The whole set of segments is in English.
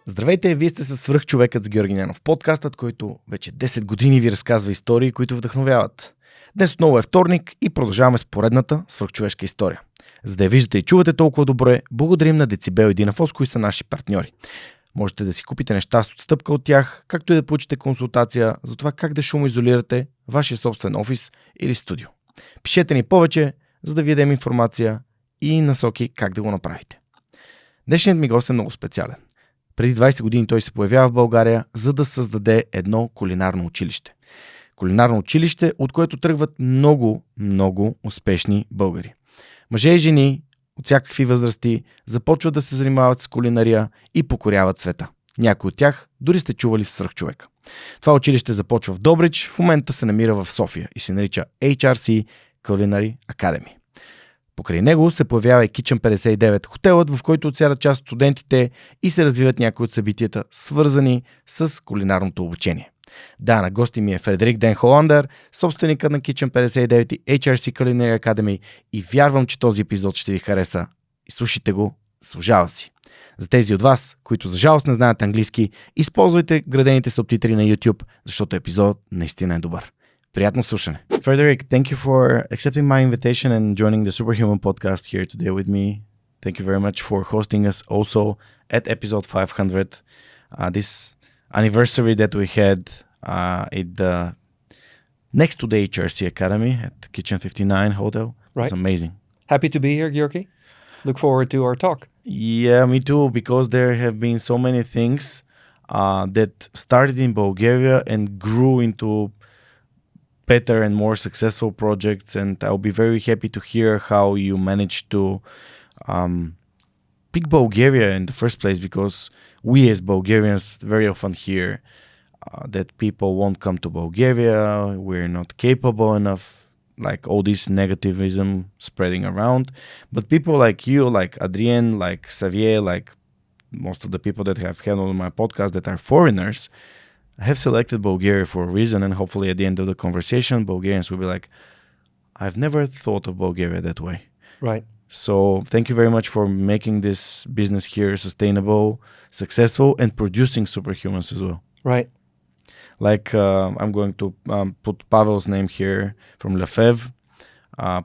Здравейте, вие сте със свръхчовекът с Георги Ненов, подкастът, който вече 10 години ви разказва истории, които вдъхновяват. Днес отново е вторник и продължаваме с поредната свръхчовешка история. За да я виждате и чувате толкова добре, благодарим на Децибел и Динафос, които са наши партньори. Можете да си купите неща с отстъпка от тях, както и да получите консултация за това как да шумоизолирате вашия собствен офис или студио. Пишете ни повече, за да ви дадем информация и насоки как да го направите. Днешният ми гост е много специален. Преди 20 години той се появява в България, за да създаде едно кулинарно училище. Кулинарно училище, от което тръгват много успешни българи. Мъже и жени от всякакви възрасти започват да се занимават с кулинария и покоряват света. Някои от тях дори сте чували в Свръхчовека. Това училище започва в Добрич, в момента се намира в София и се нарича HRC Culinary Academy. Покрай него се появява и еп513, хотелът, в който отсядат част от студентите и се развиват някои от събитията, свързани с кулинарното обучение. Да, на гости ми е Фредерик Ден Hollander, собственика на еп513 и HRC Culinary Academy, и вярвам, че този епизод ще ви хареса. И слушайте го, служава си. За тези от вас, които за жалост не знаят английски, използвайте градените субтитри на YouTube, защото епизодът наистина е добър. Приятно слушане. Frederick, thank you for accepting my invitation and joining the Superhuman podcast here today with me. Thank you very much for hosting us also at episode 500. This anniversary that we had next to the HRC Academy at Kitchen 59 Hotel. Right. It was amazing. Happy to be here, Georgi. Look forward to our talk. Yeah, me too, because there have been so many things that started in Bulgaria and grew into better and more successful projects, and I'll be very happy to hear how you managed to pick Bulgaria in the first place, because we as Bulgarians very often hear that people won't come to Bulgaria, we're not capable enough, like all this negativism spreading around. But people like you, like Adrien, like Xavier, like most of the people that have had on my podcast that are foreigners, have selected Bulgaria for a reason, and hopefully at the end of the conversation, Bulgarians will be like, I've never thought of Bulgaria that way. Right. So thank you very much for making this business here sustainable, successful, and producing superhumans as well. Right. Like I'm going to put Pavel's name here from Lefebvre.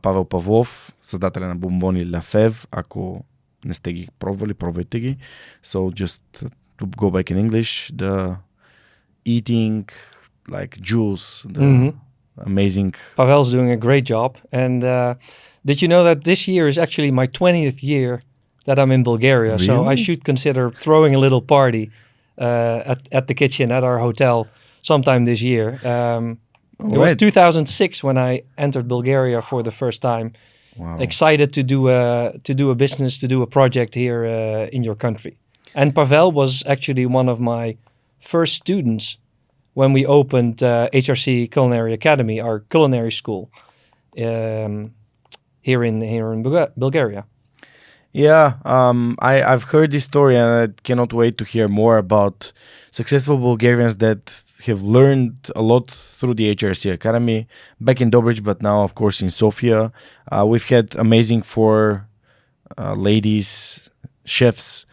Павел Павлов, създателя на бомбони Lefebvre. Ако не сте ги пробвали, пробвайте ги. So just to go back in English, the eating like juice, the amazing. Pavel's doing a great job. And did you know that this year is actually my 20th year that I'm in Bulgaria? Really? So I should consider throwing a little party at the kitchen at our hotel sometime this year. It was 2006 when I entered Bulgaria for the first time. Wow. Excited to do a business, to do a project here in your country. And Pavel was actually one of my first students when we opened HRC Culinary Academy, our culinary school, here in Bulgaria. Yeah, I've heard this story, and I cannot wait to hear more about successful Bulgarians that have learned a lot through the HRC Academy back in Dobrich, but now, of course, in Sofia. We've had amazing four ladies, chefs,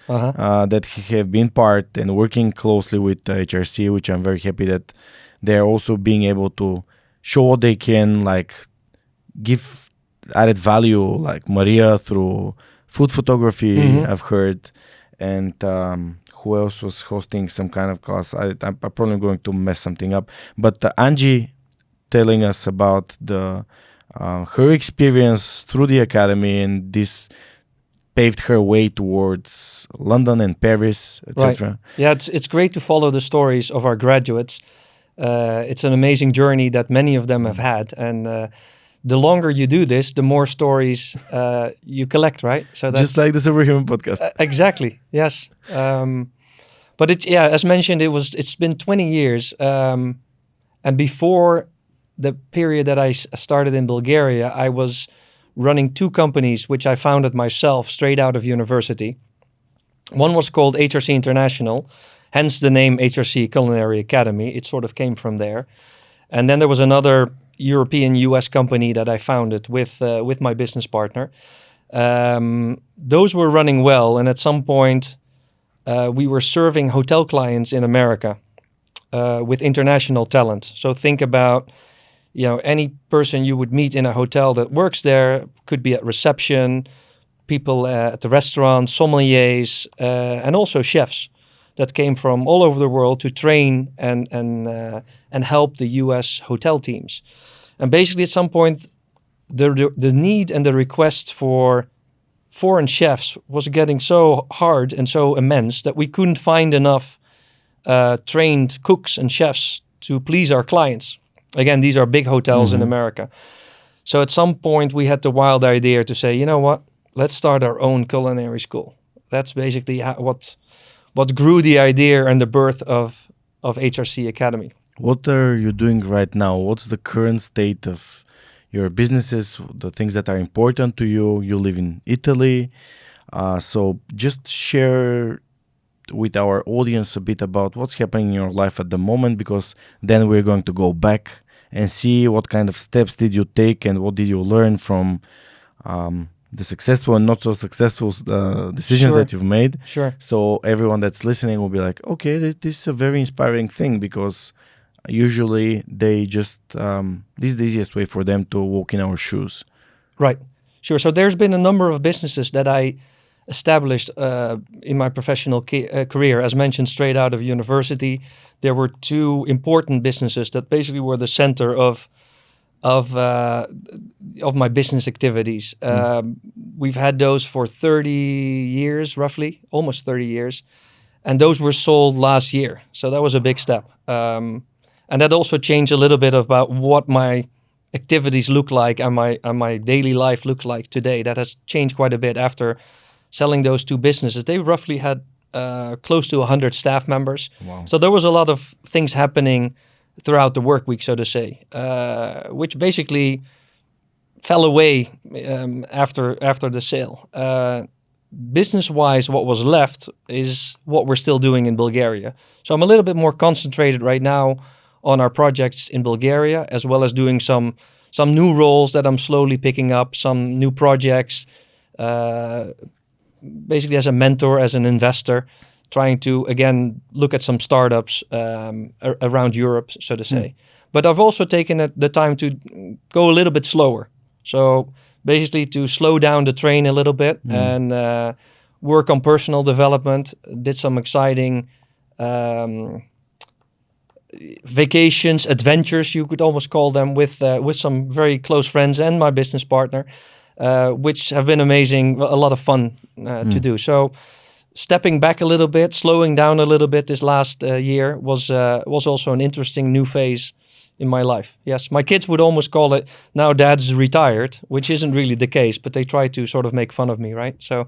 that have been part and working closely with HRC, which I'm very happy that they're also being able to show what they can, like give added value, like Maria through food photography, I've heard, and who else was hosting some kind of class? I'm probably going to mess something up, but Angie telling us about her experience through the academy, and this paved her way towards London and Paris, etc. Right. Yeah, it's great to follow the stories of our graduates. It's an amazing journey that many of them have had, and the longer you do this, the more stories you collect, right? So that's just like the Superhuman podcast. Exactly. Yes. But as mentioned, it's been 20 years, and before the period that I started in Bulgaria, I was running two companies which I founded myself straight out of university. One was called HRC International, hence the name HRC Culinary Academy. It sort of came from there. And then there was another European US company that I founded with my business partner. Those were running well, and at some point we were serving hotel clients in America with international talent. So think about, any person you would meet in a hotel that works there, could be at reception, people at the restaurant, sommeliers, and also chefs that came from all over the world to train and help the U.S. hotel teams. And basically, at some point, the need and the request for foreign chefs was getting so hard and so immense that we couldn't find enough trained cooks and chefs to please our clients. Again, these are big hotels in America. So at some point, we had the wild idea to say, you know what? Let's start our own culinary school. That's basically what grew the idea and the birth of HRC Academy. What are you doing right now? What's the current state of your businesses, the things that are important to you? You live in Italy. So just share with our audience a bit about what's happening in your life at the moment, because then we're going to go back and see what kind of steps did you take and what did you learn from the successful and not so successful decisions that you've made. Sure. So everyone that's listening will be like, okay, this is a very inspiring thing, because usually they just, this is the easiest way for them to walk in our shoes. Right. Sure. So there's been a number of businesses that I established in my professional career. As mentioned, straight out of university, there were two important businesses that basically were the center of my business activities. We've had those for 30 years, roughly, almost 30 years. And those were sold last year. So that was a big step. And that also changed a little bit about what my activities look like and my daily life looks like today. That has changed quite a bit after selling those two businesses. They roughly had close to 100 staff members. Wow. So there was a lot of things happening throughout the work week, so to say, which basically fell away after the sale. Business-wise, what was left is what we're still doing in Bulgaria. So I'm a little bit more concentrated right now on our projects in Bulgaria, as well as doing some new roles that I'm slowly picking up, some new projects, basically as a mentor, as an investor, trying to, again, look at some startups around Europe, so to say. But I've also taken the time to go a little bit slower. So basically to slow down the train a little bit and work on personal development. Did some exciting vacations, adventures, you could almost call them, with some very close friends and my business partner, which have been amazing, a lot of fun to do. So stepping back a little bit, slowing down a little bit this last year was also an interesting new phase in my life. Yes, my kids would almost call it, now dad's retired, which isn't really the case, but they try to sort of make fun of me, right? So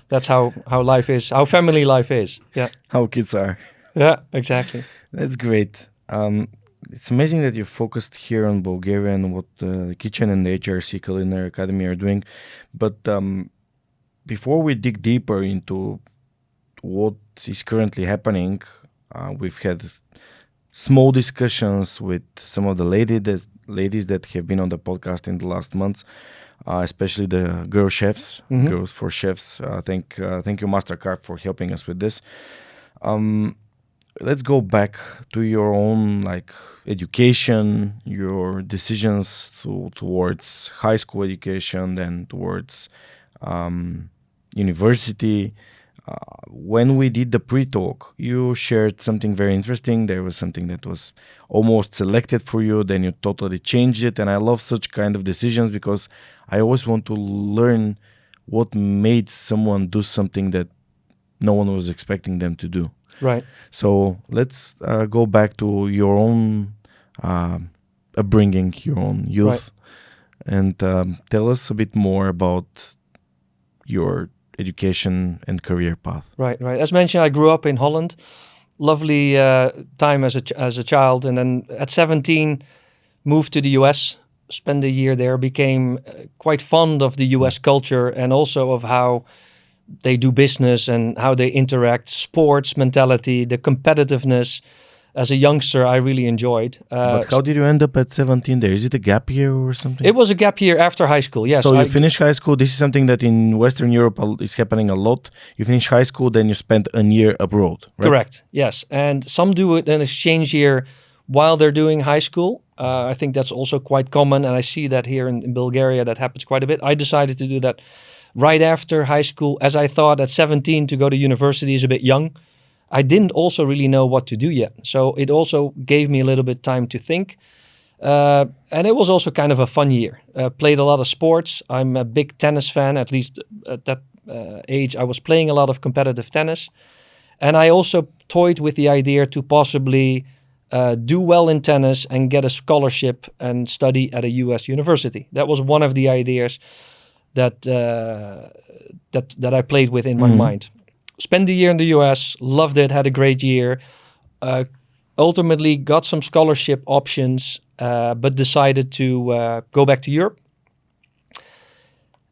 that's how life is, how family life is. Yeah. How kids are. Yeah, exactly. That's great. It's amazing that you focused here on Bulgaria and what the kitchen and the HRC Culinary Academy are doing. But before we dig deeper into what is currently happening, we've had small discussions with some of the ladies that have been on the podcast in the last months, especially the girl chefs, Girls for Chefs. Thank you, MasterCard, for helping us with this. Let's go back to your own education, your decisions towards high school education, then towards university. When we did the pre-talk, you shared something very interesting. There was something that was almost selected for you, then you totally changed it. And I love such kind of decisions because I always want to learn what made someone do something that no one was expecting them to do. Right. So let's go back to your own upbringing, your own youth, and tell us a bit more about your education and career path. Right. As mentioned, I grew up in Holland. Lovely time as a child, and then at 17, moved to the US. Spent a year there. Became quite fond of the US culture and also of how they do business and how they interact. Sports mentality, the competitiveness, as a youngster, I really enjoyed. But how did you end up at 17 there? Is it a gap year or something? It was a gap year after high school, yes. So you finish high school. This is something that in Western Europe is happening a lot. You finish high school, then you spend a year abroad, right? Correct, yes. And some do it an exchange year while they're doing high school. I think that's also quite common, and I see that here in Bulgaria that happens quite a bit. I decided to do that right after high school, as I thought at 17 to go to university is a bit young. I didn't also really know what to do yet. So it also gave me a little bit time to think. And it was also kind of a fun year. Played a lot of sports. I'm a big tennis fan, at least at that age. I was playing a lot of competitive tennis. And I also toyed with the idea to possibly do well in tennis and get a scholarship and study at a US university. That was one of the ideas that I played with in my mind. Spent the year in the US, loved it, had a great year. Ultimately got some scholarship options, but decided to go back to Europe.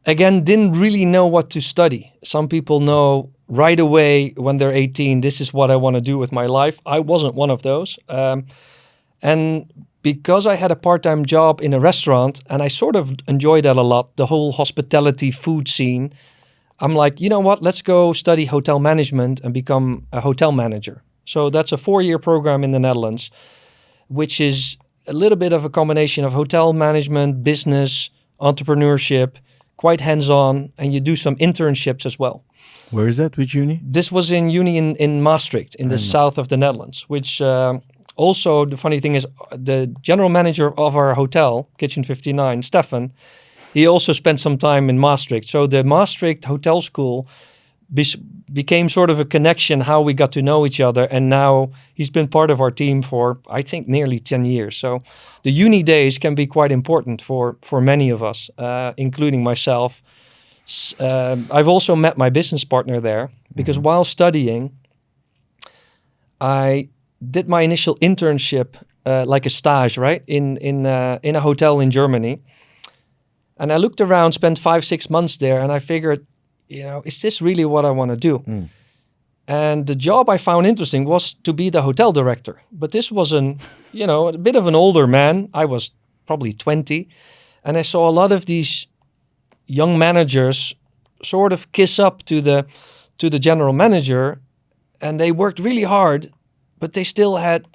Again, didn't really know what to study. Some people know right away when they're 18, this is what I want to do with my life. I wasn't one of those. And because I had a part-time job in a restaurant, and I sort of enjoyed that a lot, the whole hospitality food scene, I'm like, you know what, let's go study hotel management and become a hotel manager. So that's a 4-year program in the Netherlands, which is a little bit of a combination of hotel management, business, entrepreneurship, quite hands-on, and you do some internships as well. Where is that? Which uni? This was in uni in Maastricht, in the south of the Netherlands, which also, the funny thing is, the general manager of our hotel, Kitchen 59, Stefan, he also spent some time in Maastricht. So the Maastricht Hotel School became sort of a connection, how we got to know each other. And now he's been part of our team for, I think, nearly 10 years. So the uni days can be quite important for many of us, including myself. I've also met my business partner there, because while studying, I did my initial internship, like a stage, right, in a hotel in Germany. And I looked around, spent 5-6 months there, and I figured, is this really what I want to do? And the job I found interesting was to be the hotel director. But this was a bit of an older man. I was probably 20. And I saw a lot of these young managers sort of kiss up to the general manager, and they worked really hard, but they still had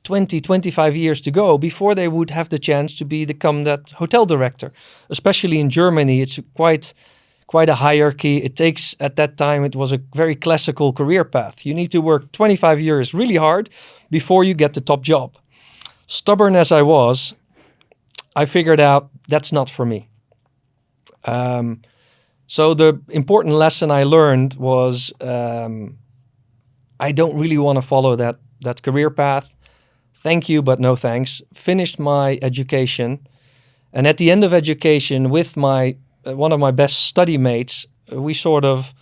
20, 25 years to go before they would have the chance to become that hotel director. Especially in Germany, it's quite a hierarchy. It takes, at that time, it was a very classical career path. You need to work 25 years really hard before you get the top job. Stubborn as I was, I figured out that's not for me. So the important lesson I learned was I don't really want to follow that career path. Thank you, but no thanks. Finished my education. And at the end of education, with one of my best study mates, we sort of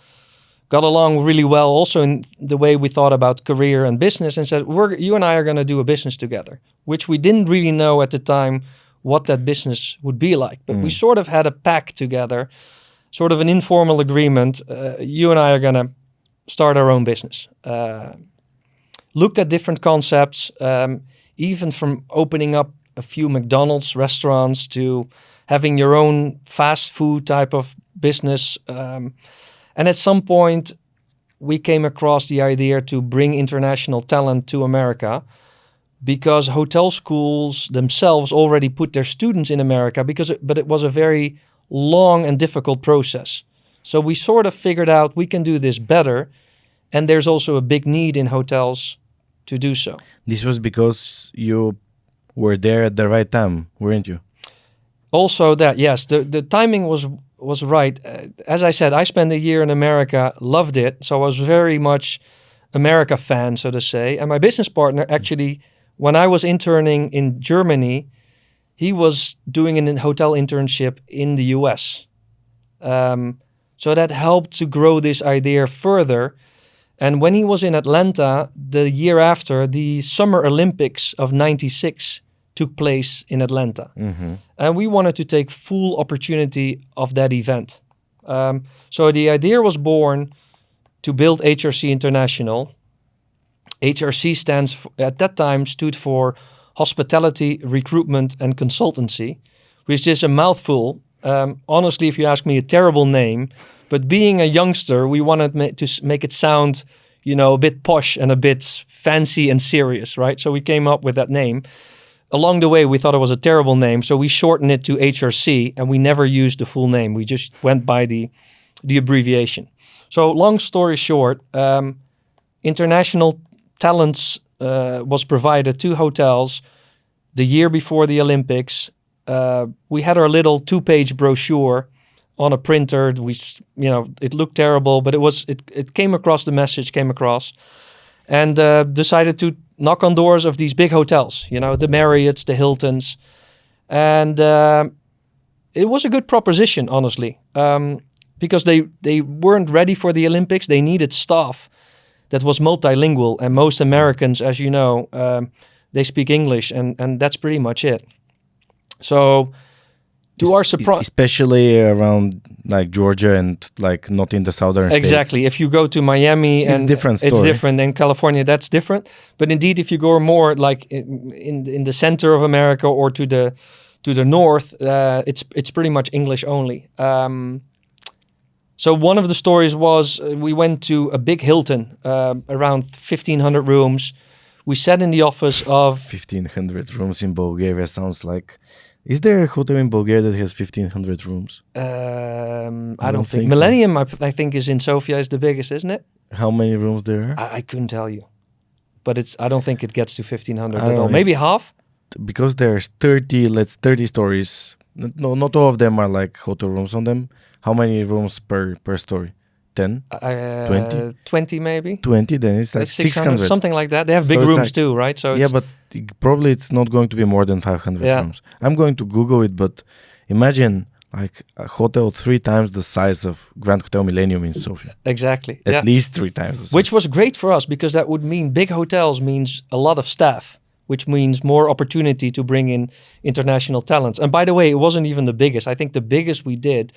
got along really well also in the way we thought about career and business, and said, you and I are going to do a business together, which we didn't really know at the time what that business would be like. But we sort of had a pact together, sort of an informal agreement. You and I are going to start our own business. Looked at different concepts, even from opening up a few McDonald's restaurants to having your own fast food type of business. And at some point, we came across the idea to bring international talent to America, because hotel schools themselves already put their students in America, but it was a very long and difficult process. So we sort of figured out we can do this better, and there's also a big need in hotels to do so. This was because you were there at the right time, weren't you? Also that, yes, the timing was right. As I said, I spent a year in America, loved it, so I was very much America fan, so to say. And my business partner, actually, when I was interning in Germany, he was doing a hotel internship in the US. So that helped to grow this idea further. And when he was in Atlanta, the year after, the Summer Olympics of '96 took place in Atlanta. And we wanted to take full opportunity of that event. So the idea was born to build HRC International. HRC at that time stood for Hospitality, Recruitment and Consultancy, which is a mouthful. Honestly, if you ask me, a terrible name. But being a youngster, we wanted to make it sound, a bit posh and a bit fancy and serious, right? So we came up with that name. Along the way, we thought it was a terrible name, so we shortened it to HRC, and we never used the full name. We just went by the abbreviation. So long story short, international talents was provided to hotels the year before the Olympics. We had our little 2-page brochure on a printer. It looked terrible, but it came across, the message came across, and decided to knock on doors of these big hotels, the Marriotts, the Hiltons. And it was a good proposition, honestly, because they weren't ready for the Olympics. They needed staff that was multilingual, and most Americans, as you know, they speak English, and that's pretty much it. So, to our surprise, especially around like Georgia and like not in the southern states. Exactly. If you go to Miami, it's different story. It's different. In California, that's different. But indeed, if you go more like in the center of America or to the north, it's pretty much English only. So one of the stories was we went to a big Hilton, around 1,500 rooms. We sat in the office of 1,500 rooms in Bulgaria. Sounds like. Is there a hotel in Bulgaria that has 1,500 rooms? I don't think. Millennium, so. I think, is in Sofia, is the biggest, isn't it? How many rooms there are? I couldn't tell you. But I don't think it gets to 1,500 at all. Maybe half? Because there's 30 stories. No, not all of them are like hotel rooms on them. How many rooms per story? 10? 20? 20 maybe? 20, then it's like 600. Something like that. They have big rooms too, right? So yeah, but probably it's not going to be more than 500 rooms. I'm going to Google it, but imagine like a hotel 3 times the size of Grand Hotel Millennium in Sofia. Exactly. At least 3 times the size. Which was great for us, because that would mean big hotels means a lot of staff, which means more opportunity to bring in international talents. And by the way, it wasn't even the biggest. I think the biggest we did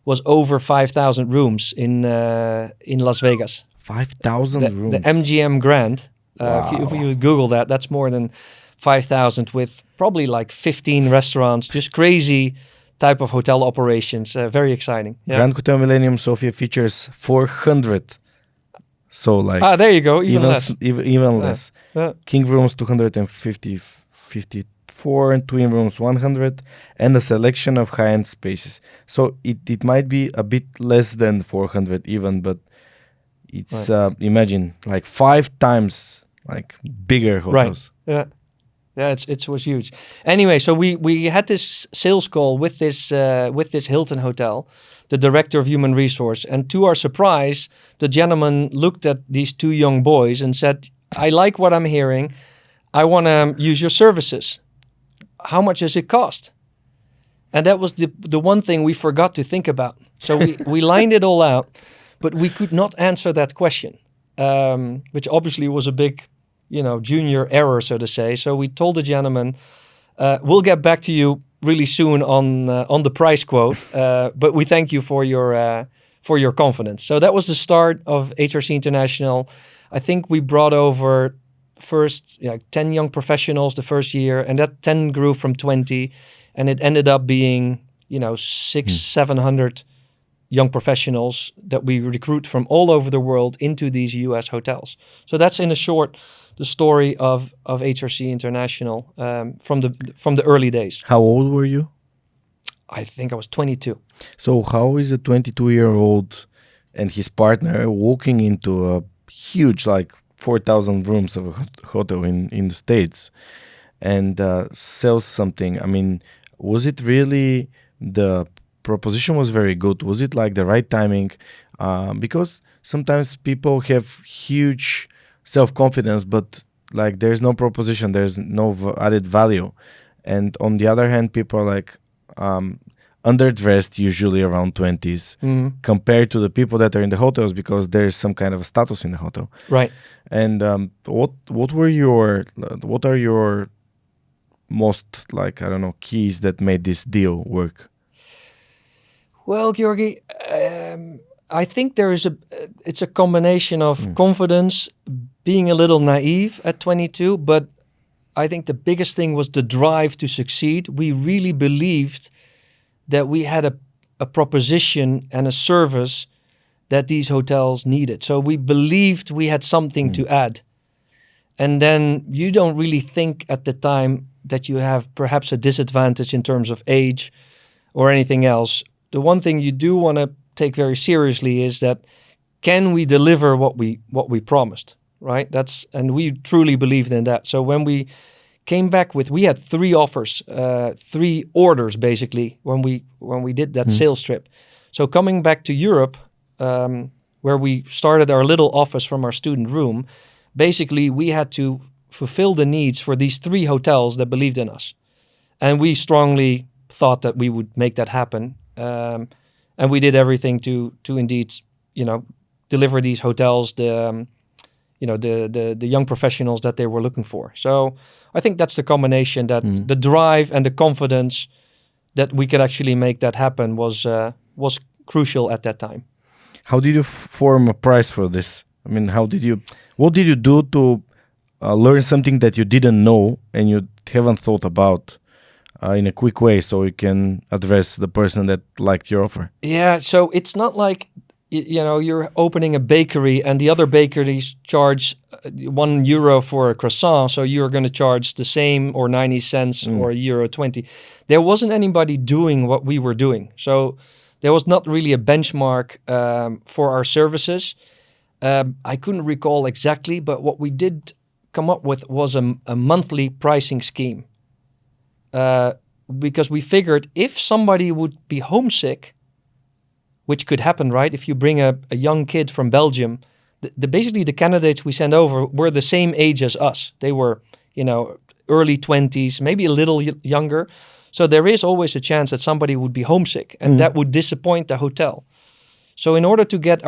was over 5,000 rooms in Las Vegas. 5,000 rooms? The MGM Grand. Wow. If you would Google that, that's more than 5,000 with probably like 15 restaurants, just crazy type of hotel operations. Very exciting. Yeah. Grand Hotel Millennium Sofia features 400. So like... there you go, even less. Even less. King rooms 254 and twin rooms 100, and a selection of high-end spaces. So it might be a bit less than 400 even, but it's imagine like 5 times like bigger hotels. Right. Yeah, it was huge. Anyway, so we had this sales call with this Hilton hotel, the director of human resource, and to our surprise, the gentleman looked at these 2 young boys and said, "I like what I'm hearing. I want to use your services. How much does it cost?" And that was the one thing we forgot to think about. So we lined it all out, but we could not answer that question, which obviously was a big, junior error, so to say. So we told the gentleman, we'll get back to you really soon on the price quote, but we thank you for your confidence. So that was the start of HRC International. I think we brought over first 10 young professionals the first year, and that 10 grew from 20, and it ended up being 600-700 young professionals that we recruit from all over the world into these US hotels. So that's in a short the story of HRC International from the early days. How old were you? I think I was 22. So how is a 22-year-old and his partner walking into a huge 4,000 rooms of a hotel in the States and sells something? I mean, was it really the proposition was very good? Was it like the right timing? Because sometimes people have huge self-confidence, but there's no proposition, there's no added value. And on the other hand, people are underdressed, usually around 20s, compared to the people that are in the hotels, because there's some kind of a status in the hotel. Right. And what are your most keys that made this deal work? Well, Georgi, I think it's a combination of confidence, being a little naive at 22, but I think the biggest thing was the drive to succeed. We really believed that we had a proposition and a service that these hotels needed. So we believed we had something to add. And then you don't really think at the time that you have perhaps a disadvantage in terms of age or anything else. The one thing you do want to take very seriously is that, can we deliver what we promised, right? And we truly believed in that. So when we came back we had 3 offers, 3 orders basically when we did that sales trip. So coming back to Europe, where we started our little office from our student room, basically we had to fulfill the needs for these 3 hotels that believed in us. And we strongly thought that we would make that happen. And we did everything to indeed, deliver these hotels the young professionals that they were looking for. So I think that's the combination, that the drive and the confidence that we could actually make that happen was crucial at that time. How did you form a price for this? I mean, what did you do to learn something that you didn't know and you haven't thought about in a quick way, so you can address the person that liked your offer? Yeah, so it's not like, you're opening a bakery and the other bakeries charge €1 for a croissant, so you're going to charge the same, or 90 cents or €1.20. There wasn't anybody doing what we were doing. So there was not really a benchmark for our services. I couldn't recall exactly, but what we did come up with was a monthly pricing scheme. Because we figured if somebody would be homesick, which could happen, right? If you bring a young kid from Belgium, basically the candidates we sent over were the same age as us. They were, early 20s, maybe a little younger. So there is always a chance that somebody would be homesick, and that would disappoint the hotel. So in order to get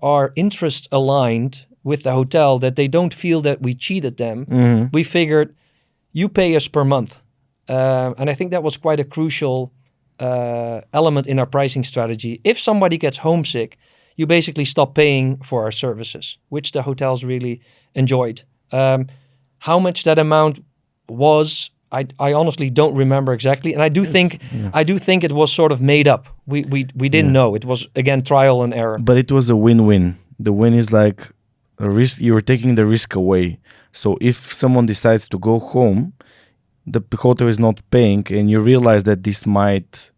our interests aligned with the hotel, that they don't feel that we cheated them, we figured, you pay us per month. And I think that was quite a crucial element in our pricing strategy. If somebody gets homesick, you basically stop paying for our services, which the hotels really enjoyed. How much that amount was, I honestly don't remember exactly, and I do think it was sort of made up. We didn't know. It was, again, trial and error. But it was a win-win. The win is like a risk. You're taking the risk away. So if someone decides to go home, the hotel is not paying, and you realize that this might,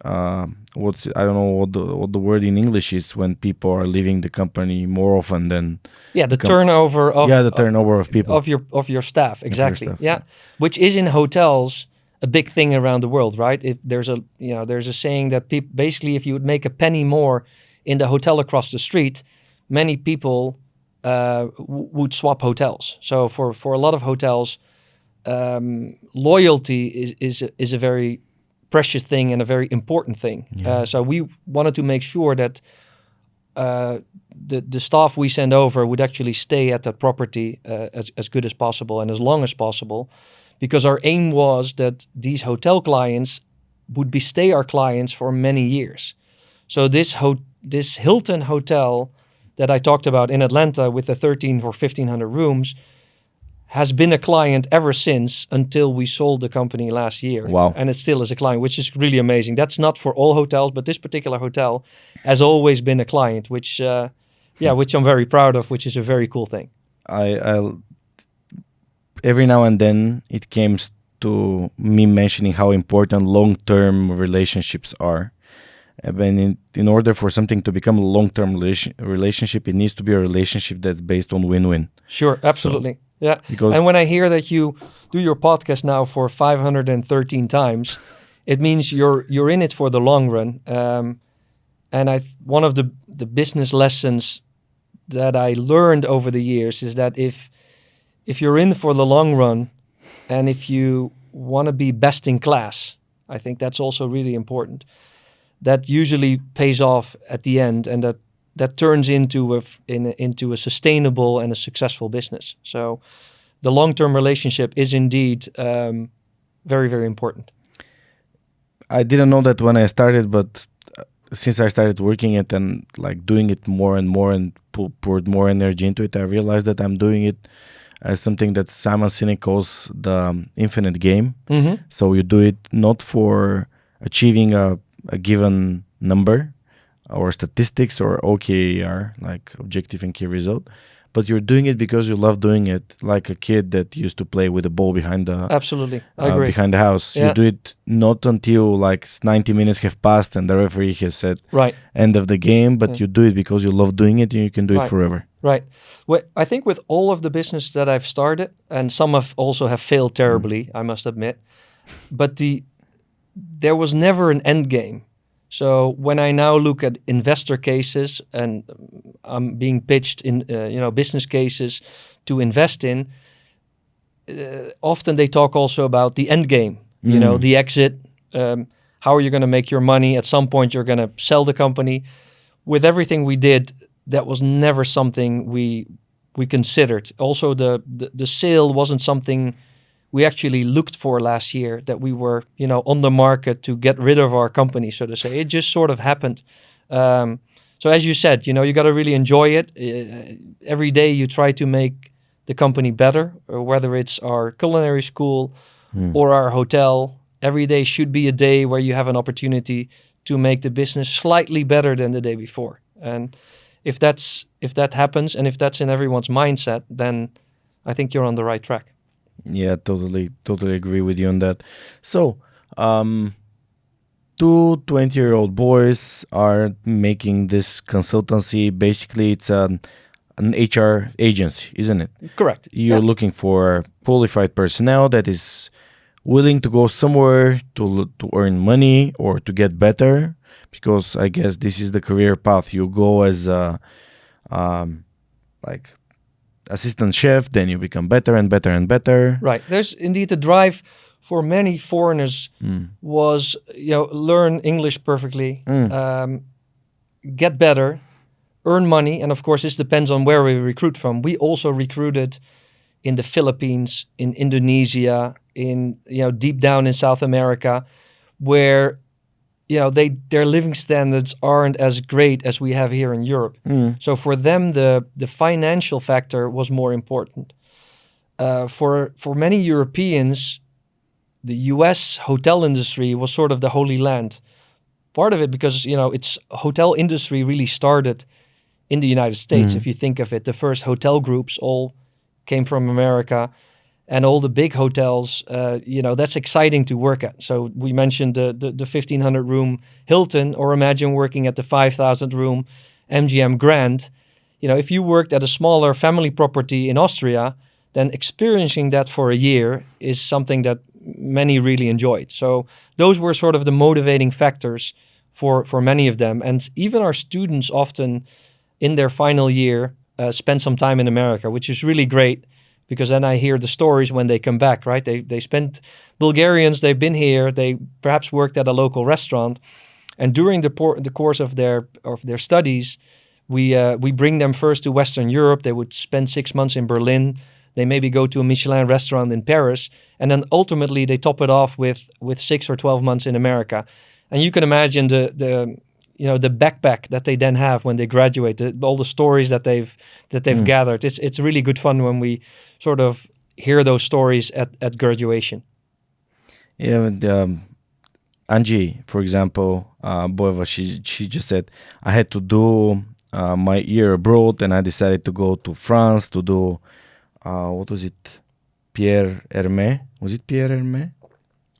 I don't know what the word in English is when people are leaving the company more often than the turnover of people of your staff, exactly. Staff, yeah, which is in hotels a big thing around the world, right? If there's a saying that basically if you would make a penny more in the hotel across the street, many people would swap hotels. So for a lot of hotels, loyalty is a very precious thing and a very important thing. So we wanted to make sure that the staff we send over would actually stay at that property as good as possible and as long as possible, because our aim was that these hotel clients would stay our clients for many years. So this Hilton hotel that I talked about in Atlanta with the 13 or 1,500 rooms has been a client ever since, until we sold the company last year. Wow. And it still is a client, which is really amazing. That's not for all hotels, but this particular hotel has always been a client, which I'm very proud of, which is a very cool thing. I every now and then it comes to me mentioning how important long-term relationships are. And in order for something to become a long-term relationship, it needs to be a relationship that's based on win-win. Sure, absolutely. Yeah, because and when I hear that you do your podcast now for 513 times, it means you're in it for the long run. And one of the business lessons that I learned over the years is that if you're in for the long run, and if you want to be best in class, I think that's also really important. That usually pays off at the end, and that turns into a sustainable and a successful business. So the long-term relationship is indeed very, very important. I didn't know that when I started, but since I started working it and like doing it more and more and poured more energy into it, I realized that I'm doing it as something that Simon Sinek calls the infinite game. Mm-hmm. So you do it not for achieving a given number or statistics or OKR, like objective and key result, but you're doing it because you love doing it, like a kid that used to play with a ball behind the Absolutely, I agree. behind the house. Yeah. You do it not until like 90 minutes have passed and the referee has said Right. end of the game, but Yeah. you do it because you love doing it and you can do it Right. forever. Right. Well, I think with all of the business that I've started, and some have failed terribly, I must admit, but there was never an end game. So when I now look at investor cases and I'm being pitched in business cases to invest in, often they talk also about the end game. You know, the exit. How are you going to make your money? At some point, you're going to sell the company. With everything we did, that was never something we considered. Also, the sale wasn't something we actually looked for last year, that we were, on the market to get rid of our company, so to say. It just sort of happened. So as you said, you got to really enjoy it. Every day you try to make the company better, or whether it's our culinary school or our hotel. Every day should be a day where you have an opportunity to make the business slightly better than the day before. And if that happens, and if that's in everyone's mindset, then I think you're on the right track. Yeah, totally agree with you on that. So, 2 20-year-old boys are making this consultancy. Basically, it's an HR agency, isn't it? Correct. You're looking for qualified personnel that is willing to go somewhere to earn money or to get better, because I guess this is the career path. You go as a like assistant chef, then you become better and better and better. Right. There's indeed the drive for many foreigners was, learn English perfectly, get better, earn money. And of course, this depends on where we recruit from. We also recruited in the Philippines, in Indonesia, in, deep down in South America, where, their living standards aren't as great as we have here in Europe. So for them, the financial factor was more important. For many Europeans, the U.S. hotel industry was sort of the holy land. Part of it because, its hotel industry really started in the United States. If you think of it, the first hotel groups all came from America. And all the big hotels, that's exciting to work at. So we mentioned the 1,500 room Hilton, or imagine working at the 5,000 room MGM Grand. If you worked at a smaller family property in Austria, then experiencing that for a year is something that many really enjoyed. So those were sort of the motivating factors for many of them. And even our students often in their final year spend some time in America, which is really great. Because then I hear the stories when they come back, right? They spent, Bulgarians, they've been here, they perhaps worked at a local restaurant, and during the course of their studies, we bring them first to Western Europe. They would spend 6 months in Berlin. They maybe go to a Michelin restaurant in Paris, and then ultimately they top it off with 6 or 12 months in America. And you can imagine the backpack that they then have when they graduate, all the stories that they've gathered. It's really good fun when we sort of hear those stories at graduation. Yeah, and, Angie, for example, Boeva, she just said, I had to do my year abroad, and I decided to go to France to do, what was it? Pierre Hermé? Was it Pierre Hermé?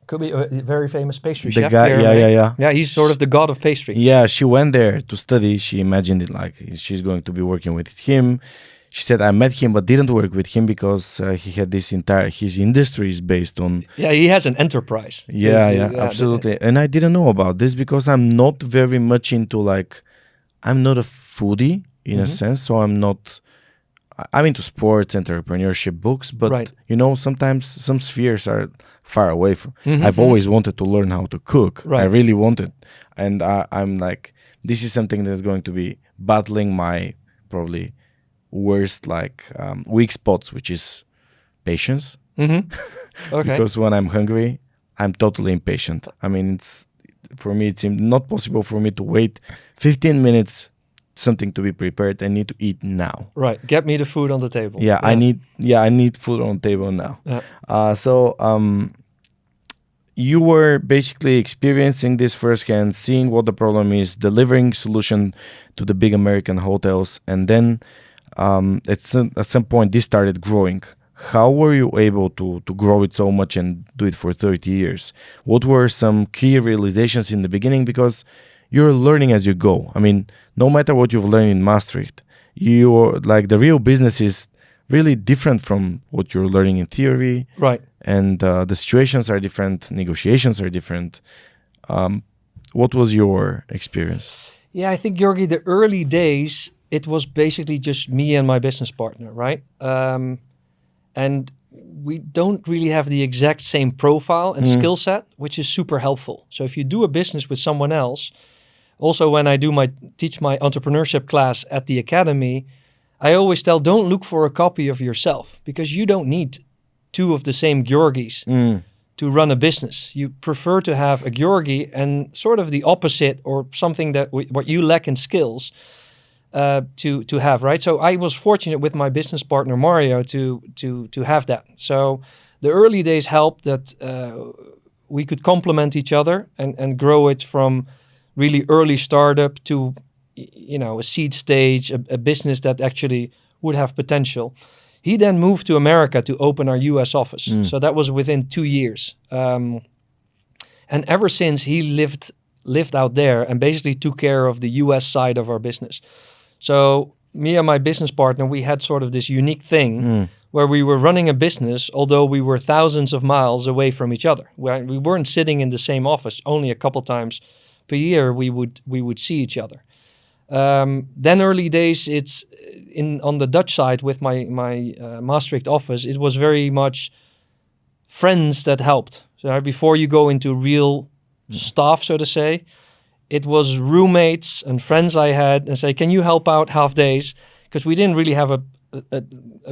Could be a very famous pastry The chef. guy, yeah. Yeah, he's sort of the god of pastry. Yeah, she went there to study. She imagined it like she's going to be working with him. She said, I met him but didn't work with him because he had his industry is based on... Yeah, he has an enterprise. Yeah, absolutely. And I didn't know about this because I'm not very much into I'm not a foodie in a sense, so I'm into sports, entrepreneurship books, but sometimes some spheres are far away from. I've always wanted to learn how to cook. Right. I really wanted, and I'm like, this is something that's going to be battling my probably worst weak spots, which is patience. Okay. Because when I'm hungry, I'm totally impatient. I mean, for me, it seemed not possible for me to wait 15 minutes, something to be prepared. I need to eat now. Right. Get me the food on the table. Yeah, I need food on the table now. Yeah. So you were basically experiencing this firsthand, seeing what the problem is, delivering solution to the big American hotels, and then at some point this started growing. How were you able to grow it so much and do it for 30 years? What were some key realizations in the beginning? Because you're learning as you go. I mean, no matter what you've learned in Maastricht, the real business is really different from what you're learning in theory. Right. And the situations are different, negotiations are different. What was your experience? Yeah, I think, Georgi, the early days, it was basically just me and my business partner, right? And we don't really have the exact same profile and skill set, which is super helpful. So if you do a business with someone else, also when I teach my entrepreneurship class at the academy, I always tell, don't look for a copy of yourself, because you don't need two of the same Georgis to run a business. You prefer to have a Georgi and sort of the opposite, or something that what you lack in skills to have, right? So I was fortunate with my business partner Mario to have that. So the early days helped that we could complement each other and grow it from really early startup to a seed stage, a business that actually would have potential. He then moved to America to open our US office. So that was within 2 years. And ever since, he lived out there and basically took care of the US side of our business. So me and my business partner, we had sort of this unique thing where we were running a business, although we were thousands of miles away from each other. We weren't sitting in the same office. Only a couple times per year we would see each other. Then early days, it's on the Dutch side with my Maastricht office, it was very much friends that helped. So before you go into real staff, so to say, it was roommates and friends I had and say, can you help out half days? Because we didn't really have a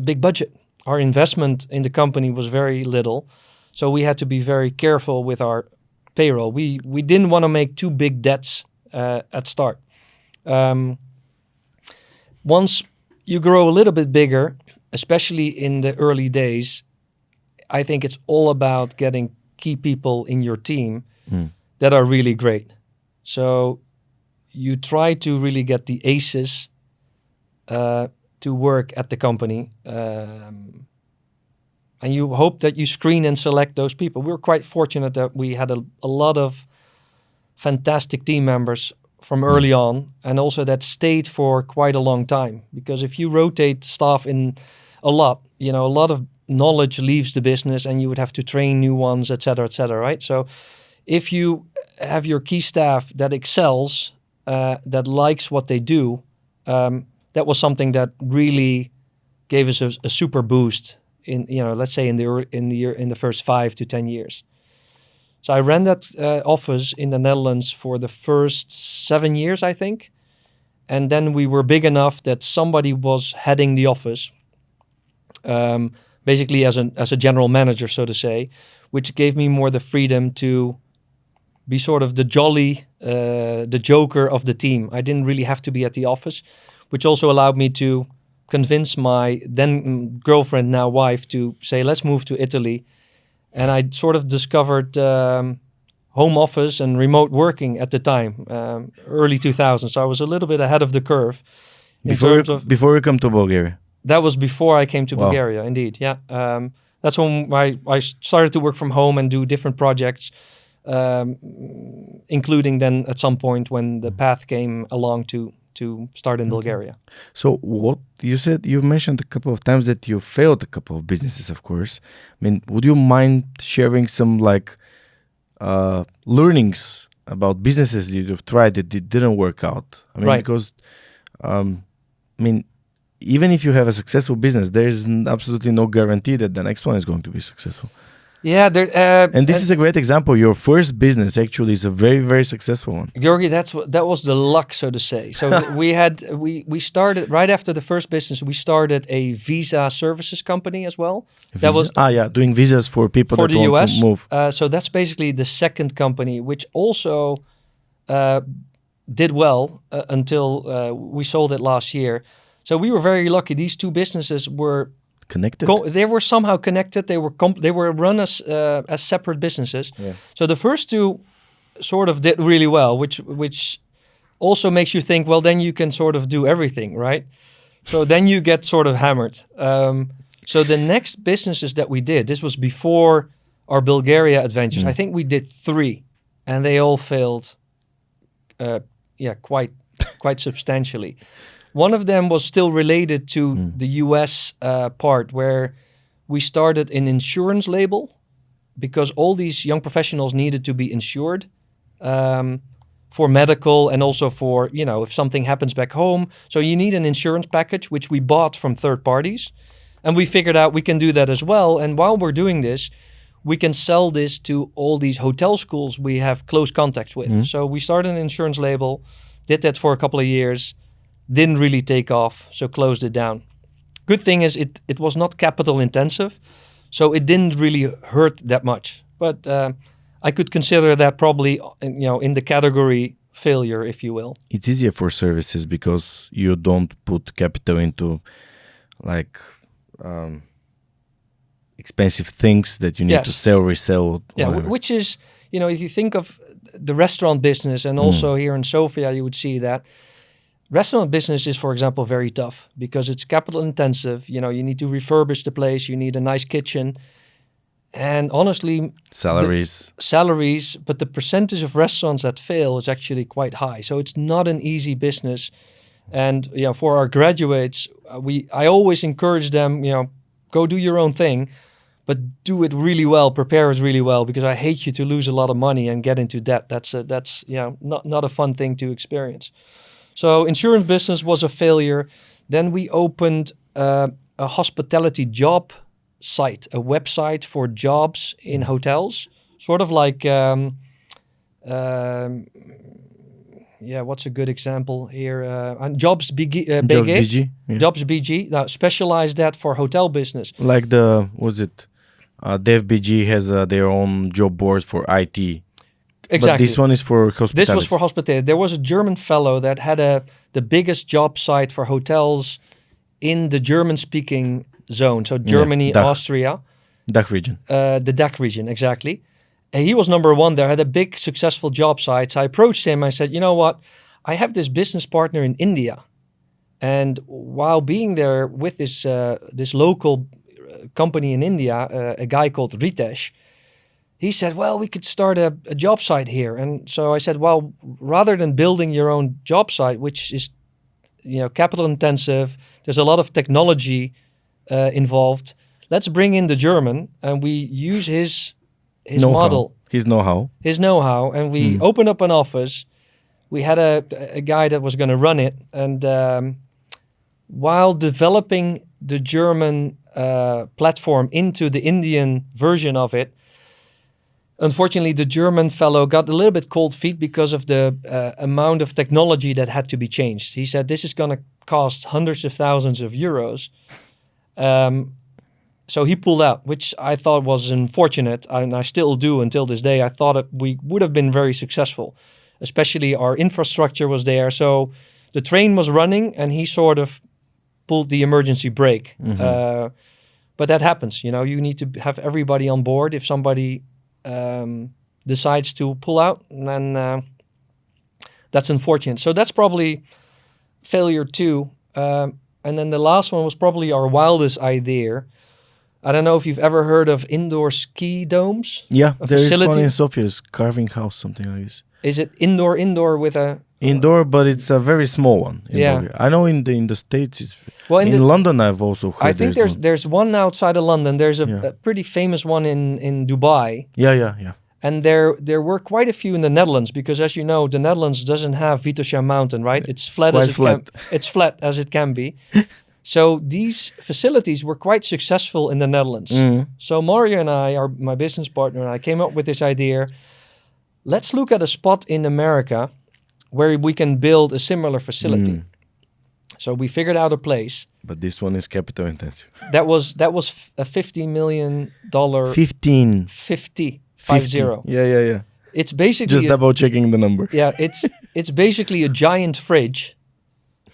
big budget. Our investment in the company was very little. So we had to be very careful with our payroll. We didn't want to make too big debts at start. Once you grow a little bit bigger, especially in the early days, I think it's all about getting key people in your team that are really great. So you try to really get the aces to work at the company. And you hope that you screen and select those people. We were quite fortunate that we had a lot of fantastic team members from early on, and also that stayed for quite a long time. Because if you rotate staff in a lot of knowledge leaves the business and you would have to train new ones, et cetera, right? So if you have your key staff that excels, that likes what they do, that was something that really gave us a super boost in, let's say in the first 5 to 10 years. So I ran that office in the Netherlands for the first 7 years, I think. And then we were big enough that somebody was heading the office, basically as a general manager, so to say, which gave me more the freedom to be sort of the jolly, the joker of the team. I didn't really have to be at the office, which also allowed me to convince my then girlfriend, now wife, to say, let's move to Italy. And I sort of discovered home office and remote working at the time, early 2000s. So I was a little bit ahead of the curve. Before you come to Bulgaria? That was before I came to Bulgaria, indeed, yeah. That's when I started to work from home and do different projects, including then at some point when the path came along to start in Bulgaria. So what you said, you've mentioned a couple of times that you failed a couple of businesses, of course. I mean, would you mind sharing some learnings about businesses that you've tried that didn't work out? I mean, because, even if you have a successful business, there is absolutely no guarantee that the next one is going to be successful. Yeah, there. And this is a great example. Your first business actually is a very, very successful one. Georgi, that was the luck, so to say. So we started right after the first business. We started a visa services company as well. That was doing visas for people for that the want US. to move. So that's basically the second company, which also did well until we sold it last year. So we were very lucky. These two businesses were Connected. They were somehow connected. They were run as separate businesses. Yeah. So the first two sort of did really well, which also makes you think, well, then you can sort of do everything, right? So then you get sort of hammered. So the next businesses that we did, this was before our Bulgaria adventures. I think we did 3, and they all failed. Quite substantially. One of them was still related to the US part, where we started an insurance label because all these young professionals needed to be insured for medical and also for, if something happens back home. So you need an insurance package, which we bought from third parties. And we figured out we can do that as well. And while we're doing this, we can sell this to all these hotel schools we have close contacts with. So we started an insurance label, did that for a couple of years. Didn't really take off, so closed it down. Good thing is it was not capital intensive, so it didn't really hurt that much. But I could consider that probably in the category failure, if you will. It's easier for services because you don't put capital into expensive things that you need to sell, resell. Whatever. Which is, if you think of the restaurant business and also here in Sofia, you would see that. Restaurant business is, for example, very tough because it's capital intensive. You need to refurbish the place. You need a nice kitchen. And honestly... Salaries, but the percentage of restaurants that fail is actually quite high. So it's not an easy business. And for our graduates, I always encourage them, go do your own thing, but do it really well, prepare it really well, because I hate you to lose a lot of money and get into debt. That's not a fun thing to experience. So insurance business was a failure. Then we opened a hospitality job site, a website for jobs in hotels, sort of like, what's a good example here? Jobs.bg. Jobs.bg. Now, specialized that for hotel business. Like Dev.bg has their own job board for IT. Exactly. But this one is for hospitality. This was for hospitality. There was a German fellow that had the biggest job site for hotels in the German-speaking zone. So Germany, Austria. DACH region. The DACH region, exactly. And he was number one there, had a big successful job site. So I approached him. I said, you know what? I have this business partner in India. And while being there with this local company in India, a guy called Ritesh, he said, well, we could start a job site here. And so I said, well, rather than building your own job site, which is, capital intensive, there's a lot of technology involved. Let's bring in the German and we use his model. His know-how. And we opened up an office. We had a guy that was going to run it. And while developing the German platform into the Indian version of it, unfortunately, the German fellow got a little bit cold feet because of the amount of technology that had to be changed. He said, this is going to cost hundreds of thousands of euros. So he pulled out, which I thought was unfortunate, and I still do until this day. I thought we would have been very successful, especially our infrastructure was there. So the train was running, and he sort of pulled the emergency brake. But that happens. You need to have everybody on board. If somebody decides to pull out, then that's unfortunate. So that's probably failure 2. And then the last one was probably our wildest idea. I don't know if you've ever heard of indoor ski domes. Yeah, there is one in Sofia's carving house, something like this. Is it indoor with a... Indoor, but it's a very small one. Bulgaria. I know in the States it's... Well, in London I've also heard. I think there's one outside of London. There's a pretty famous one in Dubai. Yeah. And there were quite a few in the Netherlands because, as you know, the Netherlands doesn't have Vitosha Mountain, right? It's flat as it can be. So these facilities were quite successful in the Netherlands. So Mario and I, my business partner and I, came up with this idea. Let's look at a spot in America where we can build a similar facility. So we figured out a place. But this one is capital intensive. That was a $50 million. 50. Yeah. It's basically just double checking the number. Yeah, it's basically a giant fridge,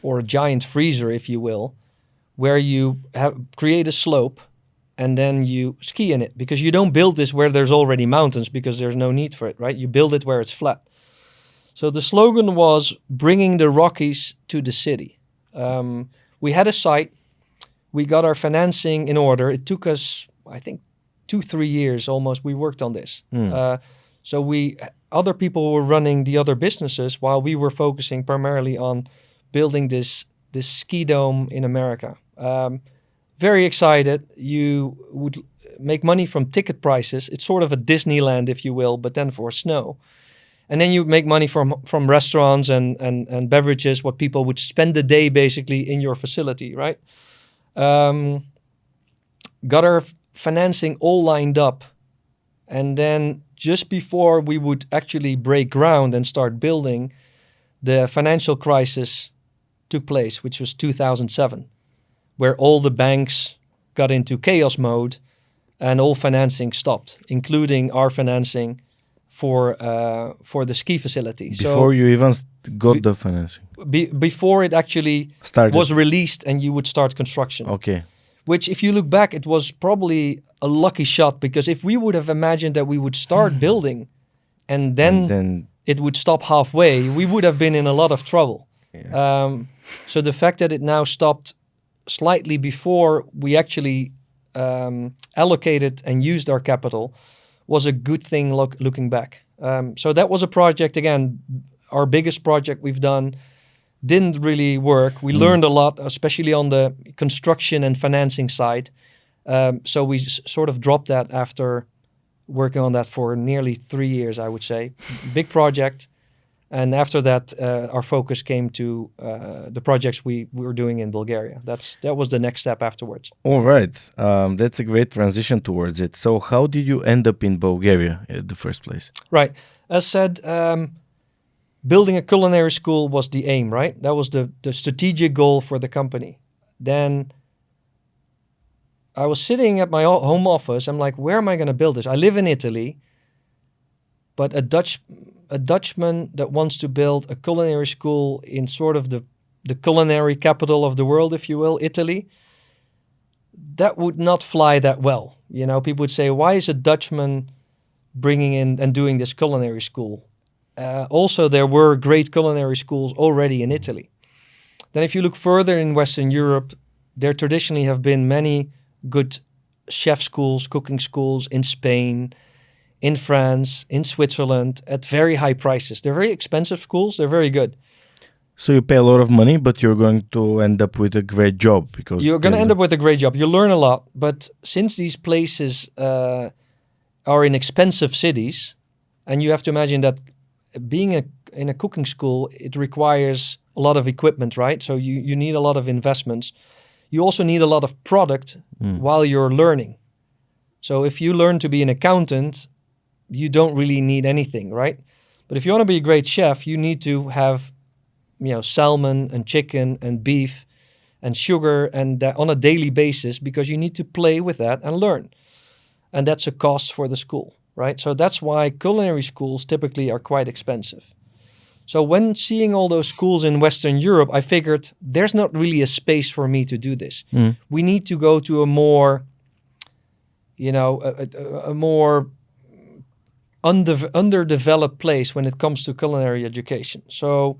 or a giant freezer, if you will, where you create a slope and then you ski in it, because you don't build this where there's already mountains, because there's no need for it, right? You build it where it's flat. So the slogan was bringing the Rockies to the city. We had a site. We got our financing in order. It took us, I think, 2-3 years almost. We worked on this. So other people were running the other businesses while we were focusing primarily on building this ski dome in America. Very excited. You would make money from ticket prices. It's sort of a Disneyland, if you will, but then for snow. And then you make money from restaurants and beverages, what people would spend the day basically in your facility, right? Got our financing all lined up. And then just before we would actually break ground and start building, the financial crisis took place, which was 2007, where all the banks got into chaos mode and all financing stopped, including our financing for the ski facility. Before you even got the financing? Before it actually was released and you would start construction. Okay. Which, if you look back, it was probably a lucky shot, because if we would have imagined that we would start building and then it would stop halfway, we would have been in a lot of trouble. Yeah. So the fact that it now stopped slightly before we actually allocated and used our capital was a good thing looking back. So that was a project, again, our biggest project we've done. Didn't really work. We learned a lot, especially on the construction and financing side. So we sort of dropped that after working on that for nearly 3 years, I would say. Big project. And after that, our focus came to the projects we were doing in Bulgaria. That was the next step afterwards. All right. That's a great transition towards it. So how did you end up in Bulgaria in the first place? Right. As said, building a culinary school was the aim, right? That was the strategic goal for the company. Then I was sitting at my home office. I'm like, where am I going to build this? I live in Italy, but a Dutchman that wants to build a culinary school in sort of the culinary capital of the world, if you will, Italy, that would not fly that well. You know, people would say, why is a Dutchman bringing in and doing this culinary school? Also, there were great culinary schools already in Italy. Then if you look further in Western Europe, there traditionally have been many good chef schools, cooking schools in Spain, in France, in Switzerland, at very high prices. They're very expensive schools. They're very good. So you pay a lot of money, but you're going to end up with a great job. Because you're going to end up with a great job. You learn a lot. But since these places are in expensive cities, and you have to imagine that being in a cooking school, it requires a lot of equipment, right? So you need a lot of investments. You also need a lot of product while you're learning. So if you learn to be an accountant, you don't really need anything, right? But if you want to be a great chef, you need to have, salmon and chicken and beef and sugar and on a daily basis, because you need to play with that and learn. And that's a cost for the school, right? So that's why culinary schools typically are quite expensive. So when seeing all those schools in Western Europe, I figured there's not really a space for me to do this. We need to go to a more, a more underdeveloped place when it comes to culinary education. So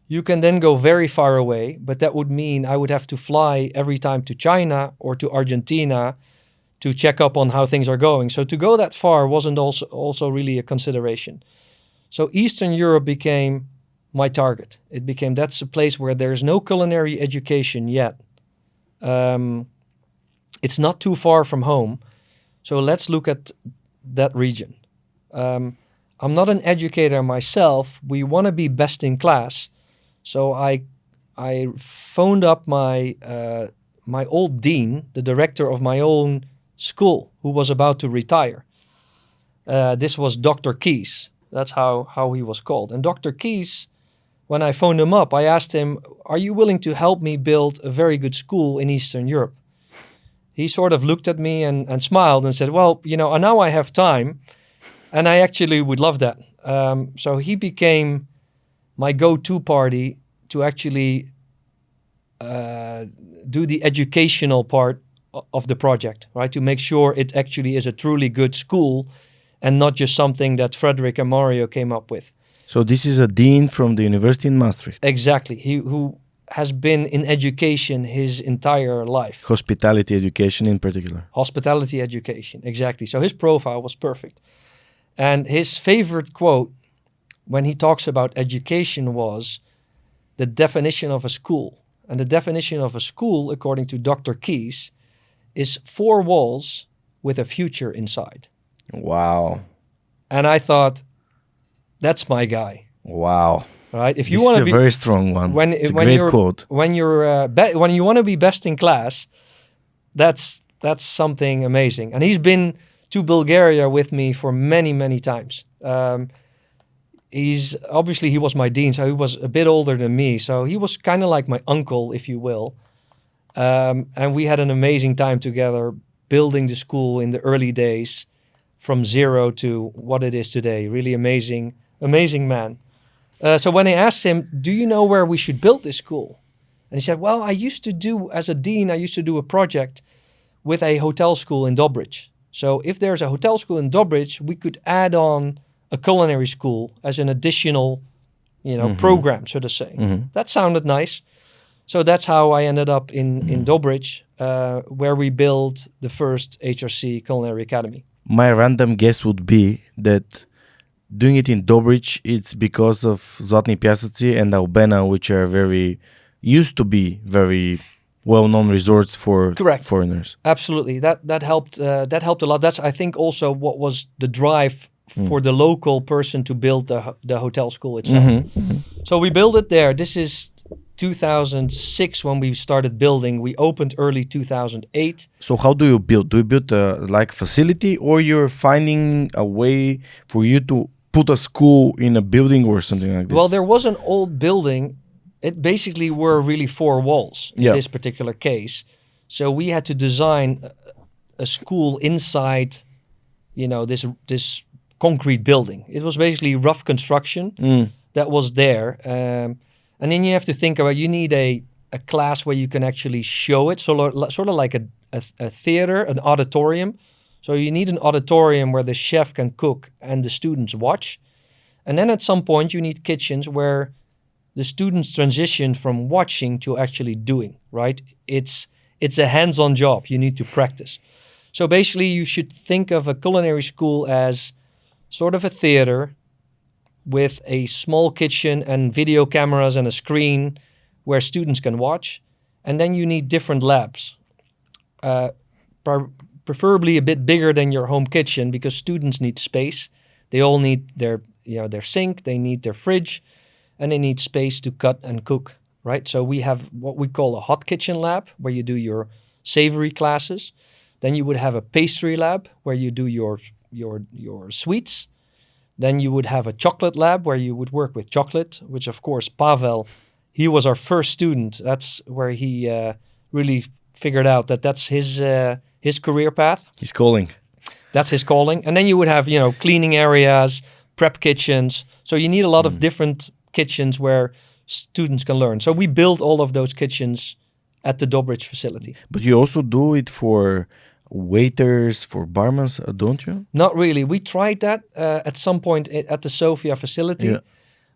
you can then go very far away, but that would mean I would have to fly every time to China or to Argentina to check up on how things are going. So to go that far wasn't also really a consideration. So Eastern Europe became my target. It became, that's a place where there's no culinary education yet. It's not too far from home. So let's look at that region. I'm not an educator myself. We want to be best in class. So I phoned up my my old dean, the director of my own school, who was about to retire. This was Dr. Keys. That's how he was called. And Dr. Keys, when I phoned him up, I asked him, are you willing to help me build a very good school in Eastern Europe? He sort of looked at me and smiled and said, well, now I have time, and I actually would love that. So he became my go-to party to actually do the educational part of the project, right? To make sure it actually is a truly good school and not just something that Frederik and Mario came up with. So this is a dean from the university in Maastricht. Exactly. Who has been in education his entire life. Hospitality education in particular. Hospitality education, exactly. So his profile was perfect. And his favorite quote when he talks about education was the definition of a school. And the definition of a school, according to Dr. Keys, is 4 walls with a future inside. Wow. And I thought, that's my guy. Wow. Right? If you This want is to a be very strong one. It's a great quote. When you want to be best in class, that's something amazing. And he's been to Bulgaria with me for many, many times. He was my dean, so he was a bit older than me. So he was kind of like my uncle, if you will. And we had an amazing time together building the school in the early days from zero to what it is today. Really amazing man. So when I asked him, do you know where we should build this school? And he said, well, as a dean, I used to do a project with a hotel school in Dobrich. So if there's a hotel school in Dobrich, we could add on a culinary school as an additional, program, so to say. Mm-hmm. That sounded nice. So that's how I ended up in Dobrich, where we built the first HRC Culinary Academy. My random guess would be that doing it in Dobrich, it's because of Zlatni Piaseci and Albena, which are used to be very well-known resorts for foreigners. Absolutely. That helped a lot. That's, I think, also what was the drive for the local person to build the hotel school itself. Mm-hmm. Mm-hmm. So we built it there. This is 2006 when we started building. We opened early 2008. So how do you build? Do you build a facility, or you're finding a way for you to put a school in a building or something like this? Well, there was an old building. It basically were really 4 walls in this particular case. So we had to design a school inside, this concrete building. It was basically rough construction that was there. And then you have to think about, you need a class where you can actually show it, sort of like a theater, an auditorium. So you need an auditorium where the chef can cook and the students watch. And then at some point you need kitchens where the students transition from watching to actually doing, right? It's a hands-on job. You need to practice. So basically you should think of a culinary school as sort of a theater with a small kitchen and video cameras and a screen where students can watch. And then you need different labs, preferably a bit bigger than your home kitchen, because students need space. They all need their sink, they need their fridge, and they need space to cut and cook, right? So we have what we call a hot kitchen lab, where you do your savory classes. Then you would have a pastry lab where you do your sweets. Then you would have a chocolate lab where you would work with chocolate, which of course Pavel, he was our first student. That's where he really figured out that's his career path. His calling. That's his calling. And then you would have, cleaning areas, prep kitchens. So you need a lot of different kitchens where students can learn. So we built all of those kitchens at the Dobrich facility. But you also do it for waiters, for barmen, don't you? Not really. We tried that at some point at the Sofia facility,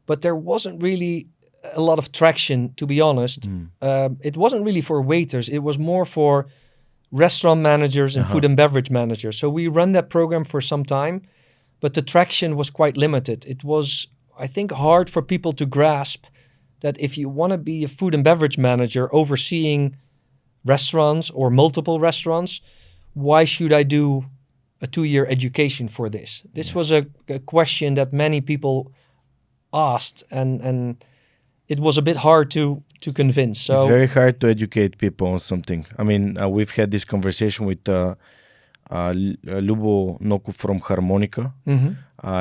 but there wasn't really a lot of traction, to be honest. It wasn't really for waiters. It was more for restaurant managers and food and beverage managers. So we ran that program for some time, but the traction was quite limited. It was, I think, hard for people to grasp that if you want to be a food and beverage manager overseeing restaurants or multiple restaurants, why should I do a 2-year education for this? This was a question that many people asked, and it was a bit hard to to convince. So it's very hard to educate people on something. I mean, we've had this conversation with Lubo Noku from Harmonica,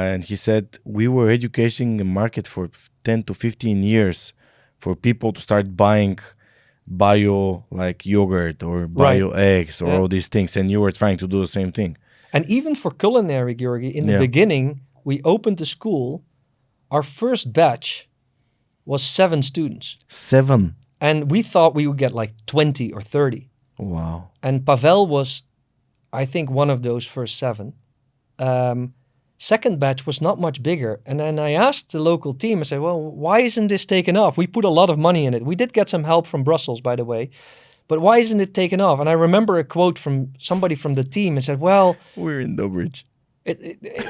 and he said we were educating the market for 10 to 15 years for people to start buying bio like yogurt or bio eggs or all these things, and you were trying to do the same thing. And even for culinary, Georgi, in the beginning, we opened the school. Our first batch was 7 students. 7? And we thought we would get like 20 or 30. Wow. And Pavel was, I think, one of those first 7. Second batch was not much bigger. And then I asked the local team, I said, well, why isn't this taken off? We put a lot of money in it. We did get some help from Brussels, by the way. But why isn't it taken off? And I remember a quote from somebody from the team and said, well... We're in Dobrich.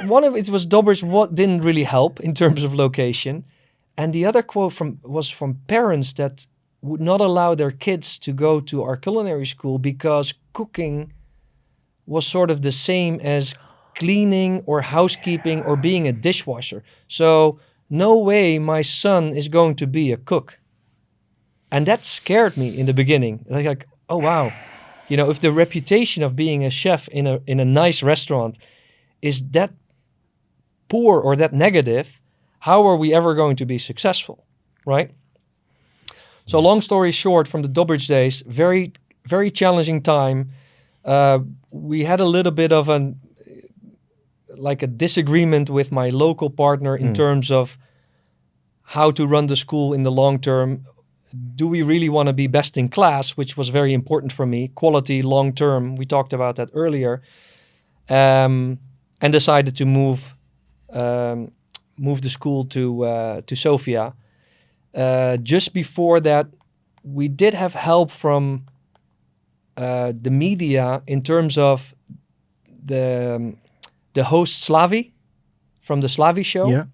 One of it was Dobrich, what didn't really help in terms of location. And the other quote was from parents that would not allow their kids to go to our culinary school because cooking was sort of the same as cleaning or housekeeping or being a dishwasher. So no way my son is going to be a cook. And that scared me in the beginning. Like, oh wow, you know, if the reputation of being a chef in a nice restaurant is that poor or that negative, how are we ever going to be successful, right? So long story short, from the Dobrich days, very, very challenging time. We had a little bit of a disagreement with my local partner in terms of how to run the school in the long term. Do we really want to be best in class, which was very important for me, quality long term, we talked about that earlier, and decided to move the school to Sofia. Just before that, we did have help from the media in terms of the host Slavi from the Slavi show. Yeah.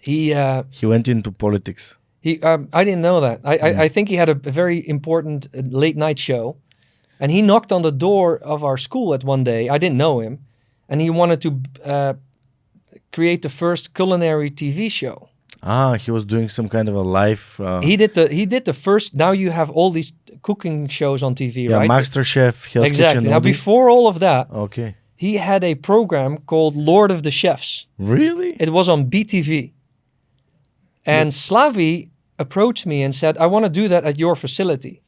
He went into politics. I didn't know that. I think he had a very important late night show, and he knocked on the door of our school at one day. I didn't know him, and he wanted to create the first culinary TV show. He was doing some kind of a live... He did the first... Now you have all these cooking shows on TV, right? Yeah, MasterChef, Hell's exactly. Kitchen. Now before all of that, okay, he had a program called Lord of the Chefs. Really? It was on BTV. And Slavi approached me and said, I want to do that at your facility.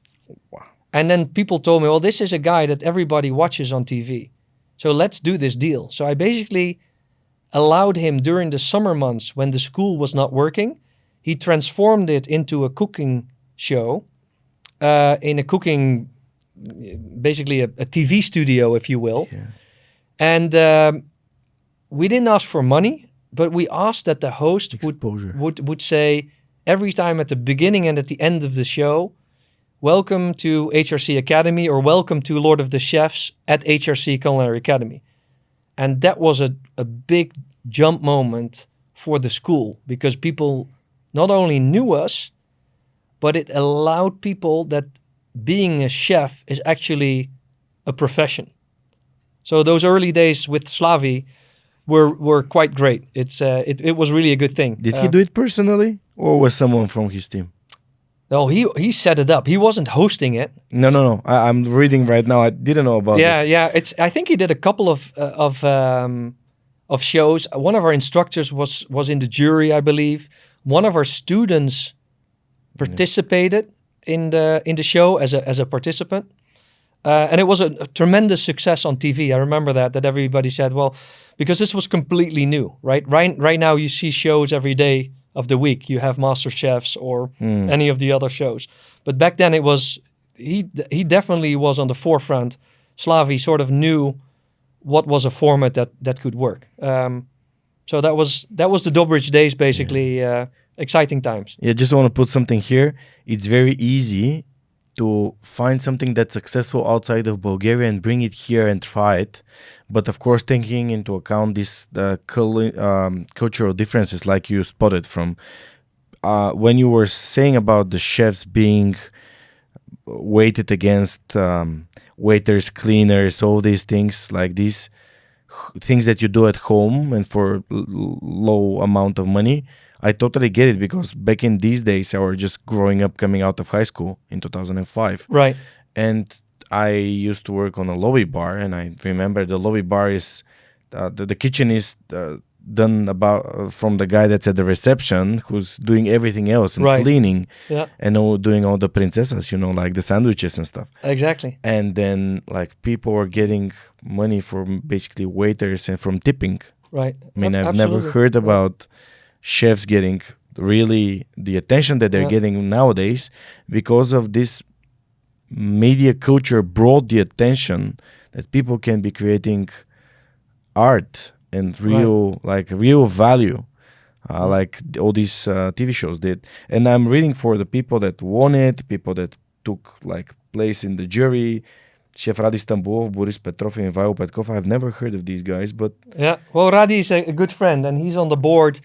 Wow. And then people told me, well, this is a guy that everybody watches on TV. So let's do this deal. So I basically allowed him during the summer months when the school was not working. He transformed it into a cooking show, in a cooking, basically a TV studio, if you will. Yeah. And we didn't ask for money, but we asked that the host would say every time at the beginning and at the end of the show, welcome to HRC Academy or welcome to Lord of the Chefs at HRC Culinary Academy. And that was a big jump moment for the school because people not only knew us, but it allowed people that being a chef is actually a profession. So those early days with Slavi were quite great. It was really a good thing. Did he do it personally or was someone from his team? No, he set it up. He wasn't hosting it. No. I'm reading right now. I didn't know about this. Yeah. I think he did a couple of shows. One of our instructors was in the jury, I believe. One of our students participated in the show as a participant, and it was a tremendous success on TV. I remember that everybody said, well, because this was completely new, right? Right now you see shows every day of the week. You have Master Chefs or any of the other shows. But back then it was, he definitely was on the forefront. Slavi sort of knew what was a format that could work. So that was the Dobrich days, basically. Exciting times. Yeah, just want to put something here. It's very easy to find something that's successful outside of Bulgaria and bring it here and try it. But of course, taking into account the cultural differences like you spotted from when you were saying about the chefs being weighted against waiters, cleaners, all these things, like these things that you do at home and for low amount of money. I totally get it, because back in these days, I was just growing up, coming out of high school in 2005. Right. And I used to work on a lobby bar, and I remember the lobby bar is, the kitchen is done from the guy that's at the reception, who's doing everything else and cleaning, and doing all the princesses, like the sandwiches and stuff. Exactly. And then like people were getting money from basically waiters and from tipping. Right. I mean, I've never heard about chefs getting really the attention that they're getting nowadays, because of this media culture brought the attention that people can be creating art and real value, like all these TV shows did. And I'm reading for the people that won it, people that took like place in the jury. Chef Radi Stambulov, Boris Petrov, and Vail Petkov. I've never heard of these guys, but yeah. Well, Radi is a good friend, and he's on the board.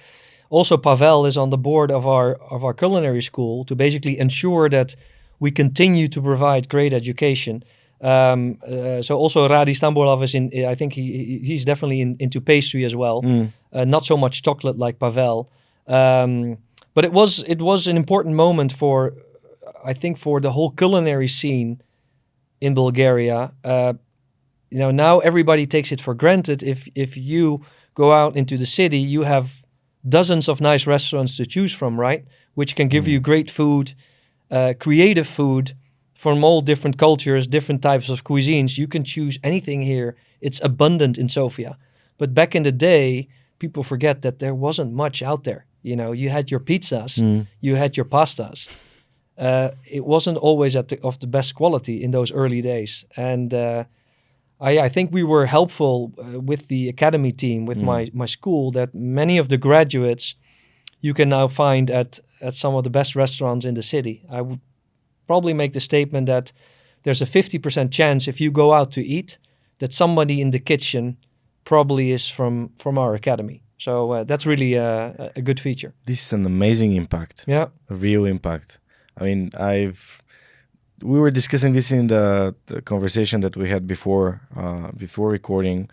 Also, Pavel is on the board of our culinary school to basically ensure that we continue to provide great education. So also Radi Stambulov is in. I think he's definitely into pastry as well. Not so much chocolate like Pavel, but it was an important moment for the whole culinary scene in Bulgaria. Now everybody takes it for granted. If you go out into the city, you have dozens of nice restaurants to choose from, right? Which can give you great food, creative food from all different cultures, different types of cuisines. You can choose anything here. It's abundant in Sofia. But back in the day, people forget that there wasn't much out there. You had your pizzas, you had your pastas. It wasn't always of the best quality in those early days. And I think we were helpful with the academy team, with my school, that many of the graduates you can now find at some of the best restaurants in the city. I would probably make the statement that there's a 50% chance if you go out to eat that somebody in the kitchen probably is from our academy. So that's really a good feature. This is an amazing impact. Yeah. A real impact. I mean, we were discussing this in the conversation that we had before recording,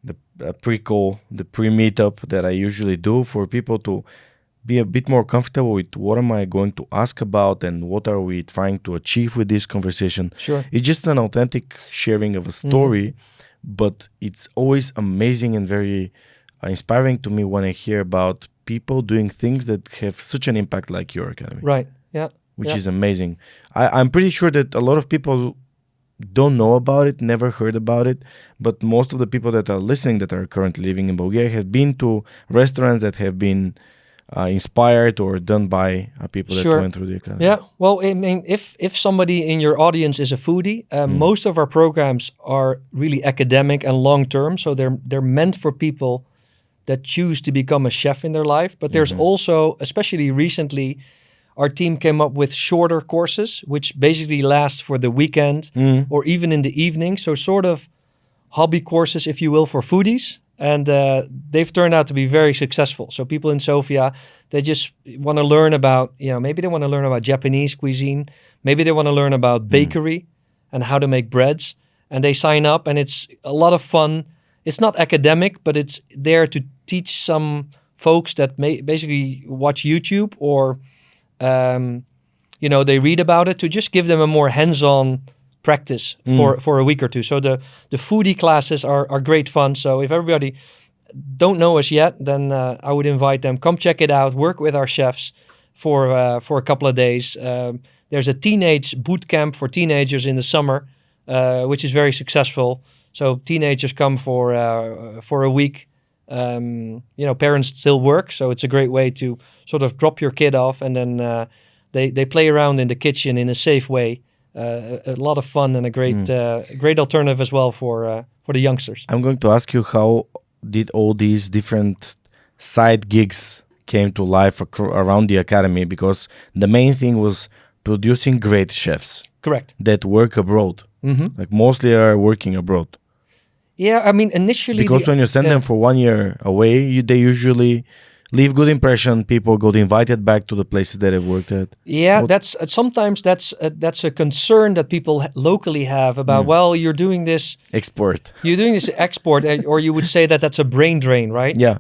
the pre-call, the pre-meetup that I usually do for people to be a bit more comfortable with what am I going to ask about and what are we trying to achieve with this conversation. Sure. It's just an authentic sharing of a story, but it's always amazing and very inspiring to me when I hear about people doing things that have such an impact like your academy. Right, yeah. Which is amazing. I'm pretty sure that a lot of people don't know about it, never heard about it, but most of the people that are listening that are currently living in Bulgaria have been to restaurants that have been inspired or done by people that went through the academy. Yeah, well, I mean, if somebody in your audience is a foodie, most of our programs are really academic and long-term, so they're meant for people that choose to become a chef in their life. But there's also, especially recently, our team came up with shorter courses, which basically last for the weekend or even in the evening. So sort of hobby courses, if you will, for foodies. And they've turned out to be very successful. So people in Sofia, they just want to learn about, maybe they want to learn about Japanese cuisine. Maybe they want to learn about bakery and how to make breads. And they sign up and it's a lot of fun. It's not academic, but it's there to teach some folks that basically watch YouTube or they read about it, to just give them a more hands-on practice for a week or two. So the foodie classes are great fun. So if everybody don't know us yet, then I would invite them, come check it out, work with our chefs for a couple of days. There's a teenage boot camp for teenagers in the summer, which is very successful. So teenagers come for a week. Parents still work, so it's a great way to sort of drop your kid off, and then they play around in the kitchen in a safe way. A lot of fun and a great alternative as well for the youngsters. I'm going to ask you, how did all these different side gigs came to life around the academy? Because the main thing was producing great chefs. Correct. That work abroad. Like mostly are working abroad. Yeah, I mean, initially... Because when you send them for 1 year away, they usually leave good impression. People got invited back to the places that they've worked at. Yeah, sometimes that's a concern that people locally have about, well, you're doing this... Export. You're doing this export, or you would say that's a brain drain, right? Yeah.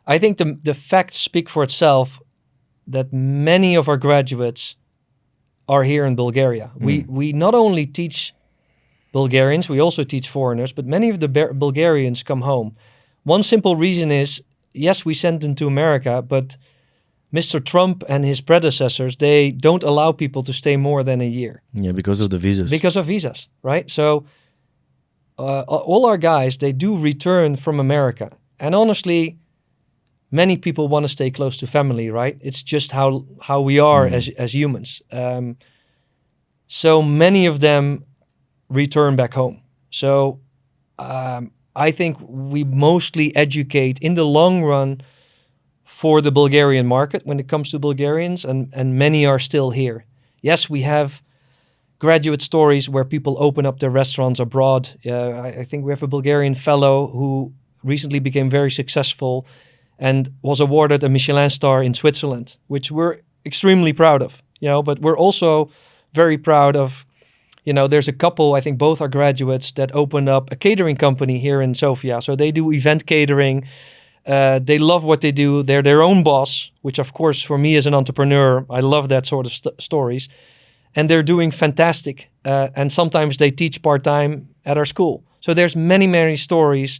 I think the facts speak for itself that many of our graduates are here in Bulgaria. We not only teach Bulgarians, we also teach foreigners, but many of the Bulgarians come home. One simple reason is, yes, we send them to America, but Mr. Trump and his predecessors, they don't allow people to stay more than a year. Yeah, because of the visas. Because of visas, right? So all our guys, they do return from America. And honestly, many people want to stay close to family, right? It's just how we are as humans. So many of them return back home. So I think we mostly educate in the long run for the Bulgarian market when it comes to Bulgarians, and many are still here. Yes, we have graduate stories where people open up their restaurants abroad. I think we have a Bulgarian fellow who recently became very successful and was awarded a Michelin star in Switzerland, which we're extremely proud of. But we're also very proud of, there's a couple, I think both are graduates, that opened up a catering company here in Sofia. So they do event catering. They love what they do. They're their own boss, which of course for me as an entrepreneur, I love that sort of stories. And they're doing fantastic. And sometimes they teach part-time at our school. So there's many, many stories,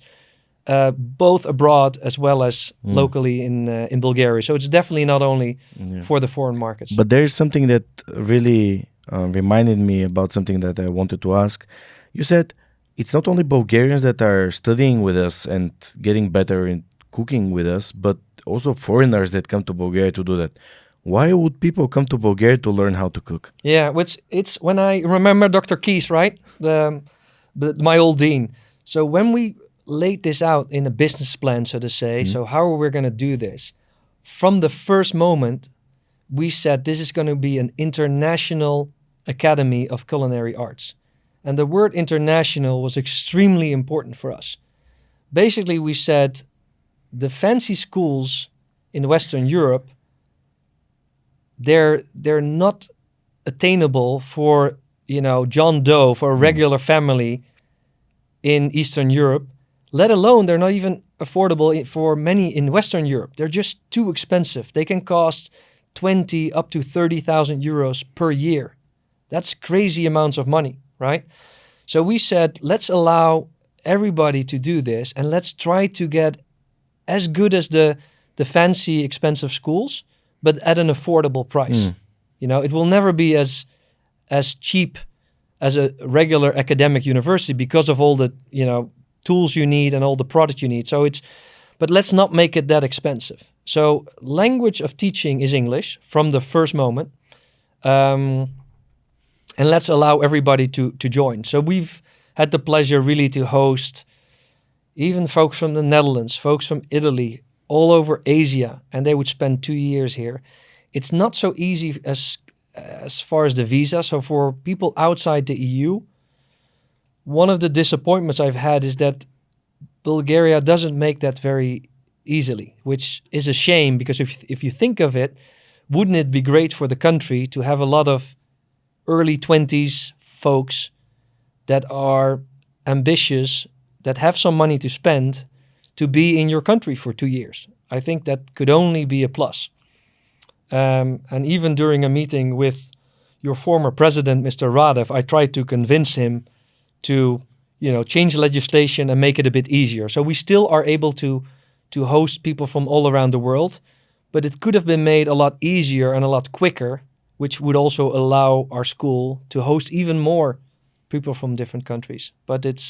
both abroad as well as locally in Bulgaria. So it's definitely not only for the foreign markets. But there's something that really reminded me about something that I wanted to ask. You said it's not only Bulgarians that are studying with us and getting better in cooking with us, but also foreigners that come to Bulgaria to do that. Why would people come to Bulgaria to learn how to cook? Yeah, it's when I remember Dr. Keys, right? My old dean. So when we laid this out in a business plan, so to say, so how are we going to do this? From the first moment, we said this is going to be an international academy of culinary arts. And the word international was extremely important for us. Basically, we said the fancy schools in Western Europe, they're not attainable for, John Doe, for a regular family in Eastern Europe, let alone they're not even affordable for many in Western Europe. They're just too expensive. They can cost 20 up to 30,000 euros per year. That's crazy amounts of money, right? So we said, let's allow everybody to do this, and let's try to get as good as the fancy, expensive schools, but at an affordable price. It will never be as cheap as a regular academic university because of all the, tools you need and all the product you need. But let's not make it that expensive. So language of teaching is English from the first moment. And let's allow everybody to join. So we've had the pleasure really to host even folks from the Netherlands, folks from Italy, all over Asia, and they would spend 2 years here. It's not so easy as far as the visa. So for people outside the EU, one of the disappointments I've had is that Bulgaria doesn't make that very easily, which is a shame, because if you think of it, wouldn't it be great for the country to have a lot of early 20s folks that are ambitious, that have some money to spend, to be in your country for 2 years? I think that could only be a plus. And even during a meeting with your former president, Mr. Radev, I tried to convince him to, change legislation and make it a bit easier. So we still are able to host people from all around the world, but it could have been made a lot easier and a lot quicker, which would also allow our school to host even more people from different countries. But it's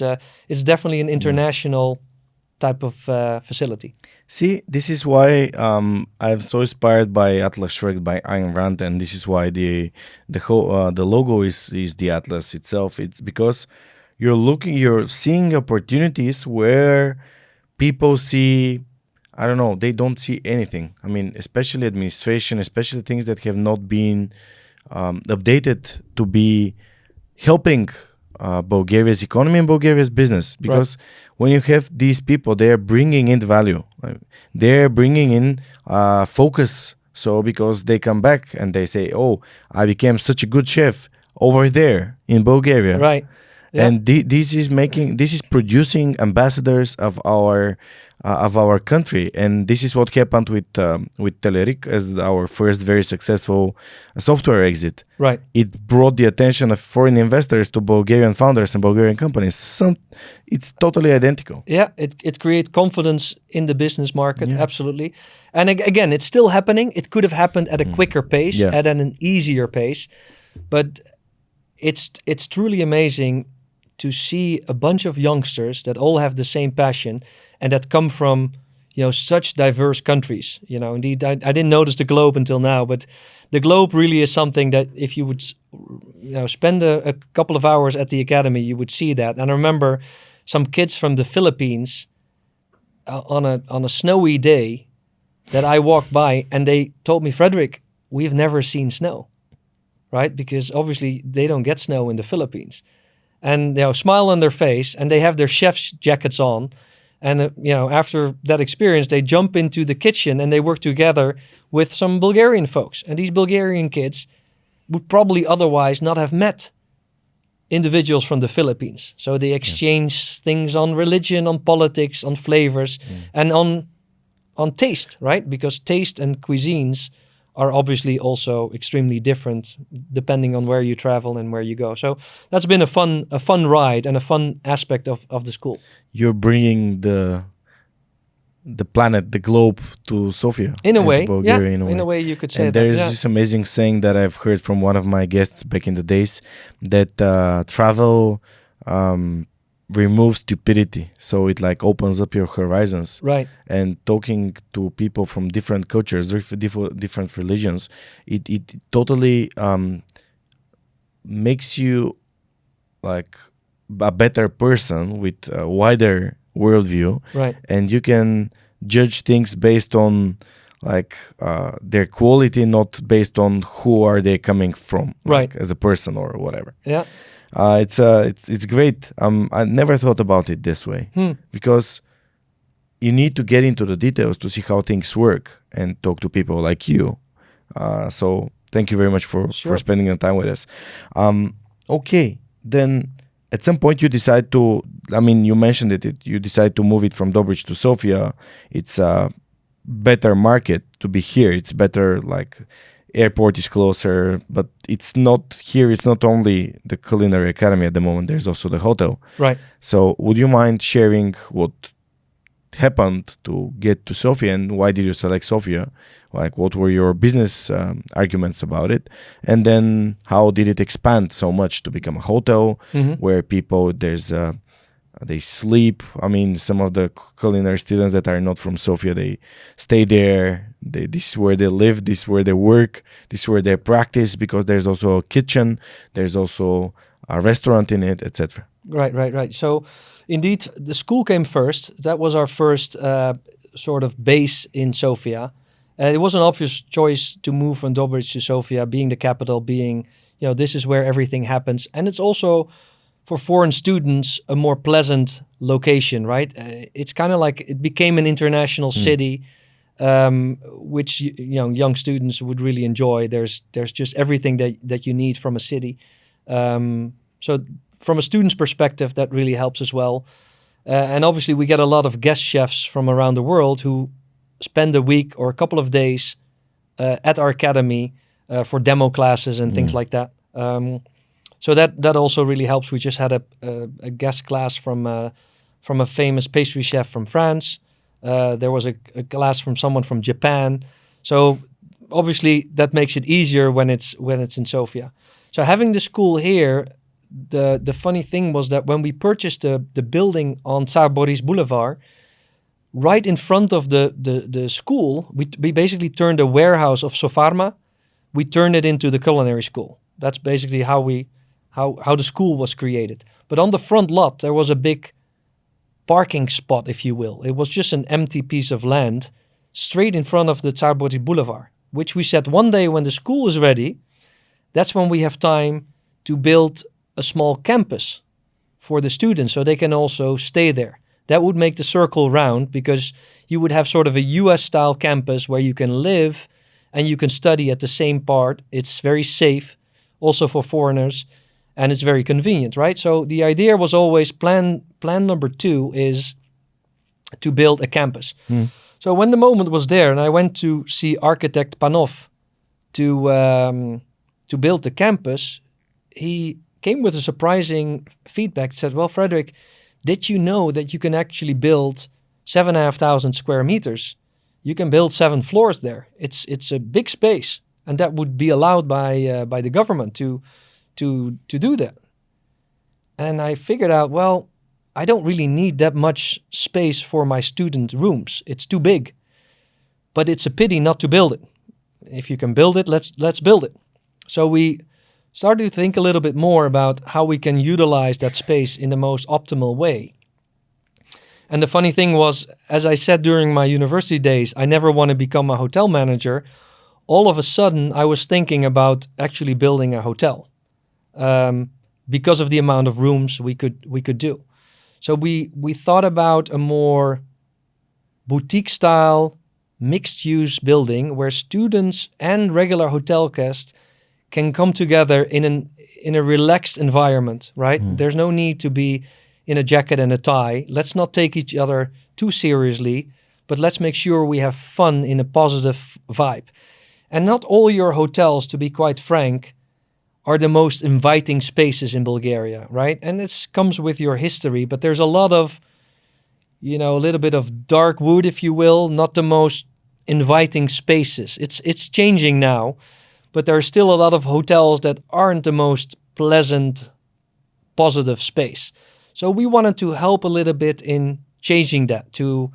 definitely an international type of facility. See, this is why I'm so inspired by Atlas Shrugged by Ayn Rand, and this is why the logo is the Atlas itself. It's because you're seeing opportunities where people see, I don't know, they don't see anything. I mean, especially administration, especially things that have not been updated to be helping Bulgaria's economy and Bulgaria's business. Because when you have these people, they are bringing in value. They're bringing in focus. So because they come back and they say, oh, I became such a good chef over there in Bulgaria. Right. Yeah. And this is producing ambassadors of our country, and this is what happened with Telerik as our first very successful software exit. Right. It brought the attention of foreign investors to Bulgarian founders and Bulgarian companies. It's totally identical. Yeah, it creates confidence in the business market, Yeah. absolutely. And again, it's still happening. It could have happened at a quicker pace, Yeah. at an easier pace, but it's truly amazing to see a bunch of youngsters that all have the same passion and that come from, such diverse countries. Indeed, I didn't notice the globe until now, but the globe really is something that if you would, spend a couple of hours at the academy, you would see that. And I remember some kids from the Philippines on a snowy day that I walked by, and they told me, Frederick, we've never seen snow, right? Because obviously they don't get snow in the Philippines. And, smile on their face, and they have their chef's jackets on. And, after that experience, they jump into the kitchen and they work together with some Bulgarian folks. And these Bulgarian kids would probably otherwise not have met individuals from the Philippines. So they exchange things on religion, on politics, on flavors, and on taste, right? Because taste and cuisines are obviously also extremely different depending on where you travel and where you go. So that's been a fun ride and a fun aspect of the school. You're bringing the planet, the globe, to Sofia. In a and way, to Bulgaria, in a way you could say and that. there's Yeah. this amazing saying that I've heard from one of my guests back in the days, that travel removes stupidity. So it opens up your horizons. Right. And talking to people from different cultures, different religions, it totally makes you a better person with a wider worldview. Right. And you can judge things based on their quality, not based on who are they coming from, Right. as a person or whatever. Yeah. It's great. I never thought about it this way, because you need to get into the details to see how things work and talk to people like you. So thank you very much for spending the time with us. Okay, then at some point you decide to, you mentioned it, you decide to move it from Dobrich to Sofia. It's a better market to be here. It's better, airport is closer, but it's not here. It's not only the Culinary Academy at the moment. There's also the hotel. Right. So would you mind sharing what happened to get to Sofia, and why did you select Sofia? What were your business arguments about it? And then how did it expand so much to become a hotel where people, they sleep. Some of the culinary students that are not from Sofia, they stay there. This is where they live. This is where they work. This is where they practice, because there's also a kitchen. There's also a restaurant in it, etc. Right. So indeed, the school came first. That was our first sort of base in Sofia. It was an obvious choice to move from Dobrich to Sofia, being the capital, being, this is where everything happens. And it's also, for foreign students, a more pleasant location, right? It's kind of like it became an international city, which young students would really enjoy. There's just everything that you need from a city. So from a student's perspective, that really helps as well. And obviously, we get a lot of guest chefs from around the world who spend a week or a couple of days at our academy for demo classes and things like that. So that also really helps. We just had a guest class from a famous pastry chef from France. There was a class from someone from Japan. So obviously that makes it easier when it's in Sofia. So having the school here, the funny thing was that when we purchased the building on Tsar Boris Boulevard, right in front of the school, we basically turned a warehouse of Sofarma. We turned it into the culinary school. That's basically how the school was created. But on the front lot, there was a big parking spot, if you will. It was just an empty piece of land straight in front of the Tsar Boris Boulevard, which we said one day when the school is ready, that's when we have time to build a small campus for the students so they can also stay there. That would make the circle round, because you would have sort of a US-style campus where you can live and you can study at the same part. It's very safe, also for foreigners. and it's very convenient, right? So the idea was always plan number 2 is to build a campus. So when the moment was there and I went to see architect Panov to build the campus, he came with a surprising feedback. Said, well, Frederick, did you know that you can actually build 7,500 square meters? You can build 7 floors there. It's a big space, and that would be allowed by the government to do that. And I figured out, well, I don't really need that much space for my student rooms. It's too big. But it's a pity not to build it. If you can build it, let's build it. So we started to think a little bit more about how we can utilize that space in the most optimal way. And the funny thing was, as I said during my university days, I never want to become a hotel manager. All of a sudden, I was thinking about actually building a hotel because of the amount of rooms we could do. So we thought about a more boutique-style, mixed-use building where students and regular hotel guests can come together in a relaxed environment, right? There's no need to be in a jacket and a tie. Let's not take each other too seriously, but let's make sure we have fun in a positive vibe. And not all your hotels, to be quite frank, are the most inviting spaces in Bulgaria, right? And it comes with your history, but there's a lot of, a little bit of dark wood, if you will, not the most inviting spaces. It's changing now, but there are still a lot of hotels that aren't the most pleasant, positive space. So we wanted to help a little bit in changing that, to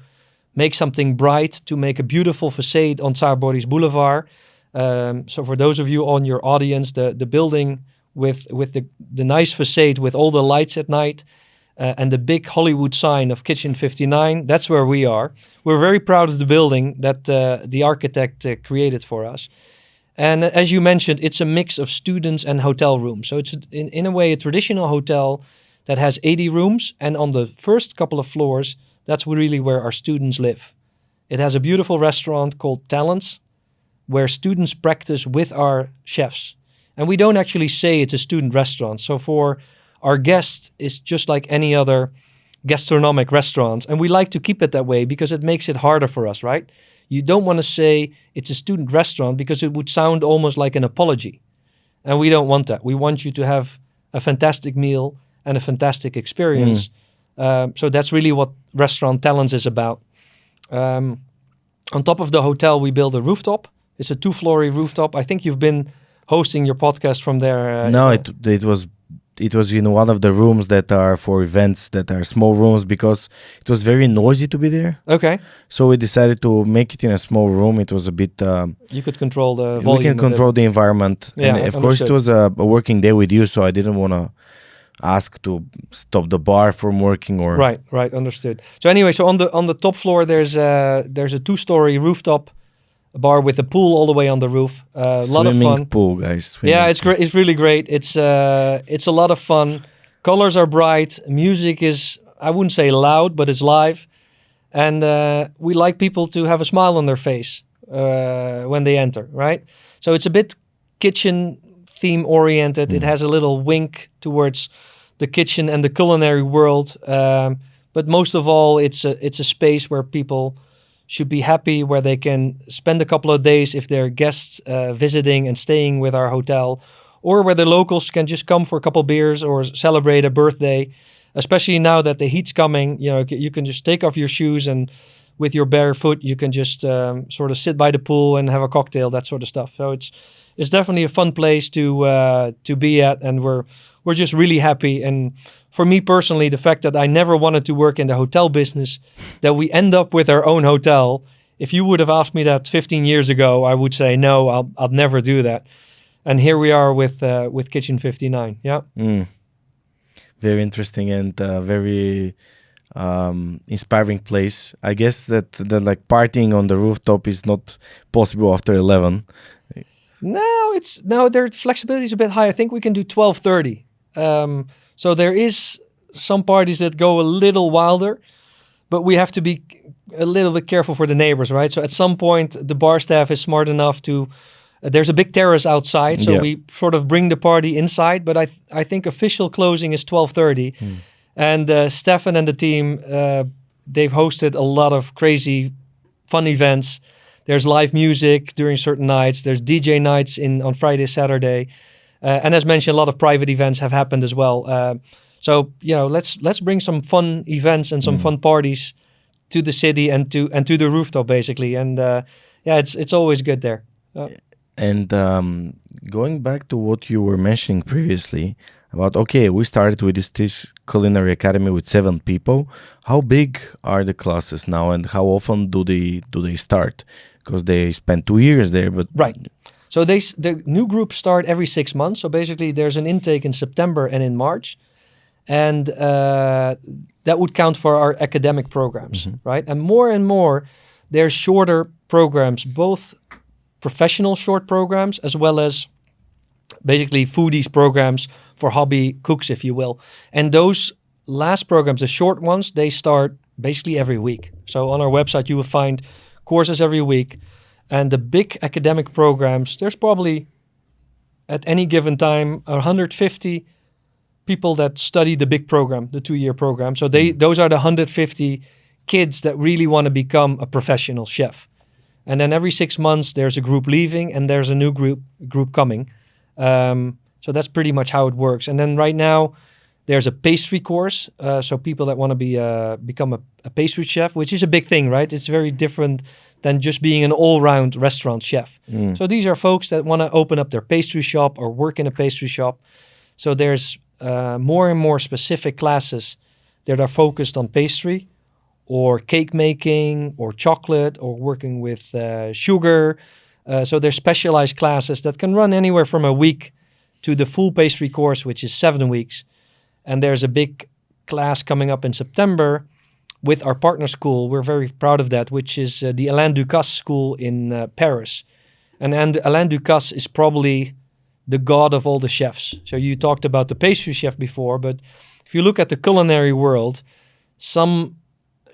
make something bright, to make a beautiful facade on Tsar Boris Boulevard. So for those of you on your audience, the building with the nice facade with all the lights at night and the big Hollywood sign of Kitchen 59, that's where we are. We're very proud of the building that the architect created for us. And as you mentioned, it's a mix of students and hotel rooms. So it's in a way a traditional hotel that has 80 rooms. And on the first couple of floors, that's really where our students live. It has a beautiful restaurant called Talents, where students practice with our chefs. And we don't actually say it's a student restaurant. So for our guests, it's just like any other gastronomic restaurant. And we like to keep it that way because it makes it harder for us, right? You don't want to say it's a student restaurant because it would sound almost like an apology. And we don't want that. We want you to have a fantastic meal and a fantastic experience. So that's really what Restaurant Talents is about. On top of the hotel, we built a rooftop. It's a 2-floor rooftop. I think you've been hosting your podcast from there. No, it was in one of the rooms that are for events, that are small rooms, because it was very noisy to be there. Okay. So we decided to make it in a small room. It was a bit... you could control the volume. We can control the environment. Yeah, and of course, it was a working day with you, so I didn't want to ask to stop the bar from working or... Right, understood. So anyway, so on the top floor, there's a 2-story rooftop bar with a pool all the way on the roof. A lot of fun. Swimming pool, guys. Yeah, it's great. It's really great. It's a lot of fun. Colors are bright. Music is, I wouldn't say loud, but it's live. And we like people to have a smile on their face when they enter, right? So it's a bit kitchen theme oriented. It has a little wink towards the kitchen and the culinary world. But most of all, it's a space where people should be happy, where they can spend a couple of days if they're guests visiting and staying with our hotel, or where the locals can just come for a couple beers or celebrate a birthday. Especially now that the heat's coming, you can just take off your shoes and with your bare foot, you can just sort of sit by the pool and have a cocktail, that sort of stuff. So it's definitely a fun place to be at, and we're just really happy. And for me personally, the fact that I never wanted to work in the hotel business, that we end up with our own hotel. If you would have asked me that 15 years ago, I would say no, I'll never do that. And here we are with Kitchen 59. Yeah. Very interesting and very inspiring place. I guess that like partying on the rooftop is not possible after 11. No, their flexibility is a bit high. I think we can do 12:30. So there is some parties that go a little wilder, but we have to be a little bit careful for the neighbors, right? So at some point, the bar staff is smart enough to there's a big terrace outside, so Yeah. we sort of bring the party inside. But I think official closing is 12:30, and Stefan and the team they've hosted a lot of crazy, fun events. There's live music during certain nights. There's DJ nights on Friday, Saturday, and as mentioned, a lot of private events have happened as well. So let's bring some fun events and some fun parties to the city and to the rooftop basically. And it's always good there. And going back to what you were mentioning previously about, okay, we started with this culinary academy with 7 people. How big are the classes now, and how often do they start? Because they spent 2 years there, but right. So the new groups start every 6 months. So basically, there's an intake in September and in March, and that would count for our academic programs, right? And more, there's shorter programs, both professional short programs as well as basically foodies programs for hobby cooks, if you will. And those last programs, the short ones, they start basically every week. So on our website, you will find courses every week. And the big academic programs, there's probably at any given time 150 people that study the big program, the 2-year program. So those are the 150 kids that really want to become a professional chef. And then every 6 months, there's a group leaving and there's a new group coming. So that's pretty much how it works. And then right now, there's a pastry course. So people that want to become a pastry chef, which is a big thing, right? It's very different than just being an all-round restaurant chef. So these are folks that want to open up their pastry shop or work in a pastry shop. So there's more and more specific classes that are focused on pastry or cake making or chocolate or working with sugar. So there's specialized classes that can run anywhere from a week to the full pastry course, which is 7 weeks. And there's a big class coming up in September with our partner school. We're very proud of that, which is the Alain Ducasse School in Paris. And Alain Ducasse is probably the god of all the chefs. So you talked about the pastry chef before, but if you look at the culinary world, some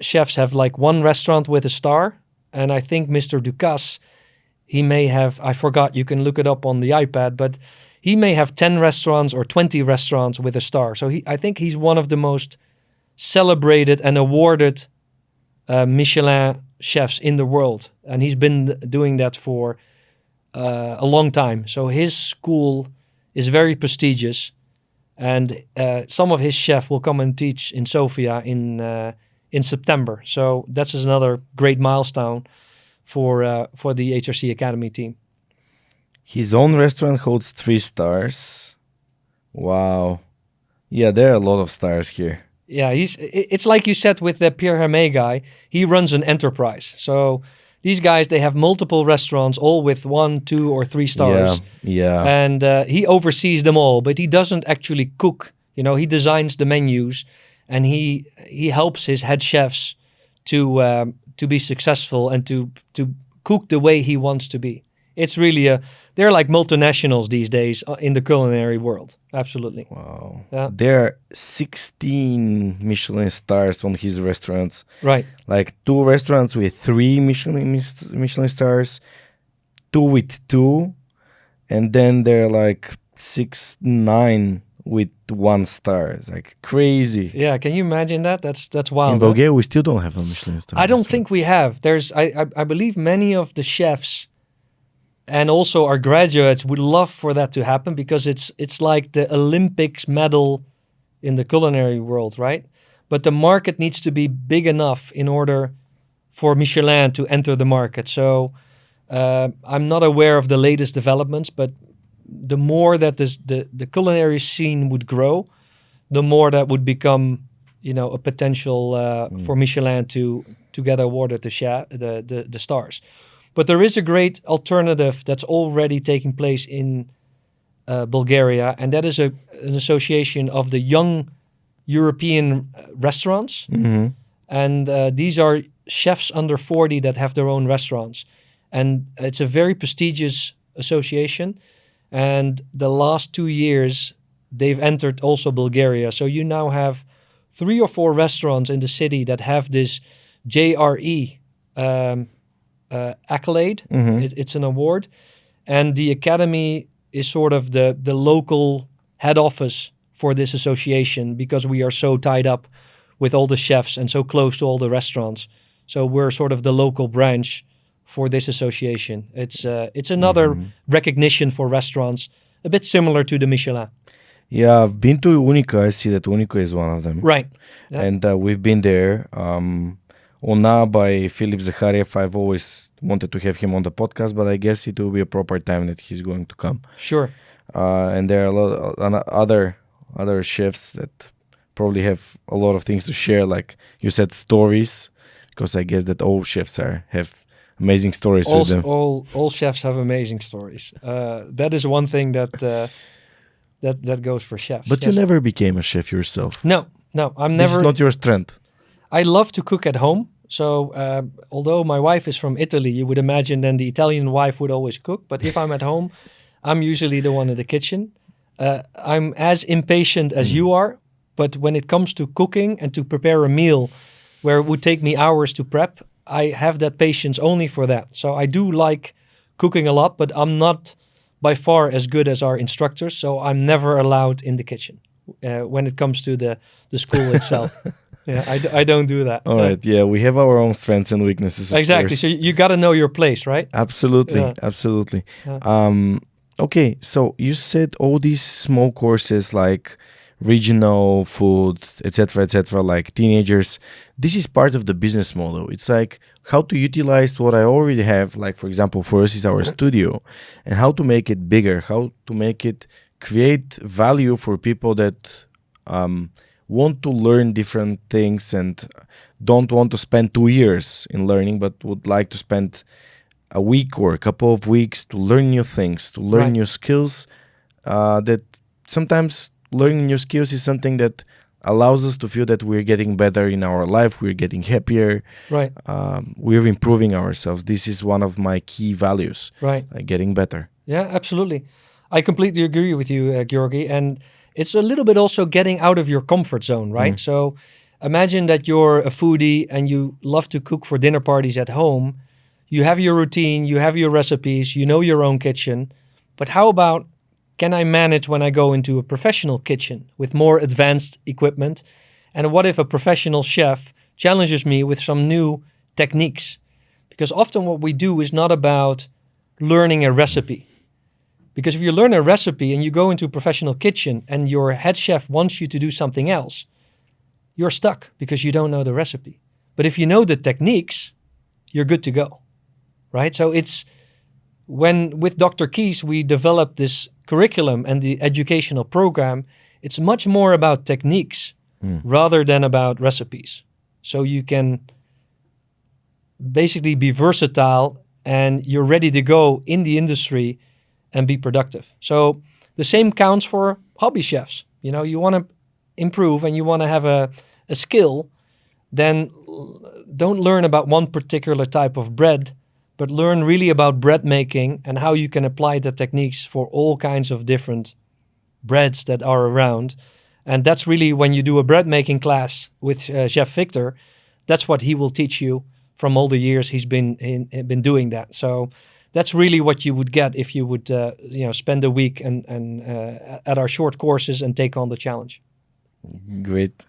chefs have like 1 restaurant with a star. And I think Mr. Ducasse, he may have, I forgot, you can look it up on the iPad, but he may have 10 restaurants or 20 restaurants with a star. So I think he's one of the most celebrated and awarded Michelin chefs in the world. And he's been doing that for a long time. So his school is very prestigious. And some of his chefs will come and teach in Sofia in September. So that's another great milestone for the HRC Academy team. His own restaurant holds 3 stars. Wow. Yeah, there are a lot of stars here. Yeah, it's like you said with the Pierre Hermé guy, he runs an enterprise. So these guys, they have multiple restaurants, all with 1, 2, or 3 stars. Yeah. And he oversees them all, but he doesn't actually cook. He designs the menus, and he helps his head chefs to be successful and to cook the way he wants to be. It's really they're like multinationals these days in the culinary world. Absolutely. Wow. Yeah. There are 16 Michelin stars on his restaurants. Right. Like 2 restaurants with 3 Michelin stars, 2 with 2, and then there are like 6, 9 with 1 star. It's like crazy. Yeah, can you imagine that? That's wild. In Bulgaria, we still don't have a Michelin star. I don't think we have. There's I believe many of the chefs and also our graduates would love for that to happen, because it's like the Olympics medal in the culinary world, right? But the market needs to be big enough in order for Michelin to enter the market. So I'm not aware of the latest developments, but the more that the culinary scene would grow, the more that would become, a potential for Michelin to get awarded the stars. But there is a great alternative that's already taking place in Bulgaria, and that is an association of the young European restaurants. Mm-hmm. And these are chefs under 40 that have their own restaurants. And it's a very prestigious association. And the last 2 years, they've entered also Bulgaria. So you now have 3 or 4 restaurants in the city that have this JRE accolade. Mm-hmm. It's an award. And the academy is sort of the local head office for this association because we are so tied up with all the chefs and so close to all the restaurants. So we're sort of the local branch for this association. It's another recognition for restaurants, a bit similar to the Michelin. Yeah, I've been to Unica. I see that Unica is one of them. Right. Yeah. And we've been there. Ona by Philip Zakhariev, I've always wanted to have him on the podcast, but I guess it will be a proper time that he's going to come. Sure. And there are a lot of other chefs that probably have a lot of things to share, like you said, stories, because I guess that all chefs have amazing stories with them. All chefs have amazing stories. That is one thing that goes for chefs. But you never became a chef yourself. No, I'm never. This is not your strength. I love to cook at home. So although my wife is from Italy, you would imagine then the Italian wife would always cook. But if I'm at home, I'm usually the one in the kitchen. I'm as impatient as you are. But when it comes to cooking and to prepare a meal where it would take me hours to prep, I have that patience only for that. So I do like cooking a lot, but I'm not by far as good as our instructors. So I'm never allowed in the kitchen when it comes to the school itself. Yeah, I don't do that. All right. Yeah, we have our own strengths and weaknesses. Exactly. So you got to know your place, right? Absolutely. Absolutely. Yeah. Okay. So you said all these small courses like regional food, etc., like teenagers. This is part of the business model. It's like how to utilize what I already have. Like, for example, for us is our studio, and how to make it bigger, how to make it create value for people that want to learn different things and don't want to spend 2 years in learning, but would like to spend a week or a couple of weeks to learn new things, to learn new skills. That sometimes learning new skills is something that allows us to feel that we're getting better in our life, we're getting happier, right? We're improving ourselves. This is one of my key values, right? Getting better. Yeah, absolutely. I completely agree with you, Georgi. And it's a little bit also getting out of your comfort zone, right? So imagine that you're a foodie and you love to cook for dinner parties at home. You have your routine, you have your recipes, you know your own kitchen. But how about, can I manage when I go into a professional kitchen with more advanced equipment? And what if a professional chef challenges me with some new techniques? Because often what we do is not about learning a recipe. Because if you learn a recipe and you go into a professional kitchen and your head chef wants you to do something else, you're stuck because you don't know the recipe. But if you know the techniques, you're good to go, right? So it's when with Dr. Keys, we developed this curriculum and the educational program, it's much more about techniques rather than about recipes. So you can basically be versatile and you're ready to go in the industry and be productive. So the same counts for hobby chefs. You know, you want to improve and you want to have a skill, then don't learn about one particular type of bread, but learn really about bread making and how you can apply the techniques for all kinds of different breads that are around. And that's really when you do a bread making class with Chef Victor, that's what he will teach you from all the years he's been doing that. So that's really what you would get if you would, spend a week and at our short courses and take on the challenge. Great.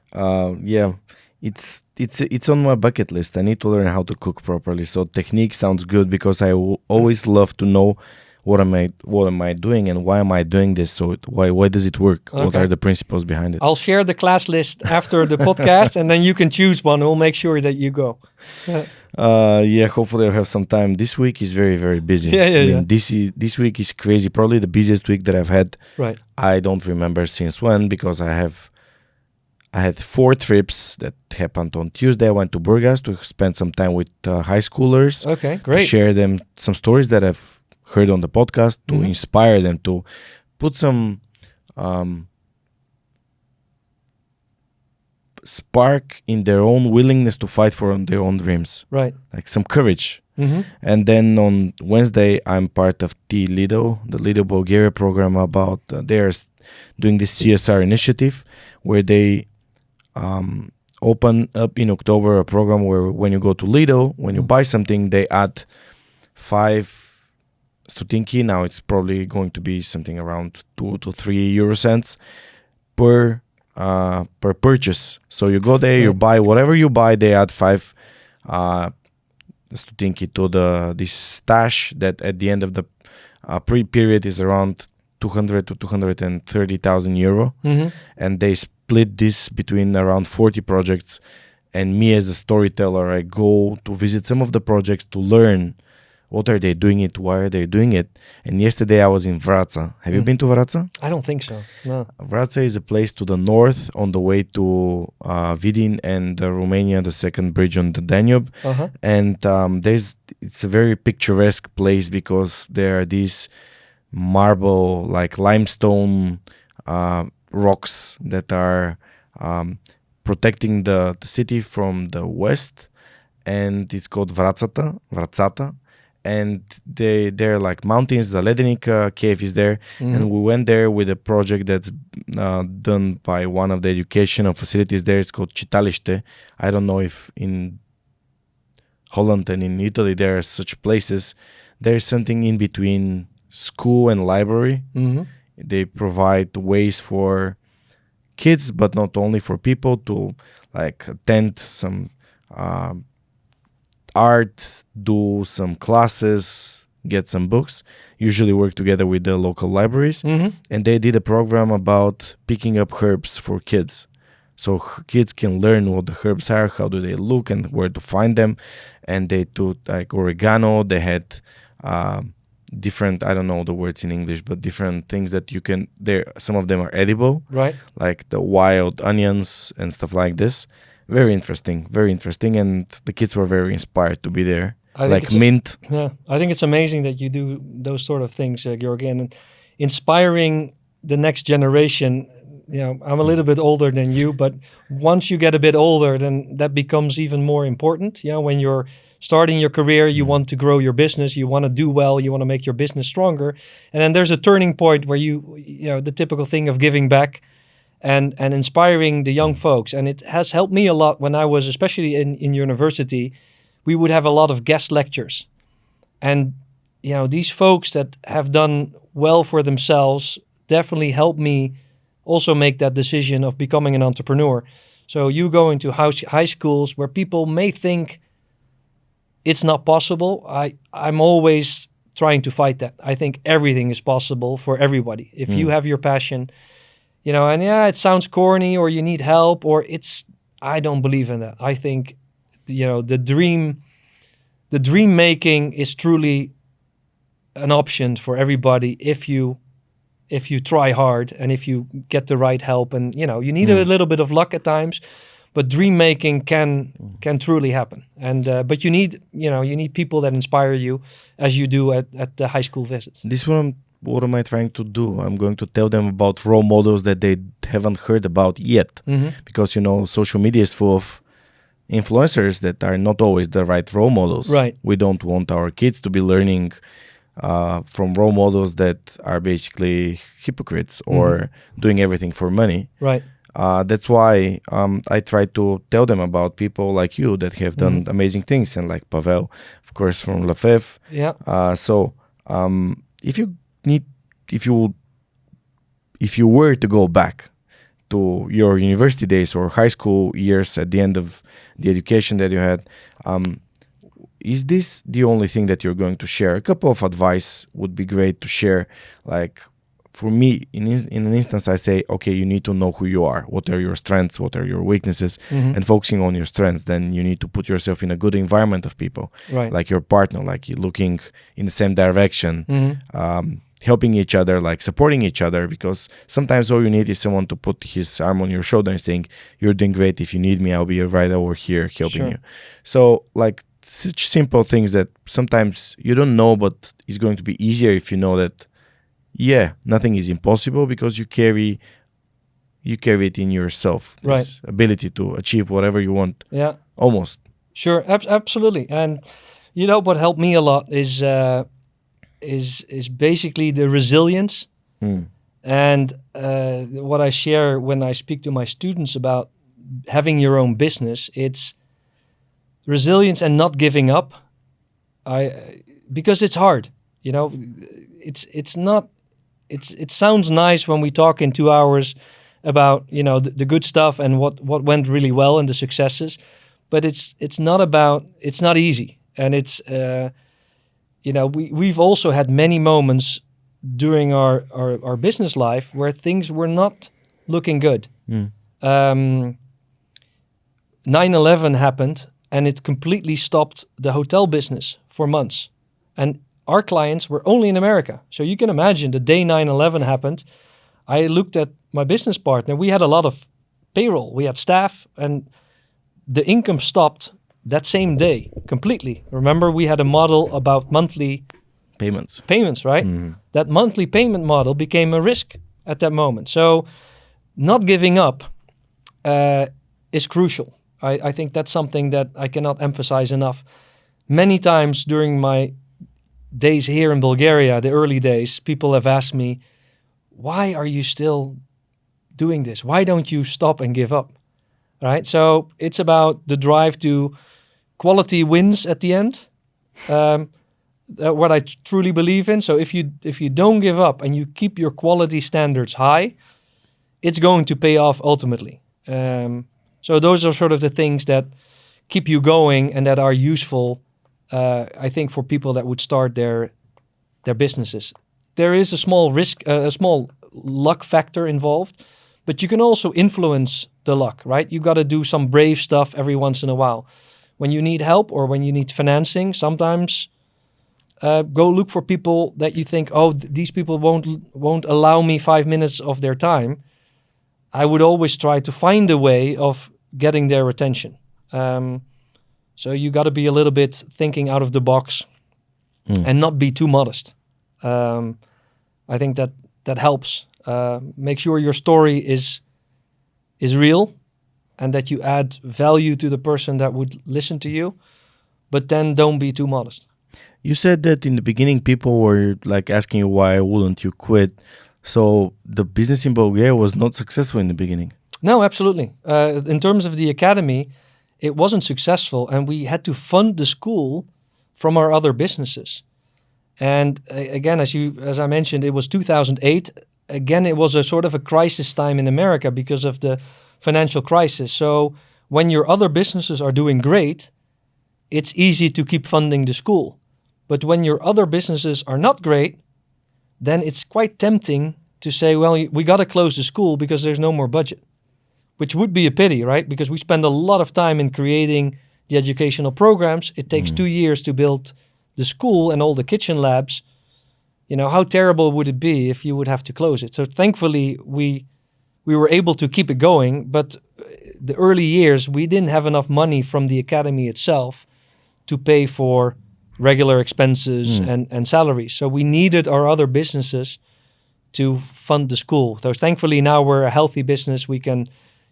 It's on my bucket list. I need to learn how to cook properly. So technique sounds good because I always love to know what am I doing and why am I doing this? So why does it work? Okay. What are the principles behind it? I'll share the class list after the podcast, and then you can choose one. We'll make sure that you go. Hopefully I'll have some time. This week is very, very busy. This week is crazy. Probably the busiest week that I've had. Right. I don't remember since when, because I had 4 trips that happened on Tuesday. I went to Burgas to spend some time with high schoolers. Okay, great. To share them some stories that I've heard on the podcast, to inspire them, to put some spark in their own willingness to fight for their own dreams. Right. Like some courage. And then on Wednesday, I'm part of the Lido Bulgaria program about, they're doing this CSR initiative where they open up in October a program where when you go to Lido, when you buy something, they add 5 stotinki. Now it's probably going to be something around 2 to 3 euro cents per purchase. So you go there, you buy whatever you buy. They add 5 stotinki to this stash that at the end of the pre-period is around 200 to 230,000 euro, and they split this between around 40 projects. And me as a storyteller, I go to visit some of the projects to learn what are they doing it, why are they doing it. And yesterday I was in Vratsa. Have you been to Vratsa? I don't think so. No. Vratsa is a place to the north on the way to Vidin and Romania, the second bridge on the Danube. And it's a very picturesque place because there are these marble, like limestone rocks that are protecting the city from the west, and it's called Vratsata, and they're like mountains. The Ledenik cave is there, and we went there with a project that's done by one of the educational facilities there. It's called Читалище. I don't know if in Holland and in Italy there are such places. There's something in between school and library. They provide ways for kids, but not only for people, to like attend some art, do some classes, get some books, usually work together with the local libraries. And they did a program about picking up herbs for kids. So kids can learn what the herbs are, how do they look, and where to find them. And they took like oregano, they had different, I don't know the words in English, but different things that you can, some of them are edible, right? Like the wild onions and stuff like this. Very interesting, and the kids were very inspired to be there. Like mint. I think it's amazing that you do those sort of things, Georgi, and inspiring the next generation. I'm a little bit older than you, but once you get a bit older, then that becomes even more important. When you're starting your career, you want to grow your business, you want to do well, you want to make your business stronger. And then there's a turning point where the typical thing of giving back and inspiring the young folks. And it has helped me a lot when I was, especially in university, we would have a lot of guest lectures. And, these folks that have done well for themselves definitely helped me also make that decision of becoming an entrepreneur. So you go into high schools where people may think it's not possible. I'm always trying to fight that. I think everything is possible for everybody. If you have your passion, and it sounds corny or you need help I don't believe in that. I think, the dream making is truly an option for everybody if you try hard and if you get the right help. And, you need a little bit of luck at times. But dream making can truly happen, and but you need people that inspire you, as you do at the high school visits. This one, what am I trying to do? I'm going to tell them about role models that they haven't heard about yet, because social media is full of influencers that are not always the right role models. Right. We don't want our kids to be learning from role models that are basically hypocrites or doing everything for money. Right. That's why I try to tell them about people like you that have done amazing things, and like Pavel, of course, from Lefebvre. Yeah. So if you were to go back to your university days or high school years at the end of the education that you had, is this the only thing that you're going to share? A couple of advice would be great to share, like. For me, in an instance, I say, okay, you need to know who you are. What are your strengths? What are your weaknesses? And focusing on your strengths, then you need to put yourself in a good environment of people, right. Like your partner, like you're looking in the same direction, helping each other, like supporting each other, because sometimes all you need is someone to put his arm on your shoulder and saying, you're doing great. If you need me, I'll be right over here helping you. So like such simple things that sometimes you don't know, but it's going to be easier if you know that, nothing is impossible, because you carry it in yourself, this ability to achieve whatever you want. Yeah, almost. Sure, absolutely. And what helped me a lot is basically the resilience. And what I share when I speak to my students about having your own business, it's resilience and not giving up. Because it's hard. It sounds nice when we talk in 2 hours about the good stuff and what went really well and the successes, but it's not easy, and we've also had many moments during our business life where things were not looking good. 9/11 happened, and it completely stopped the hotel business for months, and our clients were only in America. So you can imagine the day 9/11 happened, I looked at my business partner. We had a lot of payroll. We had staff, and the income stopped that same day completely. Remember, we had a model about monthly payments, right? That monthly payment model became a risk at that moment. So not giving up is crucial. I think that's something that I cannot emphasize enough. Many times during my days here in Bulgaria, the early days, people have asked me, why are you still doing this? Why don't you stop and give up? Right? So it's about the drive to quality wins at the end. What I truly believe in. So if you don't give up and you keep your quality standards high, it's going to pay off ultimately. So those are sort of the things that keep you going and that are useful, I think, for people that would start their businesses. There is a small risk, a small luck factor involved, but you can also influence the luck, right? You got to do some brave stuff every once in a while. When you need help or when you need financing, sometimes go look for people that you think, these people won't allow me 5 minutes of their time. I would always try to find a way of getting their attention. So you got to be a little bit thinking out of the box and not be too modest. I think that helps. Make sure your story is real and that you add value to the person that would listen to you, but then don't be too modest. You said that in the beginning people were like asking you why wouldn't you quit. So the business in Bulgaria was not successful in the beginning. No, absolutely. In terms of the academy, it wasn't successful, and we had to fund the school from our other businesses. And again, as I mentioned, it was 2008. Again, it was a sort of a crisis time in America because of the financial crisis. So when your other businesses are doing great, it's easy to keep funding the school. But when your other businesses are not great, then it's quite tempting to say, well, we got to close the school because there's no more budget, which would be a pity, right? Because we spend a lot of time in creating the educational programs. It takes 2 years to build the school and all the kitchen labs. How terrible would it be if you would have to close it? So thankfully, we were able to keep it going, but the early years, we didn't have enough money from the academy itself to pay for regular expenses and salaries. So we needed our other businesses to fund the school. So thankfully now we're a healthy business. We can,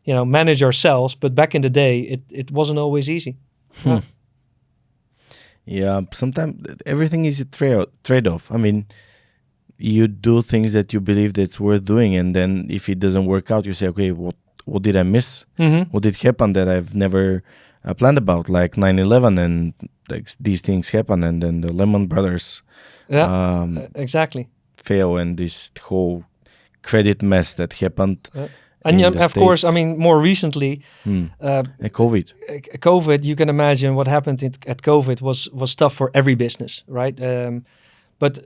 manage ourselves. But back in the day, it wasn't always easy. Yeah, sometimes everything is a trade-off. I mean, you do things that you believe that's worth doing, and then if it doesn't work out, you say, okay, what did I miss? What did happen that I've never planned about, like 9/11, and like these things happen, and then the Lehman Brothers exactly fail, and this whole credit mess that happened. And of course, I mean, more recently, COVID, you can imagine what happened at COVID was tough for every business, right? But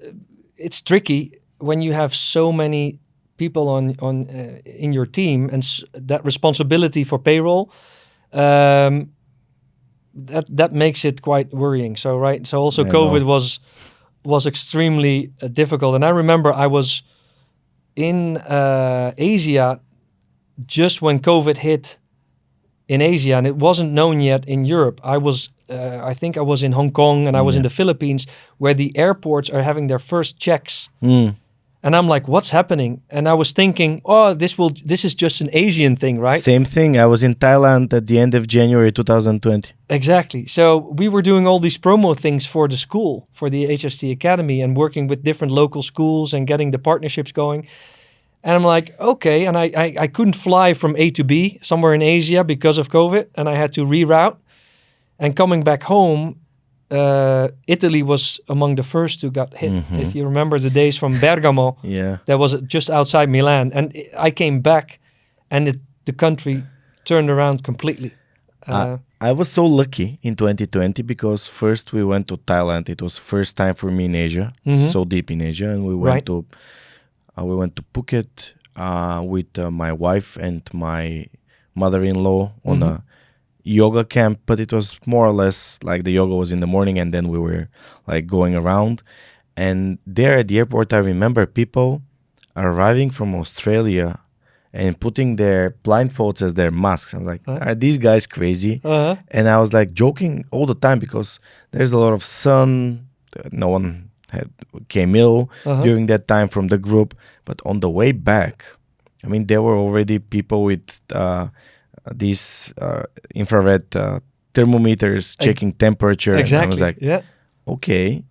it's tricky when you have so many people on in your team and that responsibility for payroll. That makes it quite worrying. So right, so also COVID was extremely difficult. And I remember I was in Asia just when COVID hit in Asia, and it wasn't known yet in Europe. I think I was in Hong Kong and I was in the Philippines, where the airports are having their first checks. And I'm like, what's happening? And I was thinking, this is just an Asian thing, right? Same thing. I was in Thailand at the end of January 2020. Exactly. So we were doing all these promo things for the school, for the HRC Academy, and working with different local schools and getting the partnerships going. And I'm like, okay. And I couldn't fly from A to B somewhere in Asia because of COVID, and I had to reroute. And coming back home, Italy was among the first who got hit. Mhm. If you remember the days from Bergamo, Yeah. that was just outside Milan. And I came back and the country turned around completely. I was so lucky in 2020 because first we went to Thailand. It was first time for me in Asia, Mhm. so deep in Asia, and we Right. went to Phuket with my wife and my mother-in-law on a yoga camp. But it was more or less like the yoga was in the morning, and then we were like going around. And there at the airport, I remember people arriving from Australia and putting their blindfolds as their masks. I'm like, Huh? are these guys crazy? Uh-huh. And I was like joking all the time because there's a lot of sun. No one came ill Uh-huh. during that time from the group. But on the way back, I mean, there were already people with these infrared thermometers checking temperature. And I Exactly. was like, yeah. okay.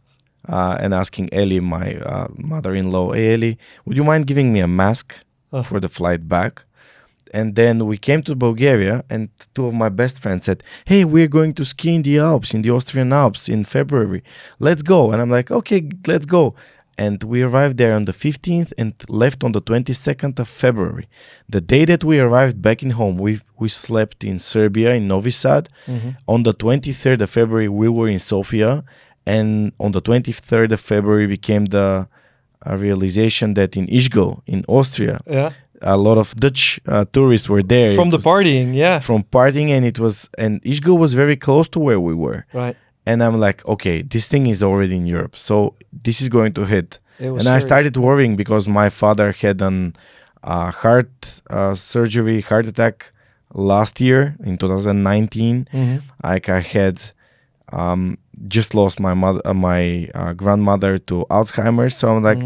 And asking Ellie, my mother-in-law, hey, Ellie, would you mind giving me a mask for the flight back? And then we came to Bulgaria, and two of my best friends said, hey, we're going to ski in the Alps, in the Austrian Alps in February. Let's go. And I'm like, okay, let's go. And we arrived there on the 15th and left on the 22nd of February. The day that we arrived back in home, we slept in Serbia, in Novi Sad. On the 23rd of February, we were in Sofia. And on the 23rd of February became the realization that in Ischgl, in Austria, Yeah. a lot of Dutch tourists were there. From It the was partying, yeah. from partying, and Ischgl was very close to where we were. Right. And I'm like, okay, this thing is already in Europe, so this is going to hit. It was And I serious. started worrying because my father had an heart surgery, heart attack last year in 2019. Mhm. Like I had just lost my mother, my grandmother to Alzheimer's. So I'm like,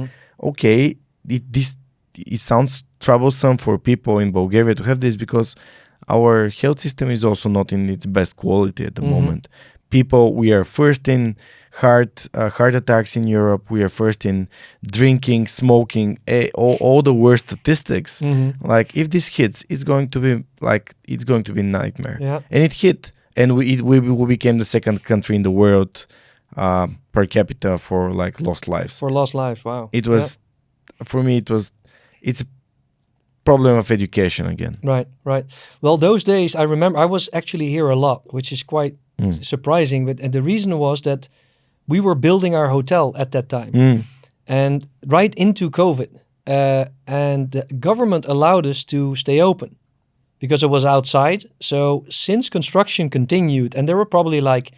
okay, it sounds troublesome for people in Bulgaria to have this because our health system is also not in its best quality at the moment. People, we are first in heart attacks in Europe. We are first in drinking, smoking, all the worst statistics. Like if this hits, it's going to be nightmare. Yeah. And it hit, and we became the second country in the world per capita for like lost lives. For lost life, wow. It was, for me, it's a problem of education again. Right, right. Well, those days, I remember I was actually here a lot, which is quite surprising. But and the reason was that we were building our hotel at that time. And right into COVID. And the government allowed us to stay open because it was outside. So since construction continued, and there were probably like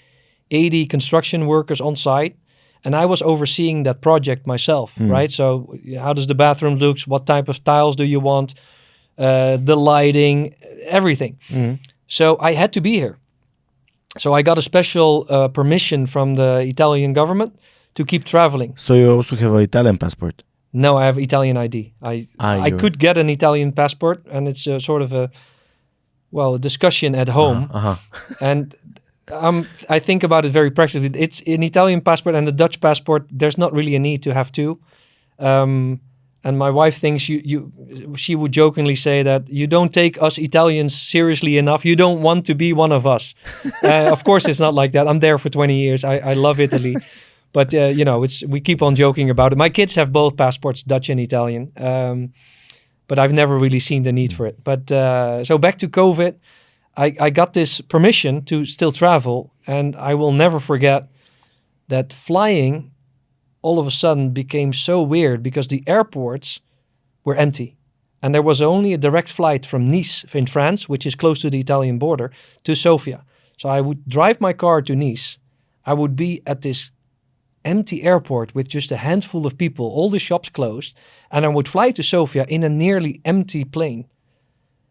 80 construction workers on site, and I was overseeing that project myself, right? So how does the bathroom look? What type of tiles do you want? The lighting, everything. So I had to be here. So I got a special permission from the Italian government to keep traveling. So you also have an Italian passport? No, I have Italian ID. I could get an Italian passport, and it's a sort of a discussion at home. And I think about it very practically. It's an Italian passport and a Dutch passport. There's not really a need to have two. And my wife thinks she would jokingly say that you don't take us Italians seriously enough. You don't want to be one of us. Of course, it's not like that. I'm there for 20 years. I love Italy. But, we keep on joking about it. My kids have both passports, Dutch and Italian. But I've never really seen the need for it. But so back to COVID, I got this permission to still travel. And I will never forget that flying all of a sudden became so weird because the airports were empty. And there was only a direct flight from Nice in France, which is close to the Italian border, to Sofia. So I would drive my car to Nice. I would be at this empty airport with just a handful of people, all the shops closed, and I would fly to Sofia in a nearly empty plane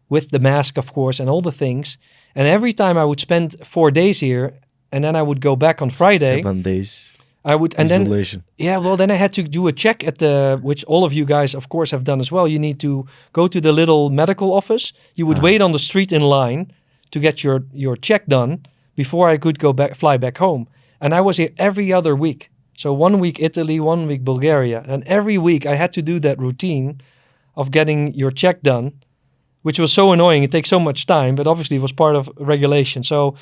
with the mask, of course, and all the things. And every time I would spend 4 days here, and then I would go back on Friday. 7 days. I would, and isolation. Then I had to do a check at which all of you guys, of course, have done as well. You need to go to the little medical office. You would wait on the street in line to get your check done before I could fly back home. And I was here every other week. So 1 week Italy, 1 week Bulgaria. And every week I had to do that routine of getting your check done, which was so annoying. It takes so much time, but obviously it was part of regulation. So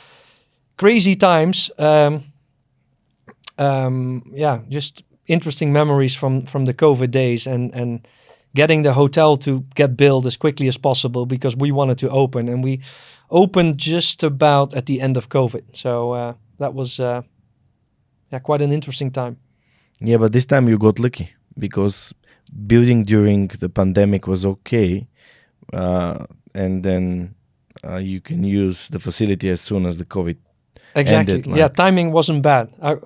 crazy times. just interesting memories from the COVID days and getting the hotel to get built as quickly as possible because we wanted to open, and we opened just about at the end of COVID. So that was quite an interesting time. Yeah, but this time you got lucky because building during the pandemic was okay, and then you can use the facility as soon as the COVID Exactly. ended. Yeah, timing wasn't bad. I,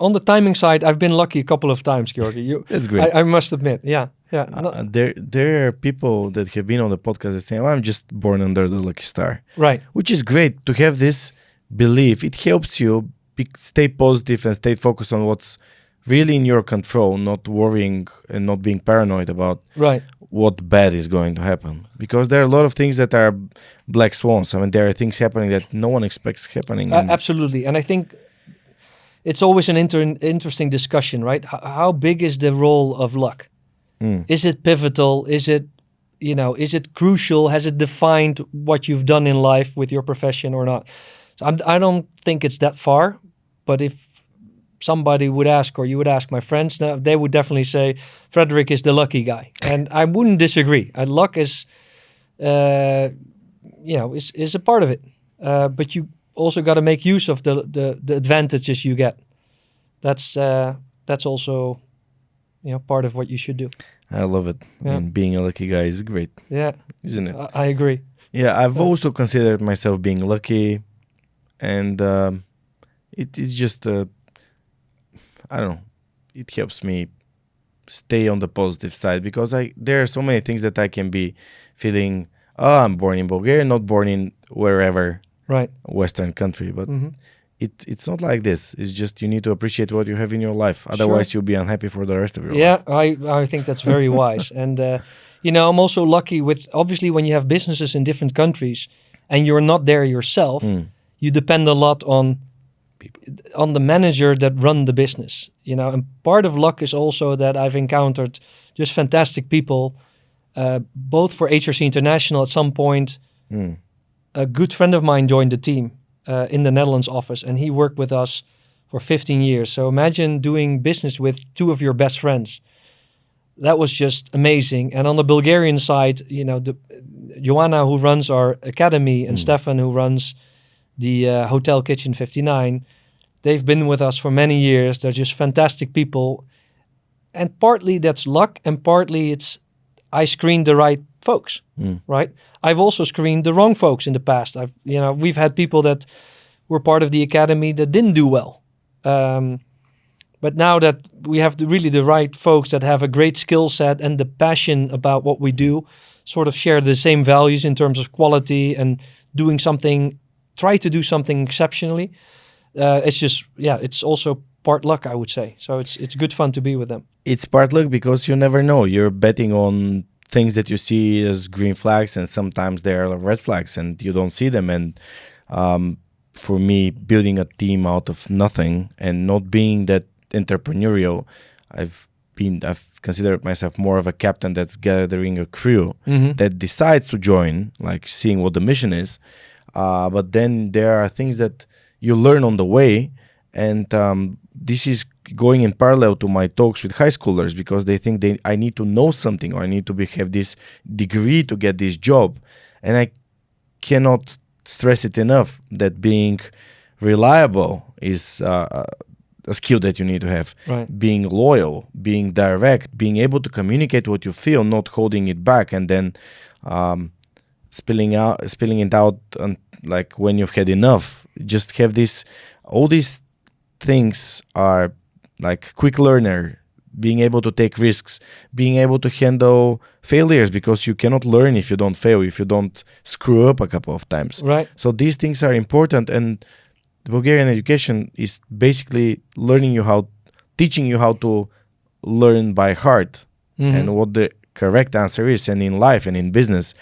on the timing side, I've been lucky a couple of times, Georgi. That's great. I must admit. Yeah. There are people that have been on the podcast that say, I'm just born under the lucky star. Right. Which is great to have this belief. It helps you stay positive and stay focused on what's really in your control, not worrying and not being paranoid about what bad is going to happen. Because there are a lot of things that are black swans. I mean, there are things happening that no one expects happening. Absolutely. And I think it's always an interesting discussion, right? How big is the role of luck? Is it pivotal? Is it crucial? Has it defined what you've done in life with your profession or not? So I don't think it's that far, but if somebody would ask, or you would ask my friends, they would definitely say Frederick is the lucky guy, and I wouldn't disagree. Luck is, is a part of it, but you also got to make use of the advantages you get. That's also, part of what you should do. I love it. Yeah. I mean, being a lucky guy is great. Yeah, isn't it? I agree. Yeah, I've also considered myself being lucky, and it's just I don't know. It helps me stay on the positive side because there are so many things that I can be feeling. Oh, I'm born in Bulgaria, not born in wherever, Western country. But it's not like this. It's just you need to appreciate what you have in your life. Otherwise, you'll be unhappy for the rest of your life. Yeah, I think that's very wise. And I'm also lucky with, obviously, when you have businesses in different countries and you're not there yourself, you depend a lot on the manager that run the business, and part of luck is also that I've encountered just fantastic people, both for HRC International. At some point, a good friend of mine joined the team in the Netherlands office, and he worked with us for 15 years. So imagine doing business with two of your best friends. That was just amazing. And on the Bulgarian side, Joanna, who runs our academy, and Stefan, who runs the Hotel Kitchen 59, they've been with us for many years. They're just fantastic people. And partly that's luck, and partly it's I screened the right folks, right? I've also screened the wrong folks in the past. We've had people that were part of the academy that didn't do well. But now that we have really the right folks that have a great skill set and the passion about what we do, sort of share the same values in terms of quality and try to do something exceptionally. It's also part luck, I would say. So it's good fun to be with them. It's part luck because you never know. You're betting on things that you see as green flags, and sometimes they are red flags and you don't see them. And for me, building a team out of nothing and not being that entrepreneurial, I've considered myself more of a captain that's gathering a crew that decides to join, like seeing what the mission is. But then there are things that you learn on the way, and this is going in parallel to my talks with high schoolers because they think I need to know something, or I need to have this degree to get this job. And I cannot stress it enough that being reliable is a skill that you need to have. Right. Being loyal, being direct, being able to communicate what you feel, not holding it back and then spilling it out like when you've had enough. Just have all these things are like quick learner, being able to take risks, being able to handle failures, because you cannot learn if you don't fail, if you don't screw up a couple of times. Right. So these things are important, and the Bulgarian education is basically teaching you how to learn by heart and what the correct answer is. And in life and in business,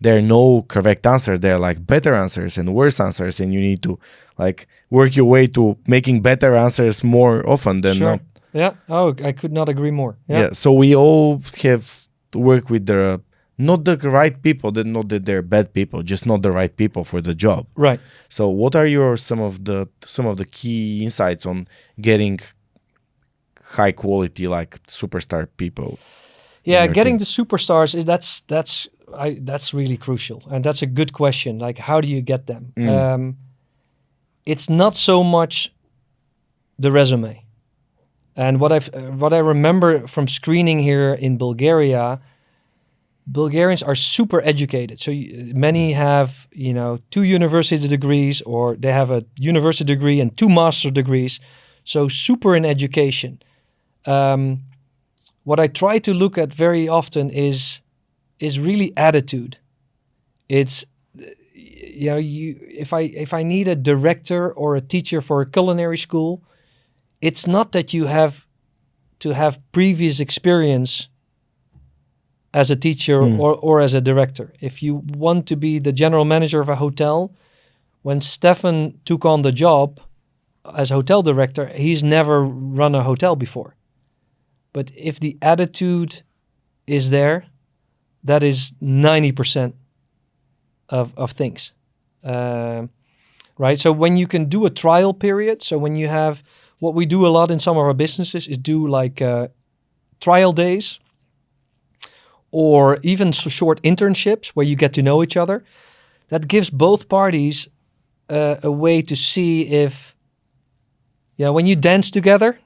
there are no correct answers. There are like better answers and worse answers, and you need to like work your way to making better answers more often than not. Yeah. Oh, I could not agree more. Yeah. So we all have to work with the not the right people, not that they're bad people, just not the right people for the job. Right. So what are some of the key insights on getting high quality, like superstar people? Yeah, getting the superstars that's really crucial, and that's a good question. Like, how do you get them? It's not so much the resume, and what I remember from screening here in Bulgaria, Bulgarians are super educated. So many have 2 university degrees, or they have a university degree and 2 master degrees. So super in education. What I try to look at very often is really attitude. It's if I need a director or a teacher for a culinary school, it's not that you have to have previous experience as a teacher or as a director. If you want to be the general manager of a hotel, when Stefan took on the job as hotel director, he's never run a hotel before. But if the attitude is there, that is 90% of things, right? So when you can do a trial period, so when you have, what we do a lot in some of our businesses is do like trial days, or even short internships where you get to know each other. That gives both parties a way to see if, when you dance together,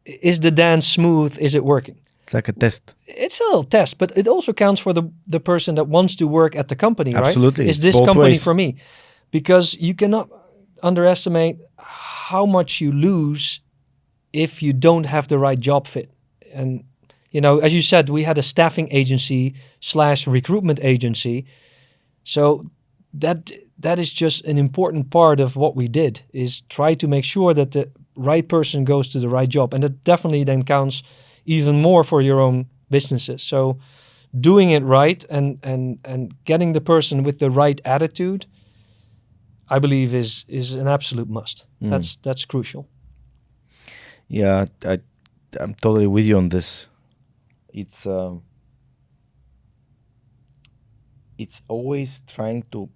is the dance smooth? Is it working? It's like a test. It's a little test, but it also counts for the person that wants to work at the company, Absolutely. Right? Is this company for me? Because you cannot underestimate how much you lose if you don't have the right job fit. And, as you said, we had a staffing agency / recruitment agency. So that is just an important part of what we did, is try to make sure that the right person goes to the right job. And that definitely then counts even more for your own businesses. So doing it right and getting the person with the right attitude, I believe is an absolute must. That's crucial. Yeah, I'm totally with you on this. It's always trying to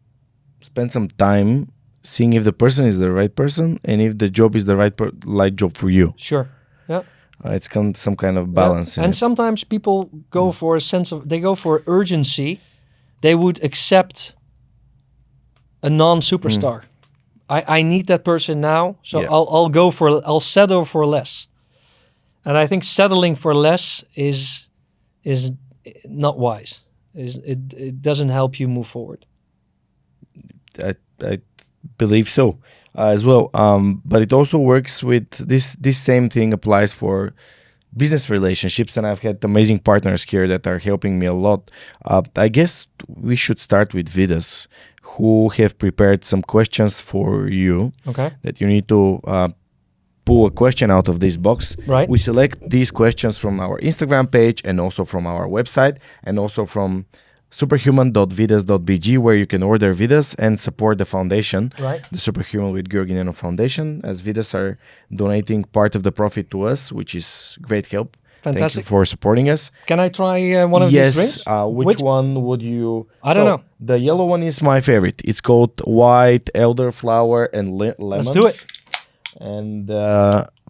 spend some time seeing if the person is the right person and if the job is the right job for you. Sure. Yeah. It's some kind of balance. And sometimes people go for they go for urgency. They would accept a non-superstar. I need that person now, so I'll settle for less. And I think settling for less is not wise. It doesn't help you move forward. I believe so as well. But it also works with this same thing applies for business relationships, and I've had amazing partners here that are helping me a lot. I guess we should start with Vidas, who have prepared some questions for you. Okay. That you need to pull a question out of this box. Right. We select these questions from our Instagram page and also from our website and also from superhuman.vidas.bg, where you can order Vidas and support the foundation, right? The Superhuman with Georgi Neno Foundation, as Vidas are donating part of the profit to us, which is great help. Fantastic. Thank you for supporting us. Can I try one of these drinks? Yes. Which one would you... I don't know. The yellow one is my favorite. It's called White Elderflower and Lemon. Let's do it. And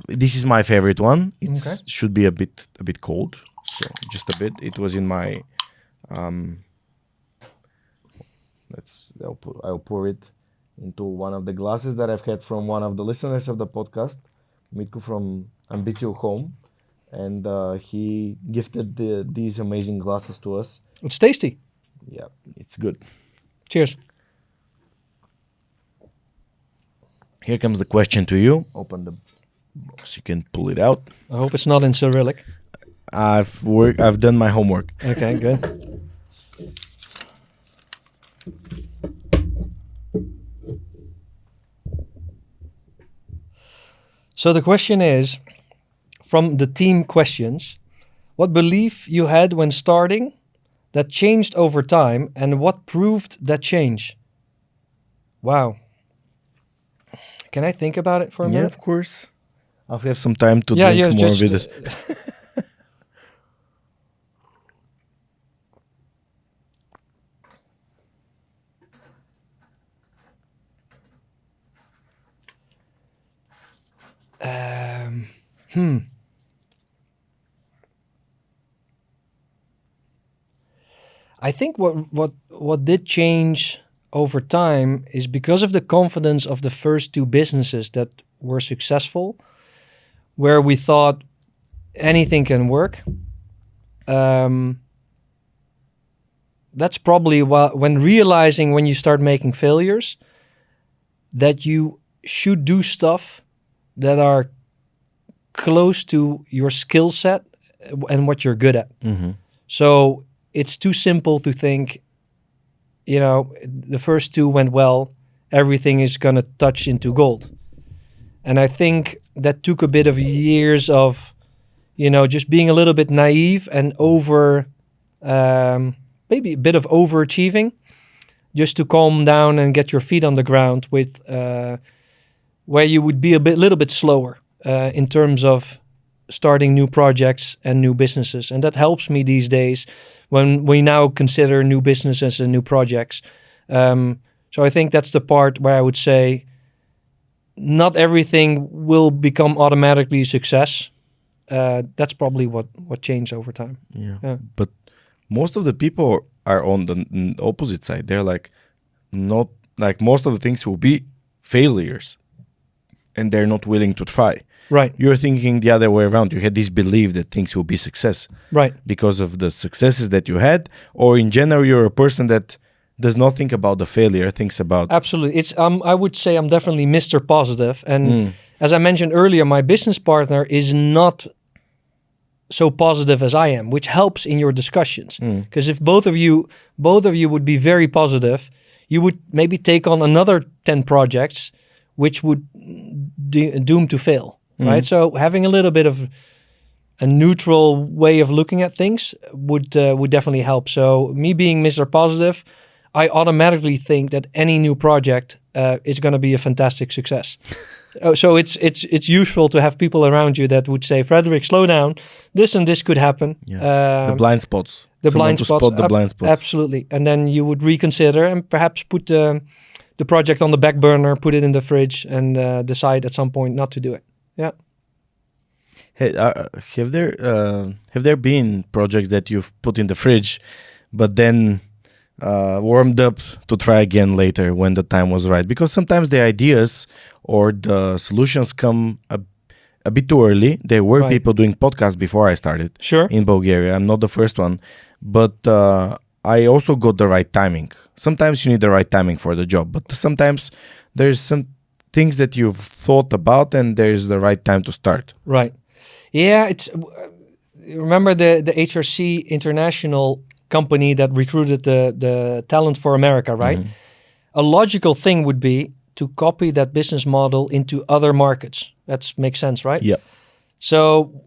this is my favorite one. It should be a bit cold. So just a bit. It was in my... I'll pour it into one of the glasses that I've had from one of the listeners of the podcast, Mitko from Ambitio Home, and he gifted these amazing glasses to us. It's tasty. Yeah, it's good. Cheers. Here comes the question to you. Open the box. You can pull it out. I hope it's not in Cyrillic. I've done my homework. Okay, good. So the question is, from the team questions, what belief you had when starting that changed over time, and what proved that change? Wow. Can I think about it for a minute? Yeah, of course. I'll have some time to drink more with this. I think what did change over time is because of the confidence of the first two businesses that were successful, where we thought anything can work. That's probably when realizing when you start making failures that you should do stuff that are close to your skill set and what you're good at. Mm-hmm. So it's too simple to think, the first two went well, everything is going to touch into gold. And I think that took a bit of years of, just being a little bit naive and maybe a bit of overachieving, just to calm down and get your feet on the ground with where you would be little bit slower in terms of starting new projects and new businesses. And that helps me these days when we now consider new businesses and new projects. So I think that's the part where I would say not everything will become automatically a success. That's probably what changed over time. Yeah. But most of the people are on the opposite side. They're like, not like most of the things will be failures and they're not willing to try. Right. You're thinking the other way around. You had this belief that things will be success. Right. Because of the successes that you had, or in general, you're a person that does not think about the failure, thinks about... Absolutely. It's I would say I'm definitely Mr. Positive. And as I mentioned earlier, my business partner is not so positive as I am, which helps in your discussions. Because if both of you would be very positive, you would maybe take on another 10 projects, which would doom to fail, right? So having a little bit of a neutral way of looking at things would definitely help. So me being Mr. Positive, I automatically think that any new project is going to be a fantastic success. So it's useful to have people around you that would say, Frederick, slow down. This and this could happen. Yeah. The blind spots. The Someone blind to spots. Spot the blind spots. Absolutely. And then you would reconsider and perhaps put the project on the back burner, put it in the fridge, and decide at some point not to do it. Yeah. Hey, have there been projects that you've put in the fridge, but then warmed up to try again later when the time was right? Because sometimes the ideas or the solutions come a bit too early. There were people doing podcasts before I started. Sure. In Bulgaria. I'm not the first one, but I also got the right timing. Sometimes you need the right timing for the job, but sometimes there's some things that you've thought about and there's the right time to start. Right. Yeah. Remember the HRC International company that recruited the talent for America, right? A logical thing would be to copy that business model into other markets. That makes sense, right? Yeah. So,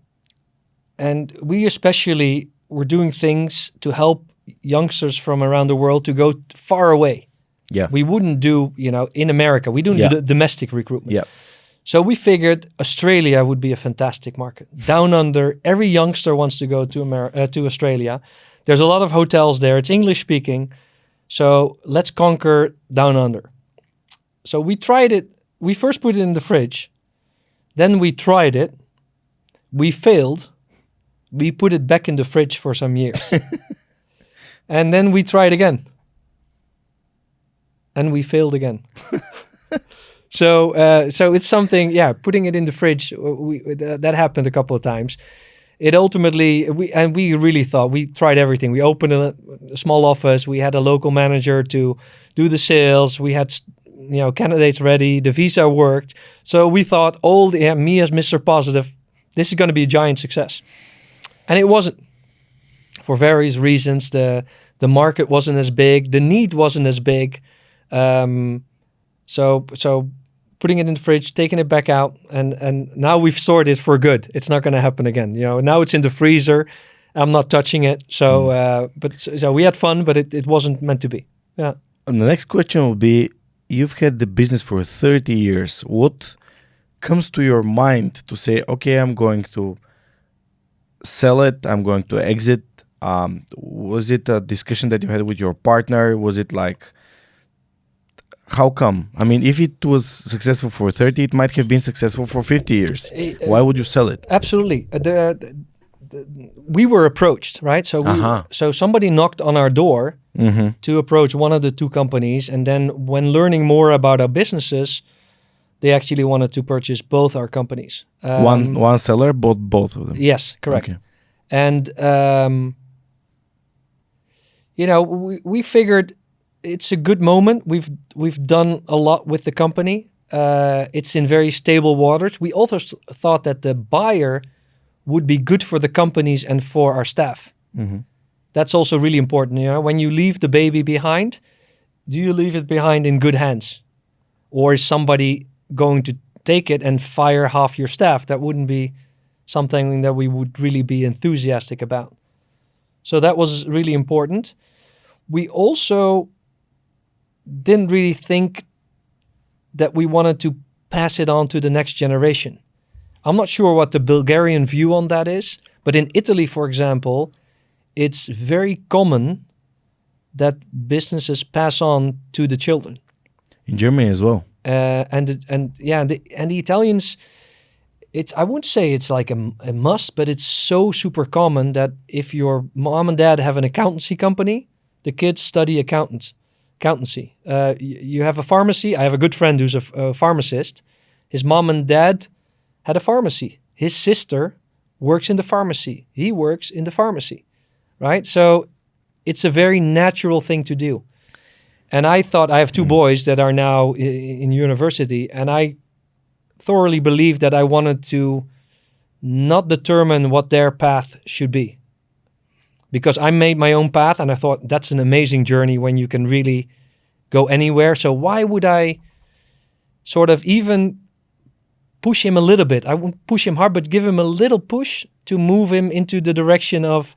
and we especially were doing things to help youngsters from around the world to go far away. Yeah. We wouldn't do, in America, we don't do domestic recruitment. Yeah. So we figured Australia would be a fantastic market. Down under, every youngster wants to go to Australia. There's a lot of hotels there. It's English speaking. So let's conquer down under. So we tried it. We first put it in the fridge. Then we tried it. We failed. We put it back in the fridge for some years. And then we tried again. And we failed again. So it's something, putting it in the fridge, that happened a couple of times. It ultimately, we really thought, we tried everything. We opened a small office. We had a local manager to do the sales. We had, candidates ready. The visa worked. So we thought, me as Mr. Positive, this is going to be a giant success. And it wasn't. For various reasons, the market wasn't as big. The need wasn't as big. So putting it in the fridge, taking it back out, and now we've stored it for good. It's not going to happen again. Now it's in the freezer. I'm not touching it. So, so we had fun, but it wasn't meant to be. Yeah. And the next question will be: you've had the business for 30 years. What comes to your mind to say, okay, I'm going to sell it. I'm going to exit. Was it a discussion that you had with your partner? Was it like, How come? I mean, if it was successful for 30, it might have been successful for 50 years. Why would you sell it? Absolutely. We were approached, right? So somebody knocked on our door to approach one of the two companies, and then when learning more about our businesses, they actually wanted to purchase both our companies. One seller bought both of them. Yes, correct. Okay. And we figured it's a good moment. We've done a lot with the company. It's in very stable waters. We also thought that the buyer would be good for the companies and for our staff. Mm-hmm. That's also really important. When you leave the baby behind, do you leave it behind in good hands? Or is somebody going to take it and fire half your staff? That wouldn't be something that we would really be enthusiastic about. So that was really important. We also didn't really think that we wanted to pass it on to the next generation. I'm not sure what the Bulgarian view on that is, but in Italy, for example, it's very common that businesses pass on to the children. In Germany as well. And the Italians, I wouldn't say it's like a must, but it's so super common that if your mom and dad have an accountancy company, the kids study accountancy. You have a pharmacy. I have a good friend who's a pharmacist. His mom and dad had a pharmacy. His sister works in the pharmacy. He works in the pharmacy, right? So it's a very natural thing to do. And I thought, I have two boys that are now in university, and I thoroughly believed that I wanted to not determine what their path should be. Because I made my own path, and I thought that's an amazing journey when you can really go anywhere. So why would I sort of even push him a little bit? I wouldn't push him hard, but give him a little push to move him into the direction of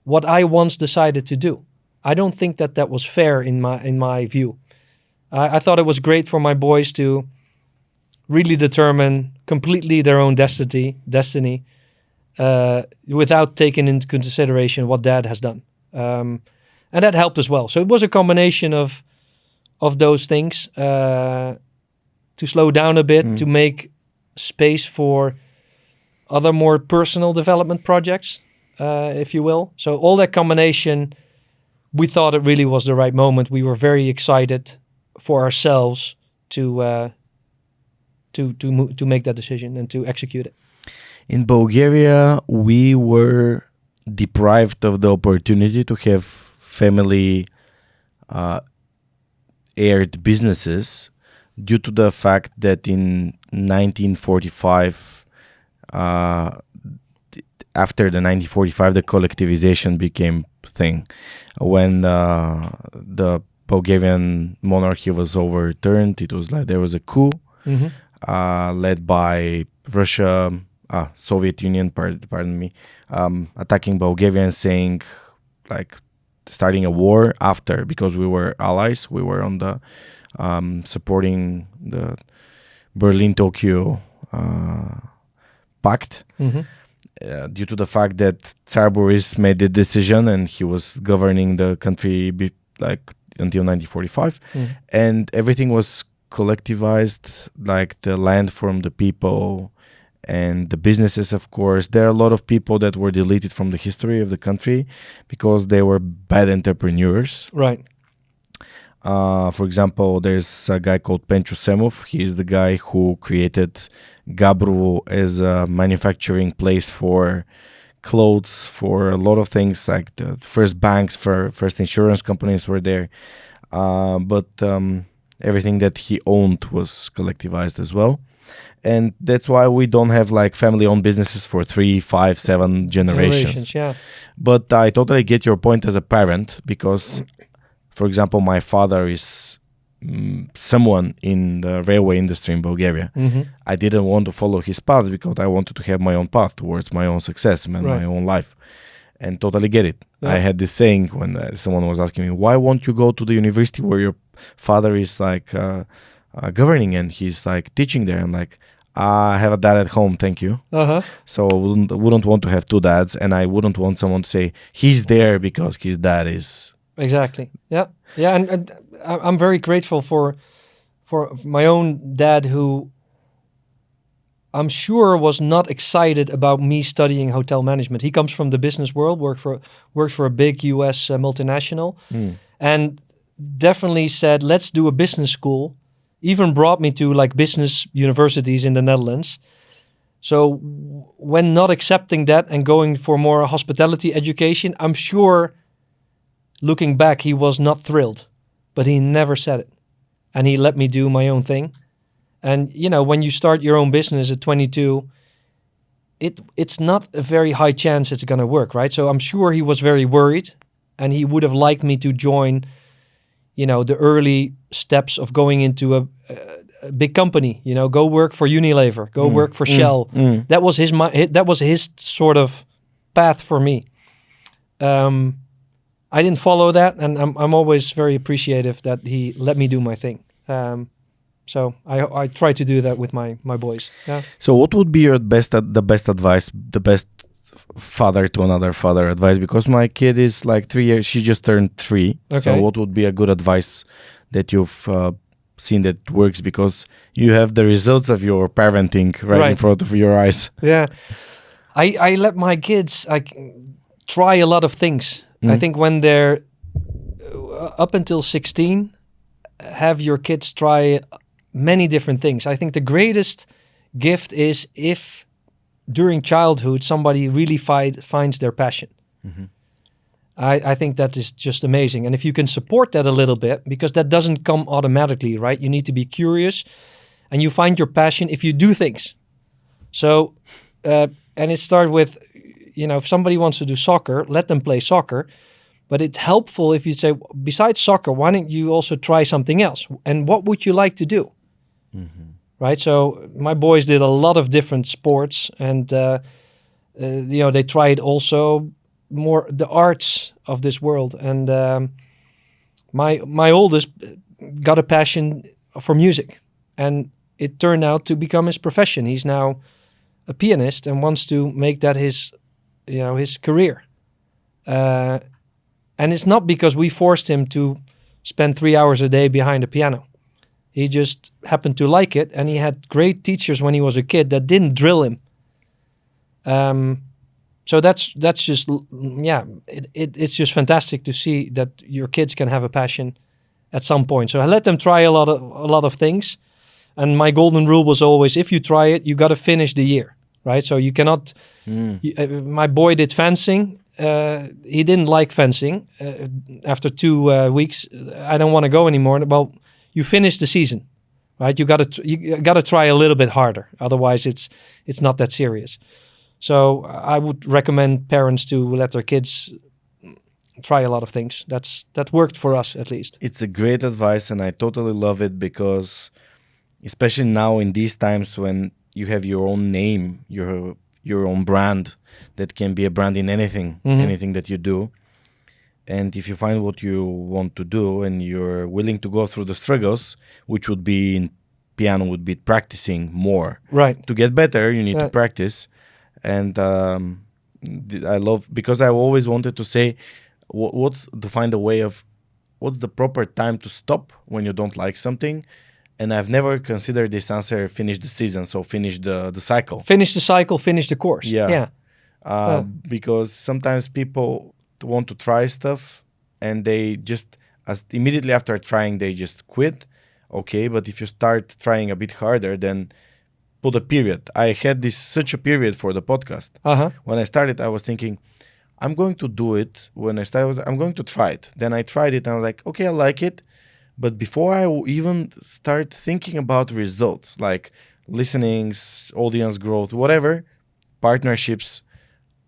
what I once decided to do. I don't think that was fair in my view. I thought it was great for my boys to really determine completely their own destiny, without taking into consideration what dad has done. And that helped as well. So it was a combination of those things, to slow down a bit, to make space for other more personal development projects, if you will. So all that combination, we thought it really was the right moment. We were very excited for ourselves to make that decision and to execute it. In Bulgaria, we were deprived of the opportunity to have family aired businesses due to the fact that in 1945, after the 1945, the collectivization became thing. When the Bulgarian monarchy was overturned, it was like there was a coup led by Russia, Soviet Union, pardon me, attacking Bulgaria and saying, like, starting a war after, because we were allies, we were on the supporting the Berlin-Tokyo pact. Due to the fact that Tsar Boris made the decision and he was governing the country until 1945, and everything was collectivized, like the land from the people and the businesses, of course. There are a lot of people that were deleted from the history of the country because they were bad entrepreneurs. Right. For example, there's a guy called Pencho Semov. He is the guy who created Gabrovo as a manufacturing place for clothes, for a lot of things, like the first banks, first insurance companies were there. But everything that he owned was collectivized as well. And that's why we don't have like family-owned businesses for 3, 5, 7 generations. Yeah. But I totally get your point as a parent, because, for example, my father is someone in the railway industry in Bulgaria. I didn't want to follow his path because I wanted to have my own path towards my own success and my own life. And totally get it. Yeah. I had this saying when someone was asking me, why won't you go to the university where your father is like governing and he's like teaching there? I'm like, I have a dad at home, thank you. So I wouldn't want to have two dads, and I wouldn't want someone to say he's there because his dad is... Exactly. Yeah. And I'm very grateful for for my own dad, who I'm sure was not excited about me studying hotel management. He comes from the business world, worked for a big US multinational, and definitely said, let's do a business school. Even brought me to like business universities in the Netherlands. So when not accepting that and going for more hospitality education, I'm sure looking back, he was not thrilled, but he never said it. And he let me do my own thing. And, you know, when you start your own business at 22, it's not a very high chance it's going to work, right? So I'm sure he was very worried, and he would have liked me to join, you know, the early steps of going into a big company, you know, go work for Unilever, go work for Shell. That was his sort of path for me. I didn't follow that, and I'm always very appreciative that he let me do my thing. So I try to do that with my boys. Yeah. So what would be the best advice, the best father to another father advice? Because my kid is like 3 years, she just turned 3. Okay. So what would be a good advice that you've seen that works, because you have the results of your parenting right in front of your eyes? Yeah. I let my kids try a lot of things. I think when they're up until 16, have your kids try many different things. I think the greatest gift is if during childhood somebody really finds their passion. I think that is just amazing. And if you can support that a little bit, because that doesn't come automatically, right? You need to be curious, and you find your passion if you do things. So, and it starts with, you know, if somebody wants to do soccer, let them play soccer. But it's helpful if you say, besides soccer, why don't you also try something else? And what would you like to do? Right? So my boys did a lot of different sports, and, you know, they tried also more the arts of this world. And my oldest got a passion for music, and it turned out to become his profession. He's now a pianist and wants to make that his career. And it's not because we forced him to spend 3 hours a day behind a piano. He just happened to like it, and he had great teachers when he was a kid that didn't drill him. So that's just, yeah, it's just fantastic to see that your kids can have a passion at some point. So I let them try a lot of things. And my golden rule was always, if you try it, you got to finish the year, right? So you cannot, my boy did fencing. He didn't like fencing. After 2 weeks, I don't want to go anymore. Well, you finish the season, right? You got to try a little bit harder. Otherwise, it's not that serious. So I would recommend parents to let their kids try a lot of things. That worked for us, at least. It's a great advice, and I totally love it, because especially now in these times when you have your own name, your own brand, that can be a brand in anything that you do. And if you find what you want to do and you're willing to go through the struggles, which would be in piano, would be practicing more. Right. To get better, you need to practice. And I love, because I always wanted to say, to find a way of what's the proper time to stop when you don't like something. And I've never considered this answer, finish the season, so finish the cycle. Finish the cycle, finish the course. Yeah. Because sometimes people want to try stuff, and they just, immediately after trying, they just quit. Okay, but if you start trying a bit harder, then put a period. I had such a period for the podcast. When I started, I was thinking, I'm going to do it. When I started, I'm going to try it. Then I tried it, and I was like, okay, I like it. But before I even start thinking about results, like listenings, audience growth, whatever, partnerships,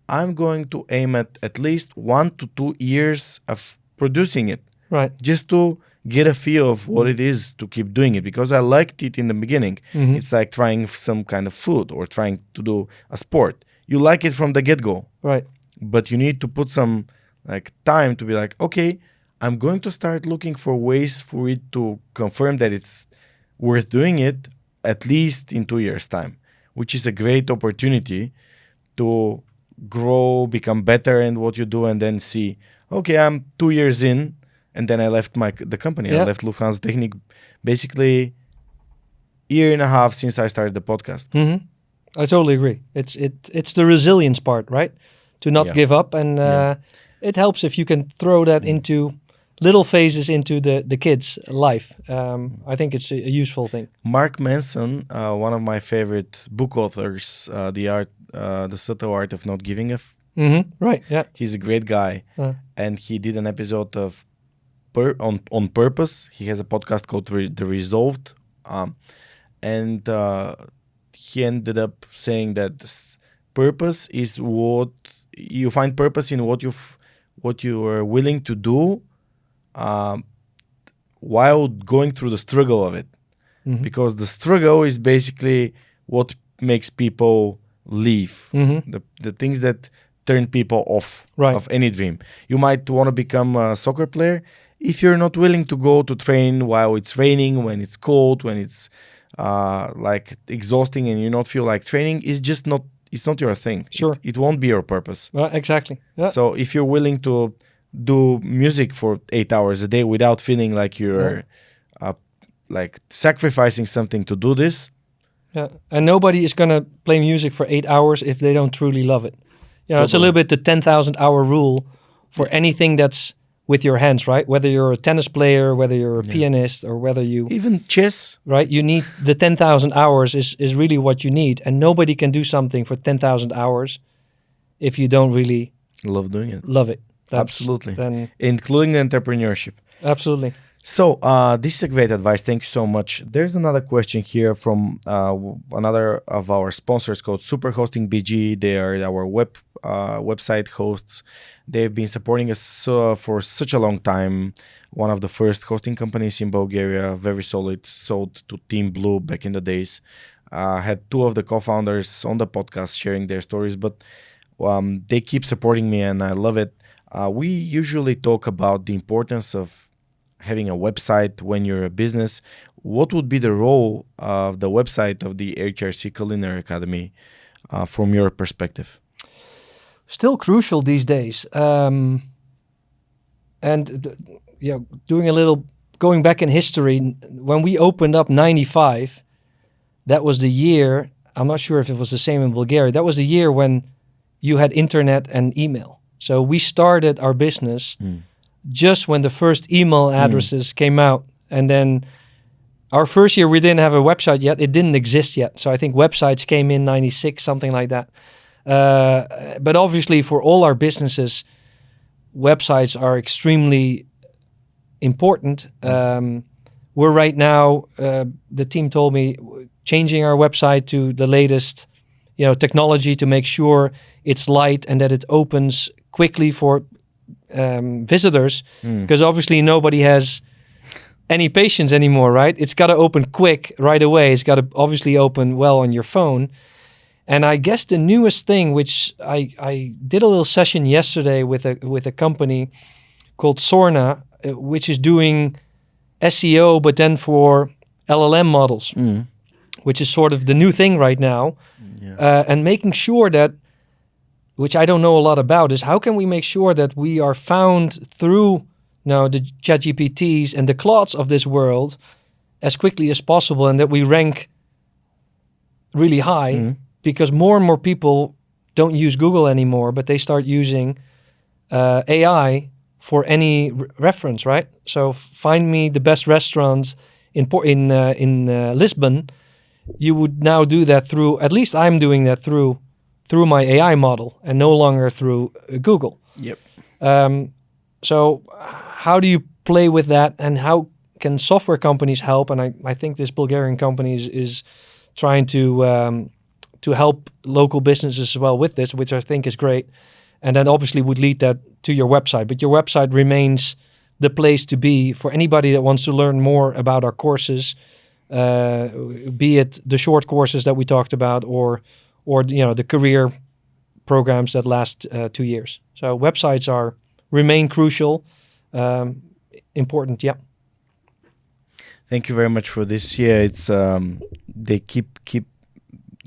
I'm going to aim at least 1 to 2 years of producing it. Right. Just to get a feel of what it is to keep doing it, because I liked it in the beginning. It's like trying some kind of food or trying to do a sport. You like it from the get-go. Right. But you need to put some like time to be like, okay, I'm going to start looking for ways for it to confirm that it's worth doing it at least in 2 years' time, which is a great opportunity to grow, become better in what you do, and then see, okay, I'm 2 years in, and then I left the company. I left Lufthansa Technik basically year and a half since I started the podcast. Mm-hmm. I totally agree. It's the resilience part, right? To not give up, and it helps if you can throw that into little phases into the kids' life. I think it's a useful thing. Mark Manson, one of my favorite book authors, the subtle art of not giving a Right. Yeah. He's a great guy, and he did an episode of on purpose. He has a podcast called The Resolved, and he ended up saying that purpose is what you find purpose in what you are willing to do while going through the struggle of it, because the struggle is basically what makes people leave, the things that turn people off of any dream. You might want to become a soccer player. If you're not willing to go to train while it's raining, when it's cold, when it's like exhausting and you not feel like training, it's not your thing. Sure. It won't be your purpose. Exactly. Yeah. So if you're willing to do music for 8 hours a day without feeling like you're like sacrificing something to do this. Yeah. And nobody is going to play music for 8 hours if they don't truly love it. You know, it's a little bit the 10,000 hour rule for anything that's with your hands, right? Whether you're a tennis player, whether you're a pianist, or whether you... Even chess. Right? You need the 10,000 hours is really what you need. And nobody can do something for 10,000 hours if you don't really... Love doing it. Love it. Absolutely. Including entrepreneurship. Absolutely. So this is a great advice. Thank you so much. There's another question here from another of our sponsors called SuperHosting.BG. They are our website hosts. They've been supporting us for such a long time. One of the first hosting companies in Bulgaria, very solid, sold to Team Blue back in the days. Had two of the co-founders on the podcast sharing their stories, but they keep supporting me and I love it. We usually talk about the importance of having a website when you're a business. What would be the role of the website of the HRC Culinary Academy from your perspective? Still crucial these days. Doing a little, going back in history, when we opened up 95, that was the year, I'm not sure if it was the same in Bulgaria, that was the year when you had internet and email. So we started our business just when the first email addresses came out. And then our first year, we didn't have a website yet. It didn't exist yet. So I think websites came in 96, something like that. But obviously for all our businesses, websites are extremely important. We're right now, the team told me, changing our website to the latest technology to make sure it's light and that it opens quickly for visitors, because obviously nobody has any patience anymore, right? It's got to open quick right away. It's got to obviously open well on your phone. And I guess the newest thing, which I did a little session yesterday with a company called Sorna, which is doing SEO, but then for LLM models, which is sort of the new thing right now. And making sure that, which I don't know a lot about, is how can we make sure that we are found through the ChatGPTs and the Claudes of this world as quickly as possible, and that we rank really high, because more and more people don't use Google anymore, but they start using AI for any reference, right? So find me the best restaurant in Lisbon. You would now do that through, at least I'm doing that through my AI model and no longer through Google. Yep. So how do you play with that, and how can software companies help? And I think this Bulgarian company is trying to help local businesses as well with this, which I think is great. And then obviously would lead that to your website. But your website remains the place to be for anybody that wants to learn more about our courses, be it the short courses that we talked about, or the career programs that last 2 years. So websites remain crucial, important. Yeah. Thank you very much for this. Yeah, it's they keep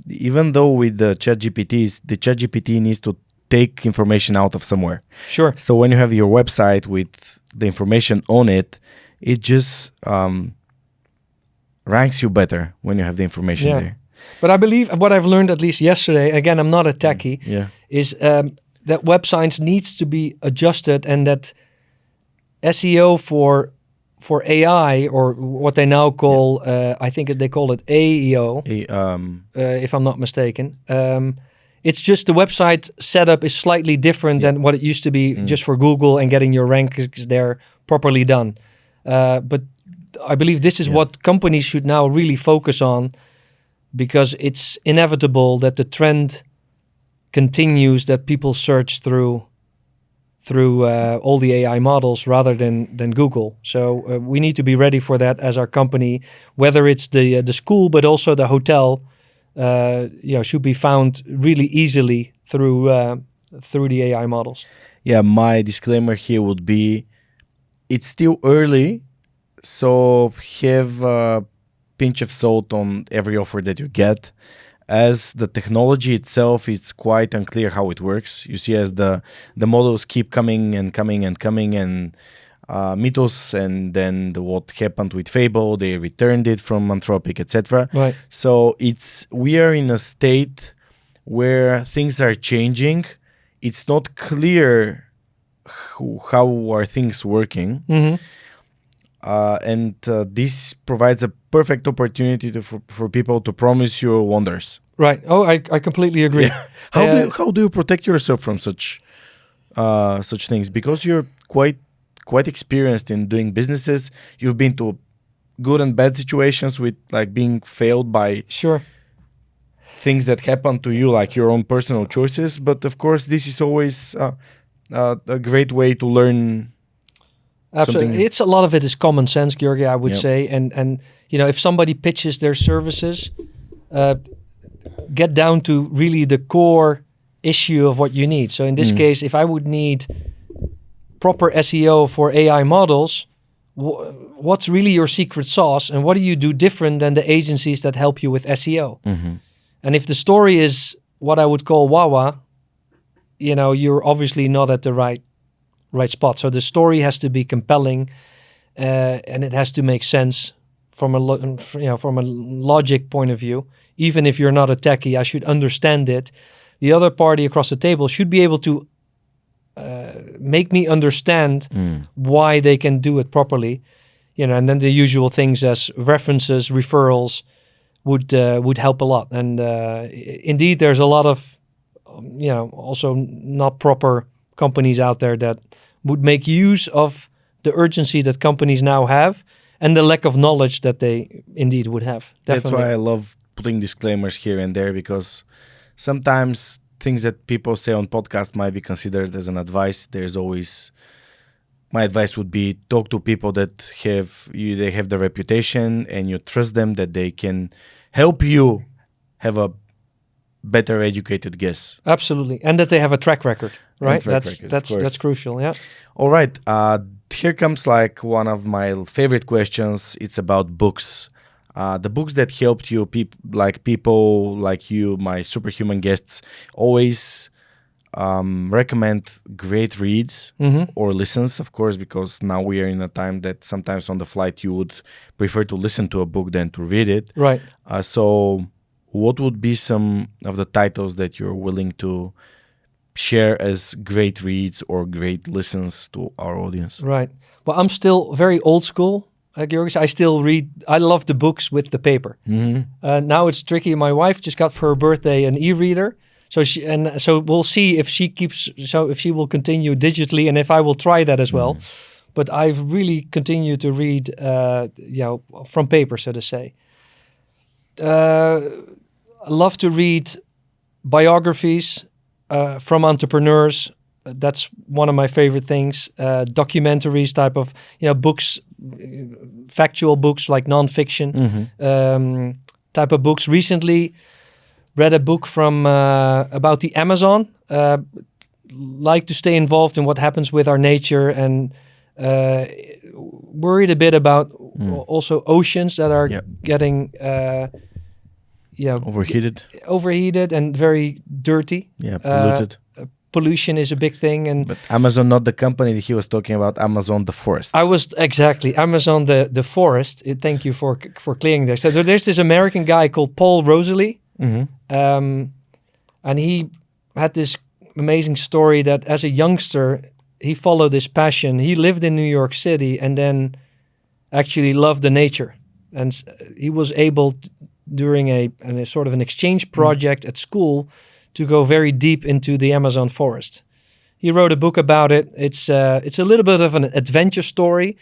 even though with the ChatGPT needs to take information out of somewhere. Sure. So when you have your website with the information on it, it just ranks you better when you have the information there. But I believe what I've learned, at least yesterday, again, I'm not a techie, is that Web Science needs to be adjusted, and that SEO for AI, or what they now call, I think they call it AEO, if I'm not mistaken. It's just the website setup is slightly different than what it used to be just for Google and getting your rankings there properly done. But I believe this is what companies should now really focus on, because it's inevitable that the trend continues that people search through all the AI models rather than Google. So we need to be ready for that as our company, whether it's the school, but also the hotel, should be found really easily through the AI models. Yeah, my disclaimer here would be, it's still early, so have a pinch of salt on every offer that you get, as the technology itself, it's quite unclear how it works. You see, as the models keep coming, and Mythos, and then what happened with Fable, they returned it from Anthropic, etc. Right. So we are in a state where things are changing. It's not clear how are things working. Mm-hmm. And this provides a perfect opportunity for people to promise you wonders. Right. Oh, I completely agree. Yeah. How do you protect yourself from such things? Because you're quite experienced in doing businesses. You've been to good and bad situations with like being failed by things that happen to you, like your own personal choices. But of course, this is always a great way to learn. Absolutely. It's a lot of it is common sense, Georgi, I would say. And if somebody pitches their services, get down to really the core issue of what you need. So in this case, if I would need proper SEO for AI models, what's really your secret sauce, and what do you do different than the agencies that help you with SEO? Mm-hmm. And if the story is what I would call wah-wah, you're obviously not at the right spot. So the story has to be compelling, and it has to make sense from a logic point of view. Even if you're not a techie, I should understand it. The other party across the table should be able to make me understand why they can do it properly. And then the usual things as references, referrals would help a lot. And indeed, there's a lot of also not proper companies out there that would make use of the urgency that companies now have and the lack of knowledge that they indeed would have. Definitely. That's why I love putting disclaimers here and there, because sometimes things that people say on podcast might be considered as an advice. My advice would be, talk to people that they have the reputation and you trust them, that they can help you have a better educated guess. Absolutely. And that they have a track record, right? That's crucial. Yeah. All right. Here comes like one of my favorite questions. It's about books. The books that helped you, people like you, my superhuman guests, always recommend great reads or listens, of course, because now we are in a time that sometimes on the flight you would prefer to listen to a book than to read it. Right. So what would be some of the titles that you're willing to share as great reads or great listens to our audience? Right. Well, I'm still very old school, Georgi. I still read. I love the books with the paper. Mm-hmm. Now it's tricky. My wife just got for her birthday an e-reader. So we'll see if she will continue digitally, and if I will try that as well. But I've really continued to read, from paper, so to say. I love to read biographies from entrepreneurs. That's one of my favorite things. Documentaries, type of books, factual books like nonfiction type of books. Recently, read a book from about the Amazon. Like to stay involved in what happens with our nature, and worried a bit about also oceans that are getting overheated and very dirty. Yeah, polluted. pollution is a big thing. And But Amazon, not the company. He was talking about Amazon, the forest. I was exactly Amazon, the forest. Thank you for clearing this. So there's this American guy called Paul Rosalie, and he had this amazing story that as a youngster he followed this passion. He lived in New York City and then actually loved the nature, and he was able during a sort of an exchange project at school to go very deep into the Amazon forest. He wrote a book about it. It's a little bit of an adventure story,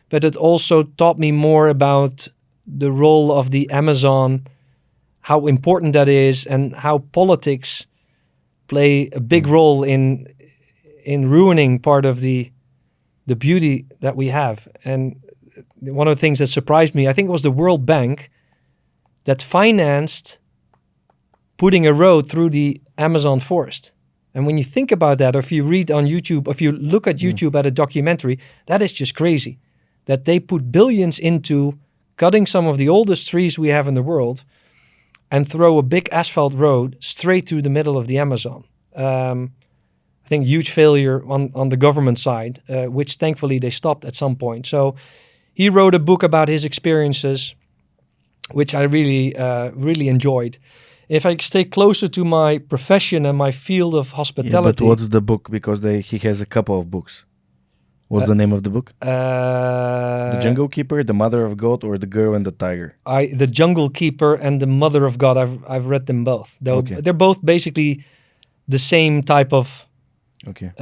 but it also taught me more about the role of the Amazon, how important that is, and how politics play a big role in ruining part of the beauty that we have. And one of the things that surprised me, I think it was the World Bank that financed putting a road through the Amazon forest. And when you think about that, or if you read on YouTube, or if you look at YouTube at a documentary, that is just crazy. That they put billions into cutting some of the oldest trees we have in the world and throw a big asphalt road straight through the middle of the Amazon. I think huge failure on the government side, which thankfully they stopped at some point. So he wrote a book about his experiences, which I really enjoyed. If I stay closer to my profession and my field of hospitality. Yeah, but what's the book? Because he has a couple of books. What's the name of the book? The Jungle Keeper, The Mother of God, or The Girl and the Tiger? The Jungle Keeper and The Mother of God. I've read them both. They're both basically the same type of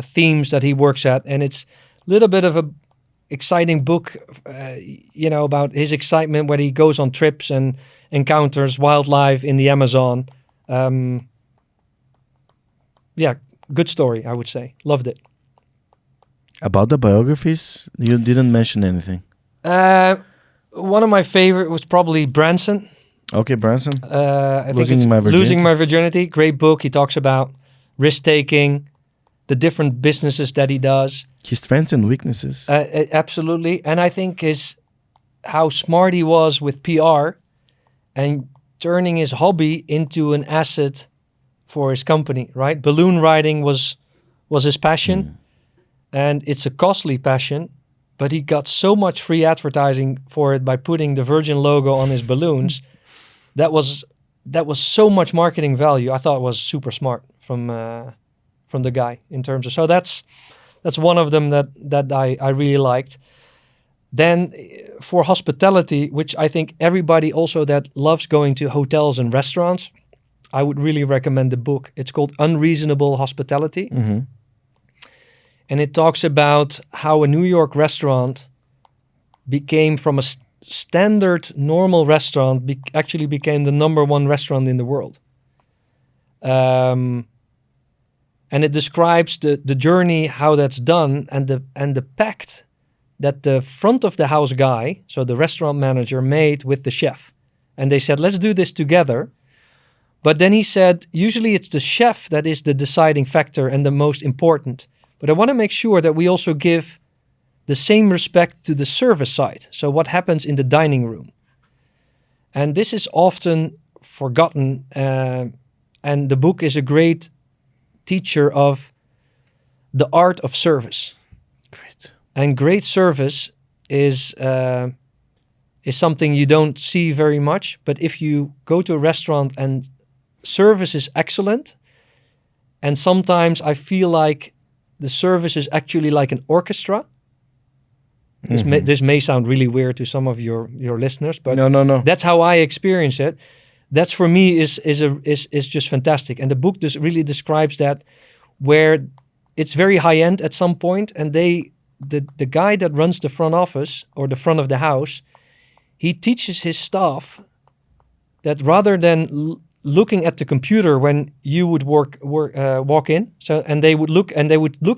themes that he works at, and it's a little bit of a exciting book, about his excitement when he goes on trips and encounters wildlife in the Amazon. Good story, I would say. Loved it. About the biographies, you didn't mention anything. One of my favorite was probably Branson. Okay, Branson. I think it's Losing My Virginity. Great book. He talks about risk-taking, the different businesses that he does. His strengths and weaknesses. Absolutely. And I think how smart he was with PR and turning his hobby into an asset for his company, right? Balloon riding was his passion, and it's a costly passion, but he got so much free advertising for it by putting the Virgin logo on his balloons. That was so much marketing value. I thought it was super smart from the guy in terms of. So that's one of them that I really liked. Then for hospitality, which I think everybody also that loves going to hotels and restaurants, I would really recommend the book. It's called Unreasonable Hospitality. Mm-hmm. And it talks about how a New York restaurant became from a standard normal restaurant, actually became the #1 restaurant in the world. And it describes the journey, how that's done, and the pact that the front of the house guy, so the restaurant manager, made with the chef. And they said, let's do this together. But then he said, usually it's the chef that is the deciding factor and the most important. But I want to make sure that we also give the same respect to the service side. So what happens in the dining room? And this is often forgotten. And the book is a great teacher of the art of service. Great. And great service is something you don't see very much. But if you go to a restaurant and service is excellent, and sometimes I feel like the service is actually like an orchestra. This may sound really weird to some of your listeners, but no. That's how I experience it. That's for me is just fantastic. And the book really describes that, where it's very high end at some point, and the guy that runs the front office or the front of the house, he teaches his staff that rather than looking at the computer when you would walk in, and they would look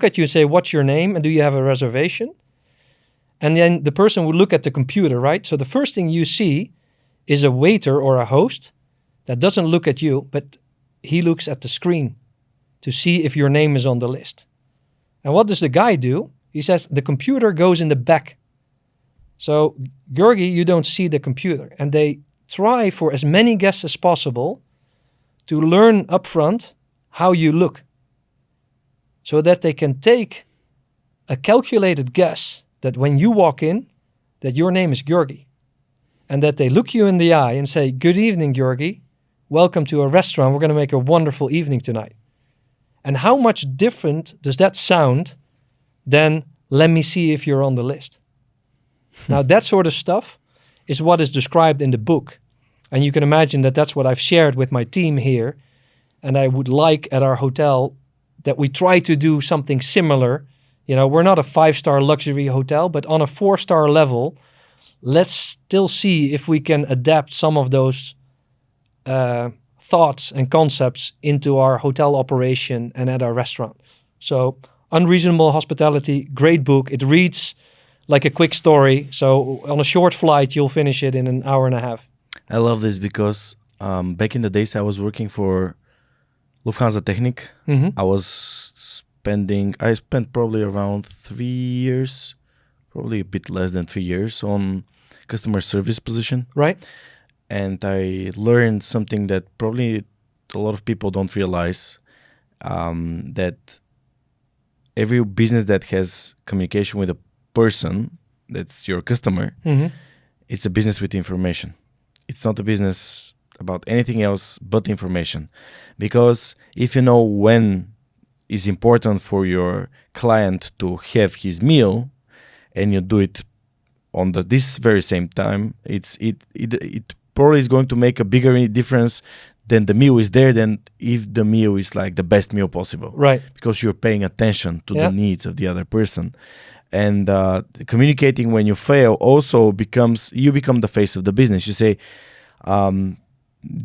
at you and say, "What's your name? And do you have a reservation?" And then the person would look at the computer, right? So the first thing you see is a waiter or a host that doesn't look at you, but he looks at the screen to see if your name is on the list. And what does the guy do? He says, the computer goes in the back. So, Georgi, you don't see the computer. And they try for as many guests as possible to learn upfront how you look. so that they can take a calculated guess that when you walk in, that your name is Georgi, and that they look you in the eye and say, "Good evening, Georgi. Welcome to our restaurant. We're going to make a wonderful evening tonight." And how much different does that sound than "let me see if you're on the list"? Now, that sort of stuff is what is described in the book. And you can imagine that that's what I've shared with my team here. And I would like at our hotel that we try to do something similar. You know, we're not a 5-star luxury hotel, but on a 4-star level, let's still see if we can adapt some of those thoughts and concepts into our hotel operation and at our restaurant. So, Unreasonable Hospitality, great book. It reads like a quick story. So on a short flight, you'll finish it in an hour and a half. I love this because back in the days I was working for Lufthansa Technik. I spent probably around 3 years, probably a bit less than 3 years on customer service position. Right. And I learned something that probably a lot of people don't realize, that every business that has communication with a person, that's your customer, it's a business with information. It's not a business about anything else but information. Because if you know when is important for your client to have his meal, and you do it on this very same time, it probably is going to make a bigger difference than the meal is there than if the meal is like the best meal possible. Right. Because you're paying attention to the needs of the other person. And communicating when you fail also you become the face of the business. You say,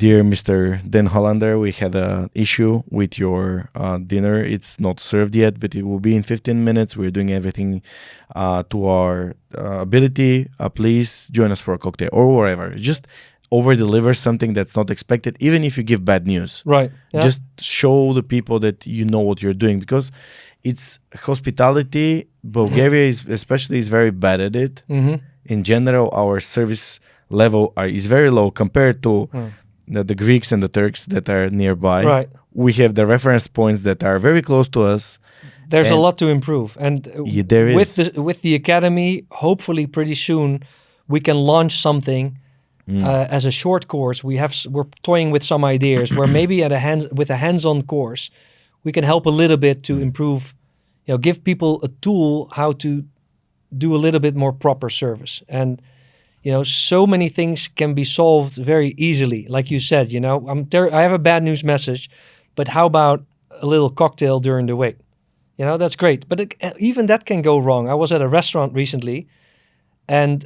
"Dear Mr. Den Hollander, we had an issue with your dinner. It's not served yet, but it will be in 15 minutes. We're doing everything to our ability. Please join us for a cocktail," or whatever. Just over-deliver something that's not expected, even if you give bad news. Right. Yeah. Just show the people that you know what you're doing, because it's hospitality. Bulgaria is very bad at it. In general, our service level is very low compared to the Greeks and the Turks that are nearby. Right. We have the reference points that are very close to us. There's a lot to improve. And there is. With the academy, hopefully pretty soon, we can launch something as a short course. We're toying with some ideas where maybe with a hands-on course, we can help a little bit to improve, give people a tool how to do a little bit more proper service. And, so many things can be solved very easily. Like you said, I have a bad news message, but how about a little cocktail during the wait? That's great. But even that can go wrong. I was at a restaurant recently, and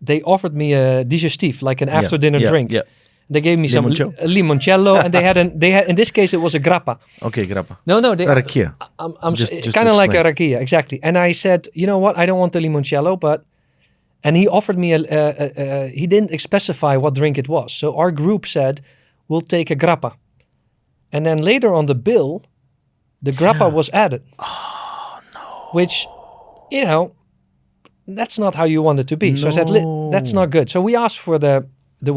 they offered me a digestif, like an after-dinner drink. Yeah. They gave me some limoncello, and they had in this case it was a grappa. Okay, grappa. No, rakia. I'm just kind of like a rakia, exactly. And I said, you know what? I don't want the limoncello, and he offered me he didn't specify what drink it was. So our group said, we'll take a grappa. And then later on the bill, the grappa was added. Oh no! Which, that's not how you want it to be. No. So I said, that's not good. So we asked for the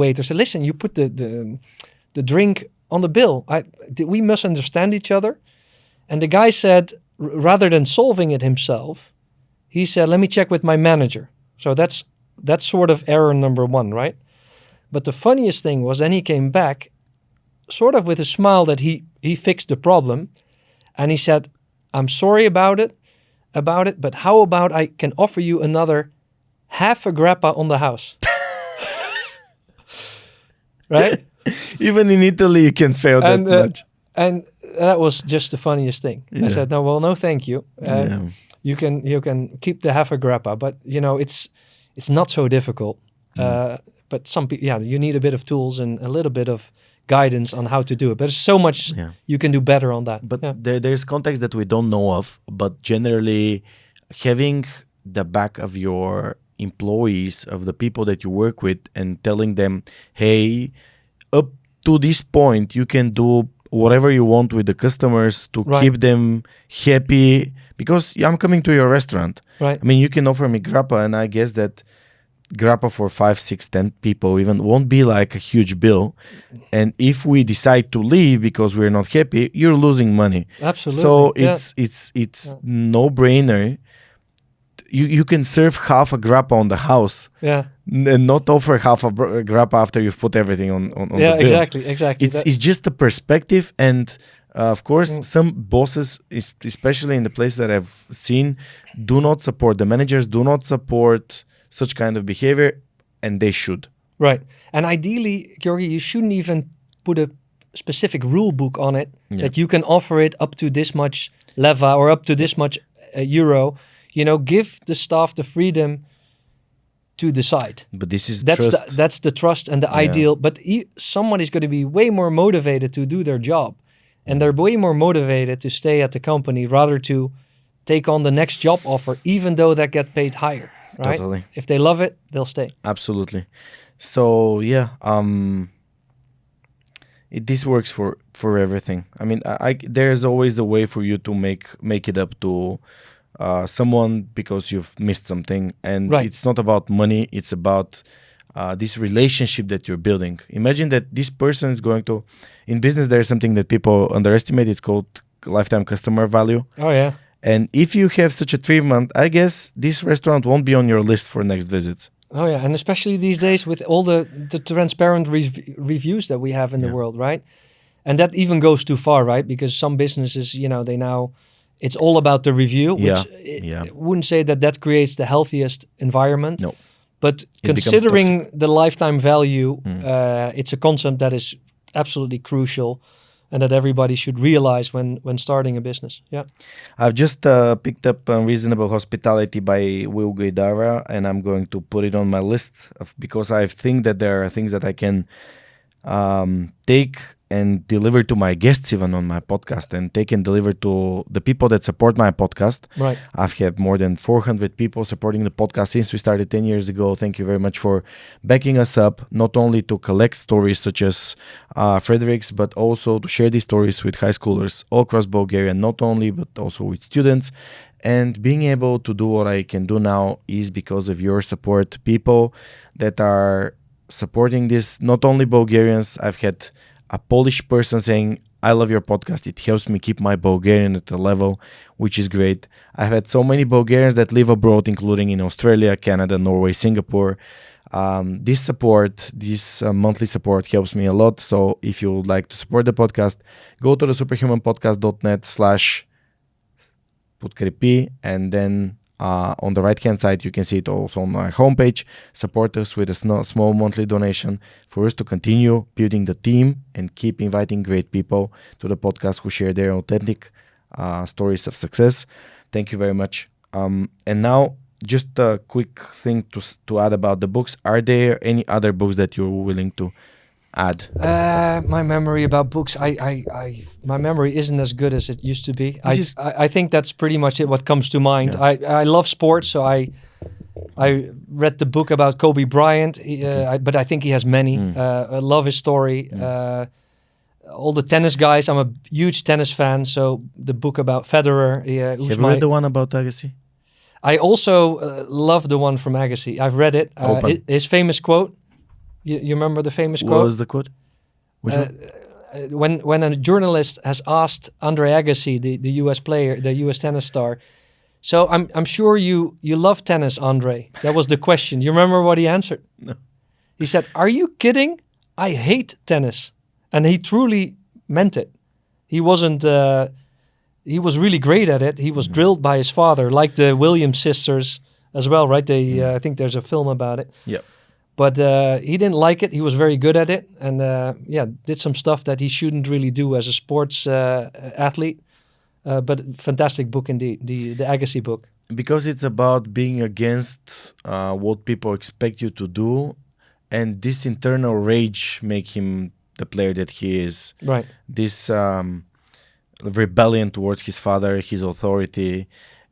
waiter. Said, listen, you put the drink on the bill. Did we misunderstand each other? And the guy said, rather than solving it himself, he said, let me check with my manager. So that's sort of error number one, right? But the funniest thing was then he came back sort of with a smile that he fixed the problem. And he said, I'm sorry about it, but how about I can offer you another half a grappa on the house? Right? Even in Italy, you can fail that much. And that was just the funniest thing. Yeah. I said, no, thank you. You can keep the half a grappa, but it's not so difficult. But some people, you need a bit of tools and a little bit of guidance on how to do it. But there's so much you can do better on that. But there's context that we don't know of. But generally, having the back of your employees, of the people that you work with, and telling them, hey, up to this point, you can do whatever you want with the customers to keep them happy, because I'm coming to your restaurant. Right. I mean, you can offer me grappa, and I guess that grappa for 5, 6, 10 people even won't be like a huge bill. And if we decide to leave because we're not happy, you're losing money. Absolutely. So it's no brainer. You can serve half a grappa on the house. Yeah. And not offer half a grappa after you've put everything on the bill. Exactly. It's just a perspective, and of course, some bosses, especially in the place that I've seen, do not support. The managers do not support such kind of behavior, and they should. Right. And ideally, Georgi, you shouldn't even put a specific rule book on it that you can offer it up to this much leva or up to this much euro. You know, give the staff the freedom to decide. But this is trust. That's the trust and the ideal. But someone is going to be way more motivated to do their job. And they're way more motivated to stay at the company rather to take on the next job offer, even though that get paid higher. Right? Totally. If they love it, they'll stay. Absolutely. So yeah, this works for everything. I mean, there's always a way for you to make it up to someone because you've missed something, and it's not about money. It's about this relationship that you're building. Imagine that this person is going to, in business, there's something that people underestimate. It's called lifetime customer value. Oh yeah. And if you have such a treatment, I guess this restaurant won't be on your list for next visits. Oh yeah, and especially these days with all the transparent reviews that we have in the world, right? And that even goes too far, right? Because some businesses, you know, it's all about the review, which I wouldn't say that creates the healthiest environment. No. But considering the lifetime value, it's a concept that is absolutely crucial and that everybody should realize when starting a business. Yeah. I've just picked up Unreasonable Hospitality by Will Guidara, and I'm going to put it on my list because I think that there are things that I can take and deliver to my guests even on my podcast, and take and deliver to the people that support my podcast. Right. I've had more than 400 people supporting the podcast since we started 10 years ago. Thank you very much for backing us up, not only to collect stories such as Frederik's, but also to share these stories with high schoolers all across Bulgaria, not only, but also with students. And being able to do what I can do now is because of your support. People that are supporting this, not only Bulgarians. I've had a Polish person saying, I love your podcast. It helps me keep my Bulgarian at a level, which is great. I've had so many Bulgarians that live abroad, including in Australia, Canada, Norway, Singapore. This support, this monthly support helps me a lot. So if you would like to support the podcast, go to the superhumanpodcast.net/podkrepi, and then on the right-hand side, you can see it also on my homepage. Support us with a small monthly donation for us to continue building the team and keep inviting great people to the podcast who share their authentic stories of success. Thank you very much. And now, just a quick thing to add about the books. Are there any other books that you're willing to add? My memory about books, my memory isn't as good as it used to be. I think that's pretty much it. What comes to mind. Yeah. I love sports, so I read the book about Kobe Bryant, but I think he has many. I love his story. All the tennis guys. I'm a huge tennis fan, so the book about Federer. Have you read the one about Agassi? I also love the one from Agassi. I've read it. His famous quote. You remember the famous quote? What was the quote? Which one? When a journalist has asked Andre Agassi, the U.S. player, the U.S. tennis star, so I'm sure you love tennis, Andre. That was the question. You remember what he answered? No. He said, "Are you kidding? I hate tennis," and he truly meant it. He wasn't. He was really great at it. He was drilled by his father, like the Williams sisters as well, right? I think there's a film about it. Yeah. But he didn't like it. He was very good at it, and did some stuff that he shouldn't really do as a sports athlete. But fantastic book indeed, the Agassi book. Because it's about being against what people expect you to do, and this internal rage make him the player that he is. Right. This rebellion towards his father, his authority,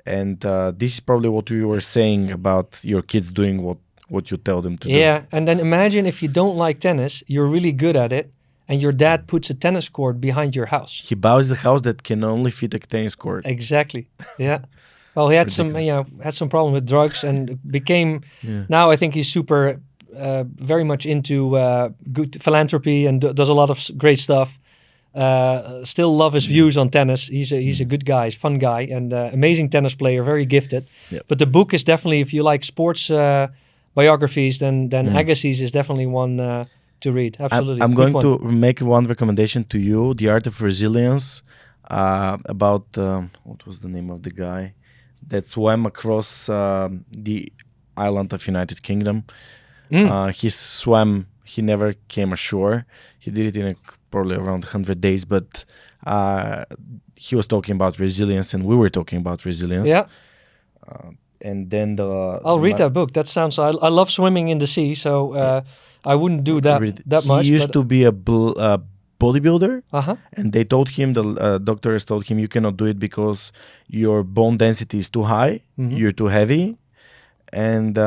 and this is probably what you were saying about your kids doing what you tell them to do. Yeah, and then imagine if you don't like tennis, you're really good at it, and your dad puts a tennis court behind your house. He buys a house that can only fit a tennis court. Exactly, yeah. Well, he had ridiculous. had some problem with drugs and became. Now I think he's super, very much into good philanthropy and does a lot of great stuff. Still love his views on tennis. He's a good guy, he's a fun guy, and amazing tennis player, very gifted. Yep. But the book is definitely, if you like sports biographies, then Agassiz is definitely one to read. Absolutely. I'm Good going one. to make one recommendation to you: The Art of Resilience, about what was the name of the guy that swam across the island of United Kingdom. He swam. He never came ashore. He did it in probably around 100 days, but he was talking about resilience, and we were talking about resilience. Yeah. And then I'll read that book. That sounds. I love swimming in the sea, so I wouldn't do that much. He used to be a bodybuilder, Uh-huh. and they told him, the doctors told him, you cannot do it because your bone density is too high, you're too heavy, and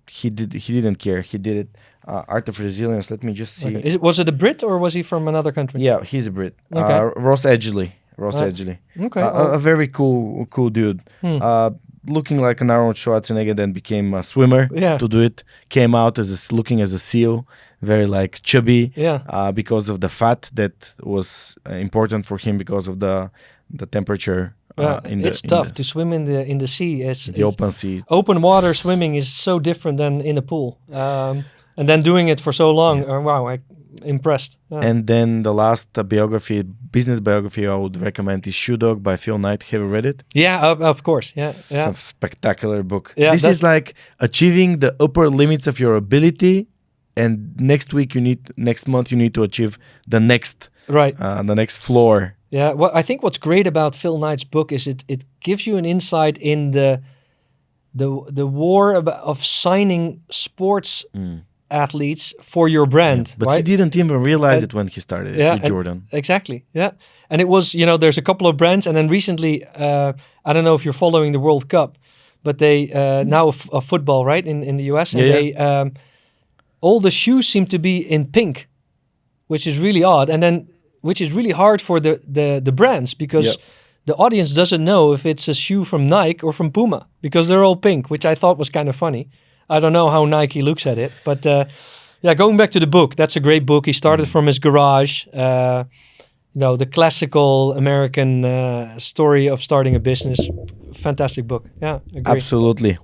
he didn't care. He did it. Art of Resilience. Let me just see. Okay. Was it a Brit or was he from another country? Yeah, he's a Brit. Okay. Ross Edgley. Okay. A very cool dude. Looking like an Arnold Schwarzenegger, then became a swimmer to do it. Came out looking as a seal, very like chubby. Yeah. Because of the fat that was important for him because of the temperature. It's tough to swim in the sea. It's open sea. Open water swimming is so different than in a pool. And then doing it for so long, wow, I'm impressed. Yeah. And then the last business biography I would recommend is Shoe Dog by Phil Knight. Have you read it? Yeah, of course. Yeah, It's a spectacular book. Yeah, this is like achieving the upper limits of your ability, and next month you need to achieve the next floor. Yeah, well, I think what's great about Phil Knight's book is it gives you an insight in the war of signing sports athletes for your brand. But right? he didn't even realize it when he started with Jordan. Exactly, yeah. And it was, there's a couple of brands, and then recently, I don't know if you're following the World Cup, but they, now of football, right, in the US, and they, all the shoes seem to be in pink, which is really odd, and then, which is really hard for the brands, because the audience doesn't know if it's a shoe from Nike or from Puma, because they're all pink, which I thought was kind of funny. I don't know how Nike looks at it, but going back to the book, that's a great book. He started from his garage, the classical American story of starting a business. Fantastic book. Yeah, agree. Absolutely.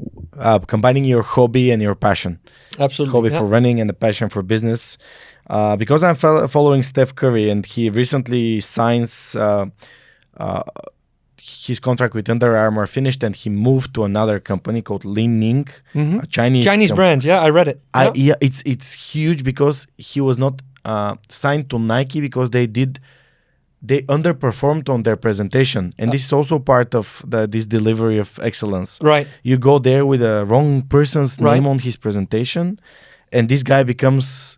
Combining your hobby and your passion. Absolutely. Hobby for running and the passion for business. Because I'm following Steph Curry, and he recently signs his contract with Under Armour finished, and he moved to another company called Li Ning, a Chinese brand. Yeah, I read it. It's huge, because he was not signed to Nike because they underperformed on their presentation, and this is also part of this delivery of excellence. Right. You go there with a wrong person's name on his presentation, and this guy becomes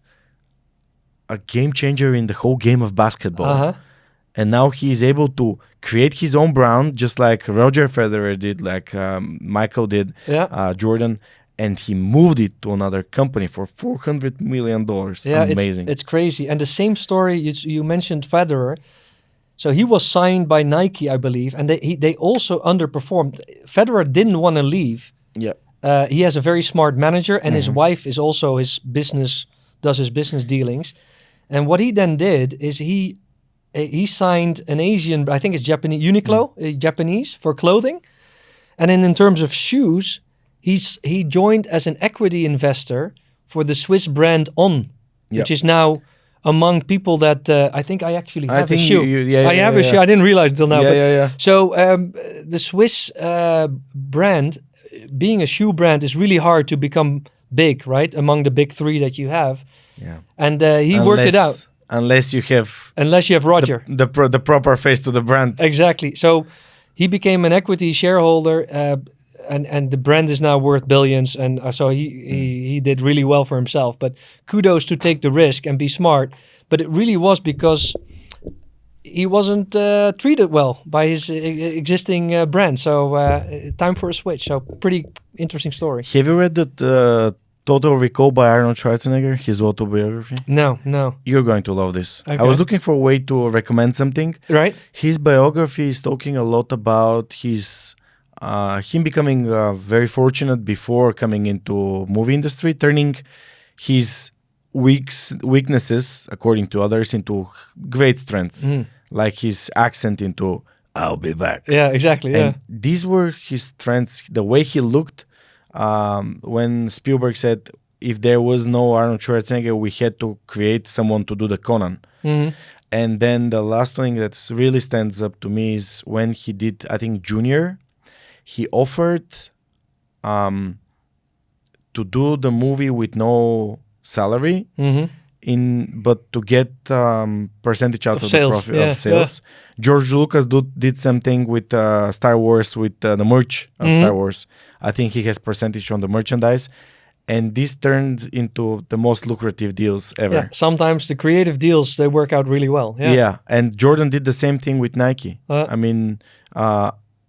a game changer in the whole game of basketball. And now he is able to create his own brand, just like Roger Federer did, like Michael did, Jordan, and he moved it to another company for $400 million. Yeah, amazing. It's crazy. And the same story, you mentioned Federer. So he was signed by Nike, I believe, and they also underperformed. Federer didn't want to leave. Yeah. He has a very smart manager, and his wife is also does his business dealings. And what he then did is he signed an Asian, I think it's Japanese, Uniqlo, Japanese, for clothing. And then in terms of shoes, he joined as an equity investor for the Swiss brand On, which is now among people that I think I actually have a shoe. I have a shoe. I didn't realize until now. So the Swiss brand, being a shoe brand, is really hard to become big, right? Among the big three that you have. Yeah. And he worked it out. Unless you have Roger. The proper face to the brand. Exactly. So he became an equity shareholder, and the brand is now worth billions. And so he did really well for himself. But kudos to take the risk and be smart. But it really was because he wasn't treated well by his existing brand. So time for a switch. So pretty interesting story. Have you read that Total Recall by Arnold Schwarzenegger, his autobiography? No. You're going to love this. Okay. I was looking for a way to recommend something. Right. His biography is talking a lot about his him becoming very fortunate before coming into movie industry, turning his weaknesses, according to others, into great strengths, like his accent into "I'll be back." Yeah, exactly. And these were his strengths. The way he looked, when Spielberg said, if there was no Arnold Schwarzenegger, we had to create someone to do the Conan. And then the last thing that really stands up to me is when he did, I think, Junior, he offered to do the movie with no salary, but to get percentage out of the profit of sales. George Lucas did something with Star Wars, with the merch of Star Wars. I think he has percentage on the merchandise. And this turned into the most lucrative deals ever. Yeah, sometimes the creative deals, they work out really well. Yeah, and Jordan did the same thing with Nike. I mean,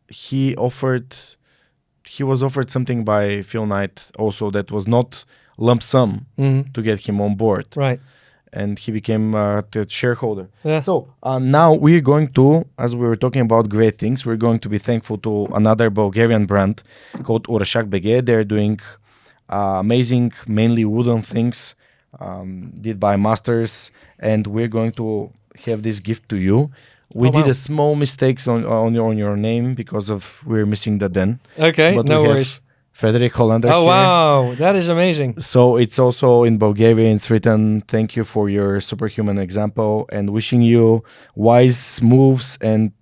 he was offered something by Phil Knight also that was not lump sum to get him on board. Right. And he became the shareholder. Yeah. So now we're going to, as we were talking about great things, we're going to be thankful to another Bulgarian brand called Oreshak.bg. They're doing amazing, mainly wooden things, did by masters, and we're going to have this gift to you. We did a small mistakes on your name because of we're missing the den. Okay, but no worries. Frederik Hollander here. Wow, that is amazing. So it's also in Bulgarian. It's written, "Thank you for your superhuman example and wishing you wise moves and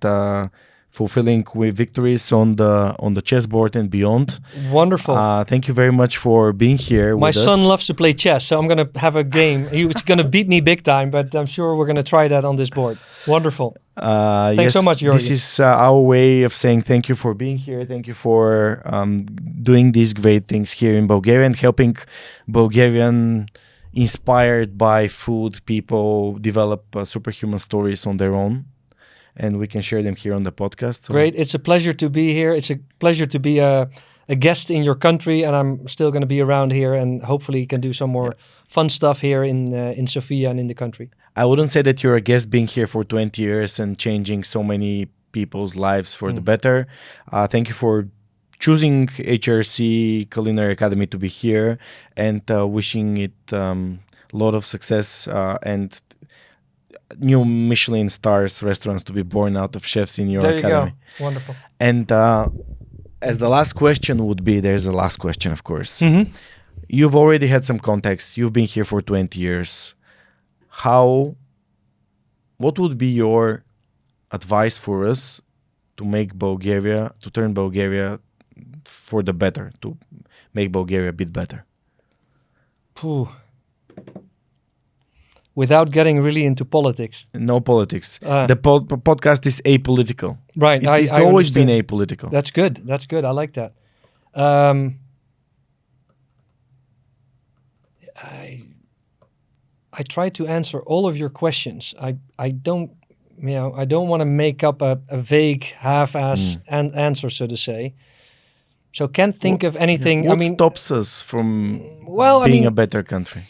fulfilling victories on the chessboard and beyond." Wonderful. Thank you very much for being here with us. My son loves to play chess, so I'm going to have a game. He's going to beat me big time, but I'm sure we're going to try that on this board. Wonderful. Thanks so much, Jorgi. This is our way of saying thank you for being here. Thank you for doing these great things here in Bulgaria and helping Bulgarian inspired by food people develop superhuman stories on their own. And we can share them here on the podcast. So. Great. It's a pleasure to be here. It's a pleasure to be a guest in your country, and I'm still going to be around here and hopefully can do some more fun stuff here in Sofia and in the country. I wouldn't say that you're a guest being here for 20 years and changing so many people's lives for the better. Thank you for choosing HRC Culinary Academy to be here and wishing it a lot of success and new Michelin stars restaurants to be born out of chefs in your academy. Go. Wonderful. And as the last question would be, there's a last question, of course. You've already had some context. You've been here for 20 years. What would be your advice for us to turn Bulgaria for the better, to make Bulgaria a bit better? Without getting really into politics. No politics. The podcast is apolitical. Right. It's always been apolitical. That's good. That's good. I like that. I try to answer all of your questions. I don't want to make up a vague half-ass answer, so to say. So can't think of anything. What stops us from being a better country?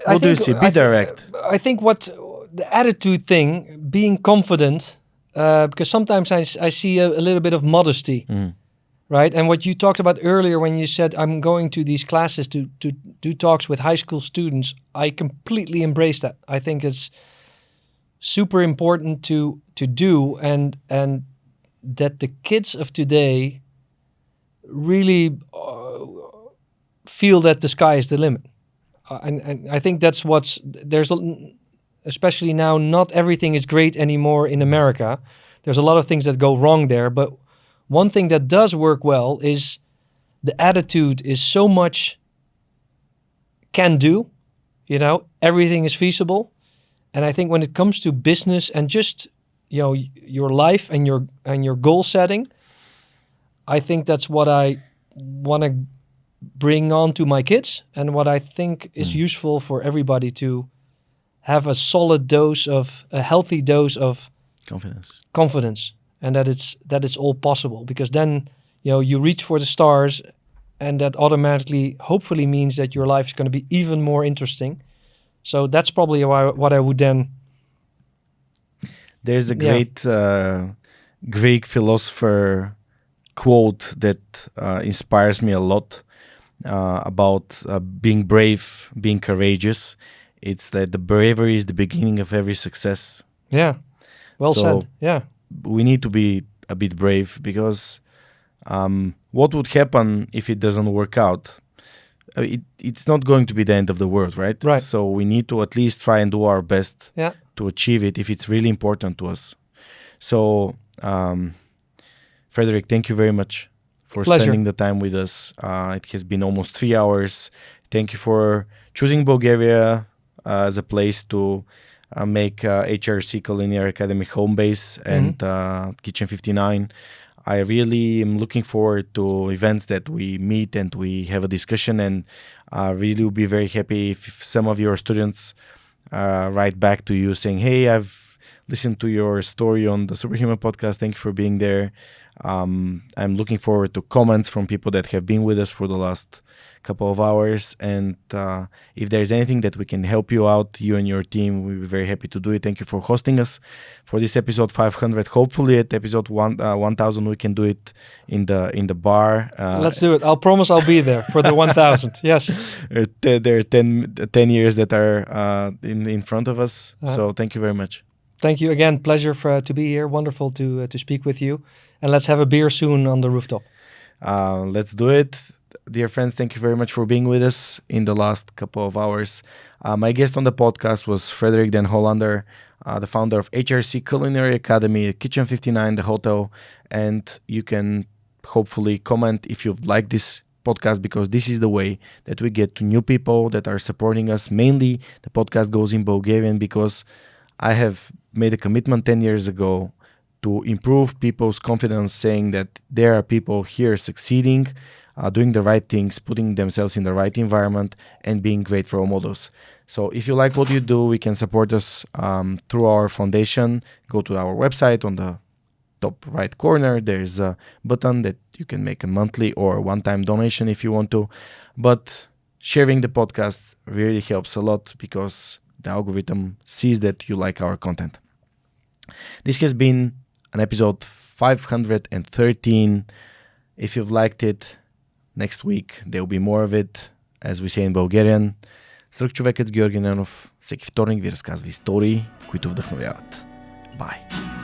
What do you see? Be direct. I think the attitude thing, being confident, because sometimes I see a little bit of modesty, right? And what you talked about earlier when you said, I'm going to these classes to do talks with high school students, I completely embrace that. I think it's super important to do, and that the kids of today really feel that the sky is the limit. And I think that's especially now, not everything is great anymore in America. There's a lot of things that go wrong there. But one thing that does work well is the attitude is so much can do, everything is feasible. And I think when it comes to business and just, your life and your goal setting, I think that's what I want to bring on to my kids, and what I think is useful for everybody to have a healthy dose of confidence, and that it's all possible, because then you reach for the stars, and that automatically hopefully means that your life is going to be even more interesting. So that's probably what I would then. There's a great Greek philosopher quote that inspires me a lot about being brave, being courageous. It's that the bravery is the beginning of every success. Yeah. Well So, said. Yeah. We need to be a bit brave because what would happen if it doesn't work out? It's not going to be the end of the world, right? Right. So we need to at least try and do our best Yeah. to achieve it if it's really important to us. So, Frederick, thank you very much for Pleasure. spending the time with us. It has been almost 3 hours. Thank you for choosing Bulgaria as a place to make HRC Culinary Academy home base and Kitchen 59. I really am looking forward to events that we meet and we have a discussion, and I really will be very happy if some of your students write back to you saying, hey, I've listened to your story on the Superhuman podcast. Thank you for being there. I'm looking forward to comments from people that have been with us for the last couple of hours. And if there's anything that we can help you out, you and your team, we'll be very happy to do it. Thank you for hosting us for this episode 500. Hopefully at episode 1000 we can do it in the bar. Let's do it. I'll promise I'll be there for the 1000. Yes. There are 10 years that are in front of us. So thank you very much. Thank you again. Pleasure to be here. Wonderful to speak with you. And let's have a beer soon on the rooftop. Let's do it. Dear friends, thank you very much for being with us in the last couple of hours. My guest on the podcast was Frederik Den Hollander, the founder of HRC Culinary Academy, Kitchen 59, the hotel. And you can hopefully comment if you've liked this podcast, because this is the way that we get to new people that are supporting us. Mainly, the podcast goes in Bulgarian because I have made a commitment 10 years ago to improve people's confidence, saying that there are people here succeeding, doing the right things, putting themselves in the right environment, and being great role models. So if you like what you do, we can support us through our foundation. Go to our website. On the top right corner, there's a button that you can make a monthly or one-time donation if you want to. But sharing the podcast really helps a lot because the algorithm sees that you like our content. This has been an episode 513. If you've liked it, next week there will be more of it, as we say in Bulgarian. Свръхчовекът с Георги Ненов всеки вторник ви разказва истории, които вдъхновяват. Bye!